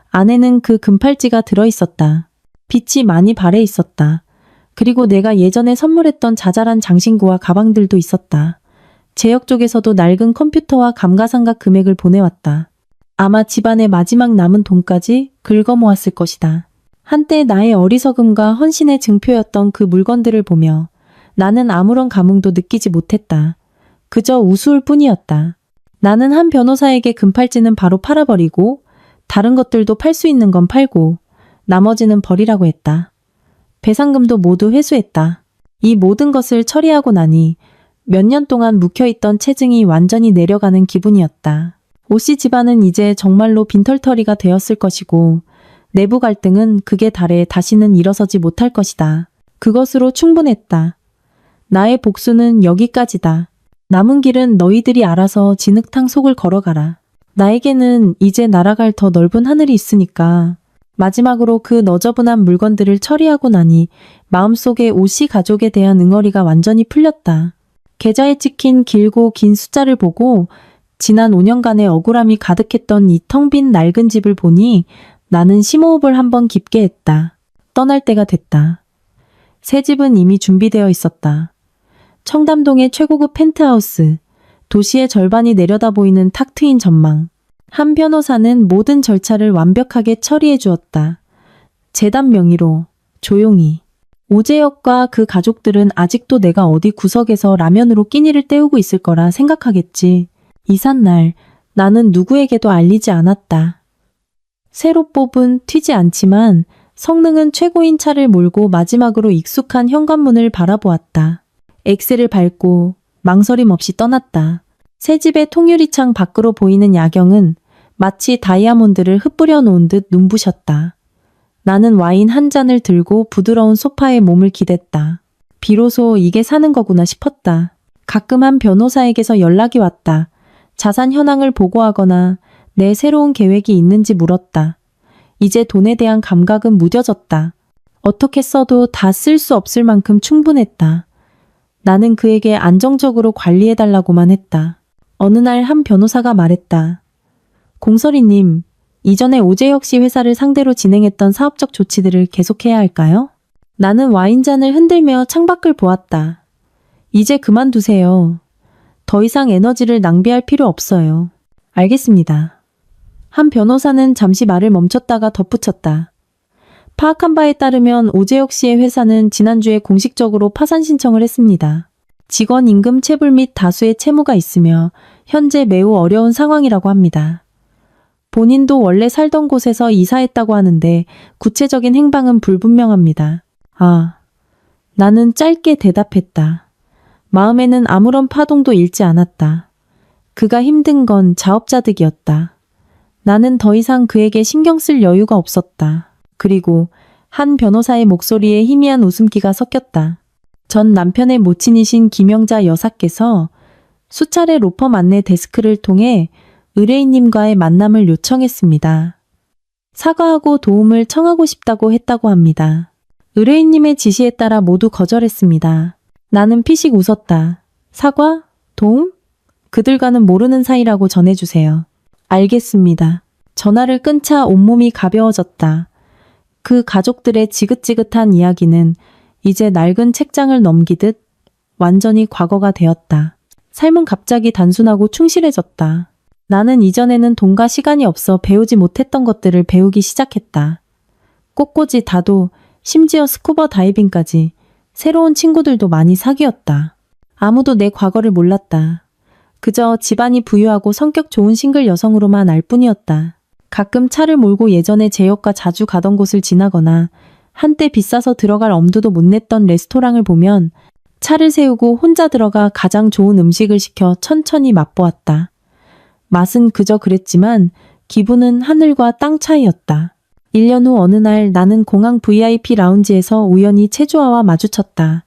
안에는 그 금팔찌가 들어있었다. 빛이 많이 발해 있었다. 그리고 내가 예전에 선물했던 자잘한 장신구와 가방들도 있었다. 제역 쪽에서도 낡은 컴퓨터와 감가상각 금액을 보내왔다. 아마 집안의 마지막 남은 돈까지 긁어 모았을 것이다. 한때 나의 어리석음과 헌신의 증표였던 그 물건들을 보며 나는 아무런 감흥도 느끼지 못했다. 그저 우스울 뿐이었다. 나는 한 변호사에게 금팔찌는 바로 팔아버리고 다른 것들도 팔 수 있는 건 팔고 나머지는 버리라고 했다. 배상금도 모두 회수했다. 이 모든 것을 처리하고 나니 몇 년 동안 묵혀있던 체증이 완전히 내려가는 기분이었다. 오씨 집안은 이제 정말로 빈털터리가 되었을 것이고 내부 갈등은 극에 달해 다시는 일어서지 못할 것이다. 그것으로 충분했다. 나의 복수는 여기까지다. 남은 길은 너희들이 알아서 진흙탕 속을 걸어가라. 나에게는 이제 날아갈 더 넓은 하늘이 있으니까. 마지막으로 그 너저분한 물건들을 처리하고 나니 마음속에 오씨 가족에 대한 응어리가 완전히 풀렸다. 계좌에 찍힌 길고 긴 숫자를 보고 지난 5년간의 억울함이 가득했던 이 텅 빈 낡은 집을 보니 나는 심호흡을 한번 깊게 했다. 떠날 때가 됐다. 새 집은 이미 준비되어 있었다. 청담동의 최고급 펜트하우스, 도시의 절반이 내려다 보이는 탁 트인 전망. 한 변호사는 모든 절차를 완벽하게 처리해 주었다. 재단 명의로, 조용히. 오재혁과 그 가족들은 아직도 내가 어디 구석에서 라면으로 끼니를 때우고 있을 거라 생각하겠지. 이삿날 나는 누구에게도 알리지 않았다. 새로 뽑은 튀지 않지만 성능은 최고인 차를 몰고 마지막으로 익숙한 현관문을 바라보았다. 엑셀을 밟고 망설임 없이 떠났다. 새 집의 통유리창 밖으로 보이는 야경은 마치 다이아몬드를 흩뿌려 놓은 듯 눈부셨다. 나는 와인 한 잔을 들고 부드러운 소파에 몸을 기댔다. 비로소 이게 사는 거구나 싶었다. 가끔 한 변호사에게서 연락이 왔다. 자산 현황을 보고하거나 내 새로운 계획이 있는지 물었다. 이제 돈에 대한 감각은 무뎌졌다. 어떻게 써도 다 쓸 수 없을 만큼 충분했다. 나는 그에게 안정적으로 관리해달라고만 했다. 어느 날 한 변호사가 말했다. 공설이님, 이전에 오재혁 씨 회사를 상대로 진행했던 사업적 조치들을 계속해야 할까요? 나는 와인잔을 흔들며 창밖을 보았다. 이제 그만두세요. 더 이상 에너지를 낭비할 필요 없어요. 알겠습니다. 한 변호사는 잠시 말을 멈췄다가 덧붙였다. 파악한 바에 따르면 오재혁 씨의 회사는 지난주에 공식적으로 파산 신청을 했습니다. 직원 임금 체불 및 다수의 채무가 있으며 현재 매우 어려운 상황이라고 합니다. 본인도 원래 살던 곳에서 이사했다고 하는데 구체적인 행방은 불분명합니다. 나는 짧게 대답했다. 마음에는 아무런 파동도 일지 않았다. 그가 힘든 건 자업자득이었다. 나는 더 이상 그에게 신경 쓸 여유가 없었다. 그리고 한 변호사의 목소리에 희미한 웃음기가 섞였다. 전 남편의 모친이신 김영자 여사께서 수차례 로펌 안내 데스크를 통해 의뢰인님과의 만남을 요청했습니다. 사과하고 도움을 청하고 싶다고 했다고 합니다. 의뢰인님의 지시에 따라 모두 거절했습니다. 나는 피식 웃었다. 사과? 도움? 그들과는 모르는 사이라고 전해주세요. 알겠습니다. 전화를 끊자 온몸이 가벼워졌다. 그 가족들의 지긋지긋한 이야기는 이제 낡은 책장을 넘기듯 완전히 과거가 되었다. 삶은 갑자기 단순하고 충실해졌다. 나는 이전에는 돈과 시간이 없어 배우지 못했던 것들을 배우기 시작했다. 꽃꽂이, 다도, 심지어 스쿠버 다이빙까지 새로운 친구들도 많이 사귀었다. 아무도 내 과거를 몰랐다. 그저 집안이 부유하고 성격 좋은 싱글 여성으로만 알 뿐이었다. 가끔 차를 몰고 예전에 제역과 자주 가던 곳을 지나거나 한때 비싸서 들어갈 엄두도 못 냈던 레스토랑을 보면 차를 세우고 혼자 들어가 가장 좋은 음식을 시켜 천천히 맛보았다. 맛은 그저 그랬지만 기분은 하늘과 땅 차이였다. 1년 후 어느 날 나는 공항 VIP 라운지에서 우연히 채주아와 마주쳤다.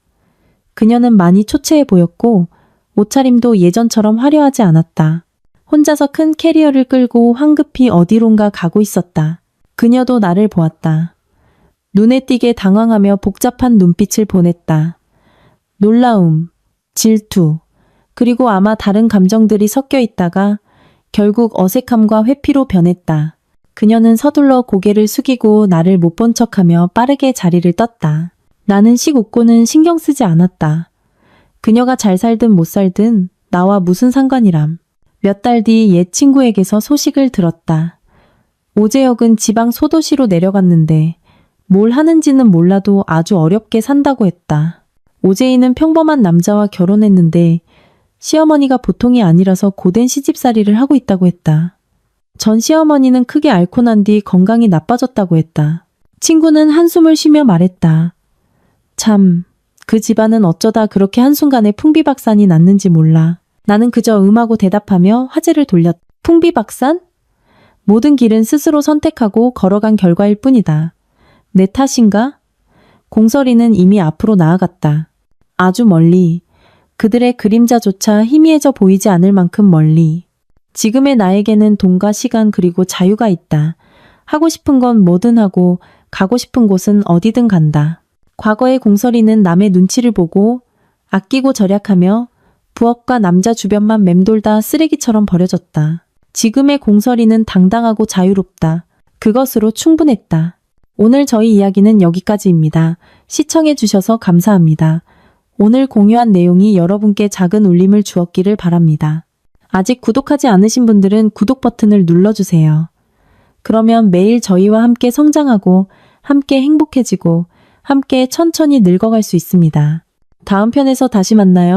그녀는 많이 초췌해 보였고 옷차림도 예전처럼 화려하지 않았다. 혼자서 큰 캐리어를 끌고 황급히 어디론가 가고 있었다. 그녀도 나를 보았다. 눈에 띄게 당황하며 복잡한 눈빛을 보냈다. 놀라움, 질투, 그리고 아마 다른 감정들이 섞여 있다가 결국 어색함과 회피로 변했다. 그녀는 서둘러 고개를 숙이고 나를 못 본 척하며 빠르게 자리를 떴다. 나는 씩 웃고는 신경 쓰지 않았다. 그녀가 잘 살든 못 살든 나와 무슨 상관이람. 몇 달 뒤 옛 친구에게서 소식을 들었다. 오재혁은 지방 소도시로 내려갔는데 뭘 하는지는 몰라도 아주 어렵게 산다고 했다. 오재인은 평범한 남자와 결혼했는데 시어머니가 보통이 아니라서 고된 시집살이를 하고 있다고 했다. 전 시어머니는 크게 앓고 난 뒤 건강이 나빠졌다고 했다. 친구는 한숨을 쉬며 말했다. 참, 그 집안은 어쩌다 그렇게 한순간에 풍비박산이 났는지 몰라. 나는 그저 음하고 대답하며 화제를 돌렸다. 풍비박산? 모든 길은 스스로 선택하고 걸어간 결과일 뿐이다. 내 탓인가? 공설이는 이미 앞으로 나아갔다. 아주 멀리. 그들의 그림자조차 희미해져 보이지 않을 만큼 멀리. 지금의 나에게는 돈과 시간 그리고 자유가 있다. 하고 싶은 건 뭐든 하고 가고 싶은 곳은 어디든 간다. 과거의 공설이는 남의 눈치를 보고 아끼고 절약하며 부엌과 남자 주변만 맴돌다 쓰레기처럼 버려졌다. 지금의 공설이는 당당하고 자유롭다. 그것으로 충분했다. 오늘 저희 이야기는 여기까지입니다. 시청해주셔서 감사합니다. 오늘 공유한 내용이 여러분께 작은 울림을 주었기를 바랍니다. 아직 구독하지 않으신 분들은 구독 버튼을 눌러주세요. 그러면 매일 저희와 함께 성장하고 함께 행복해지고 함께 천천히 늙어갈 수 있습니다. 다음 편에서 다시 만나요.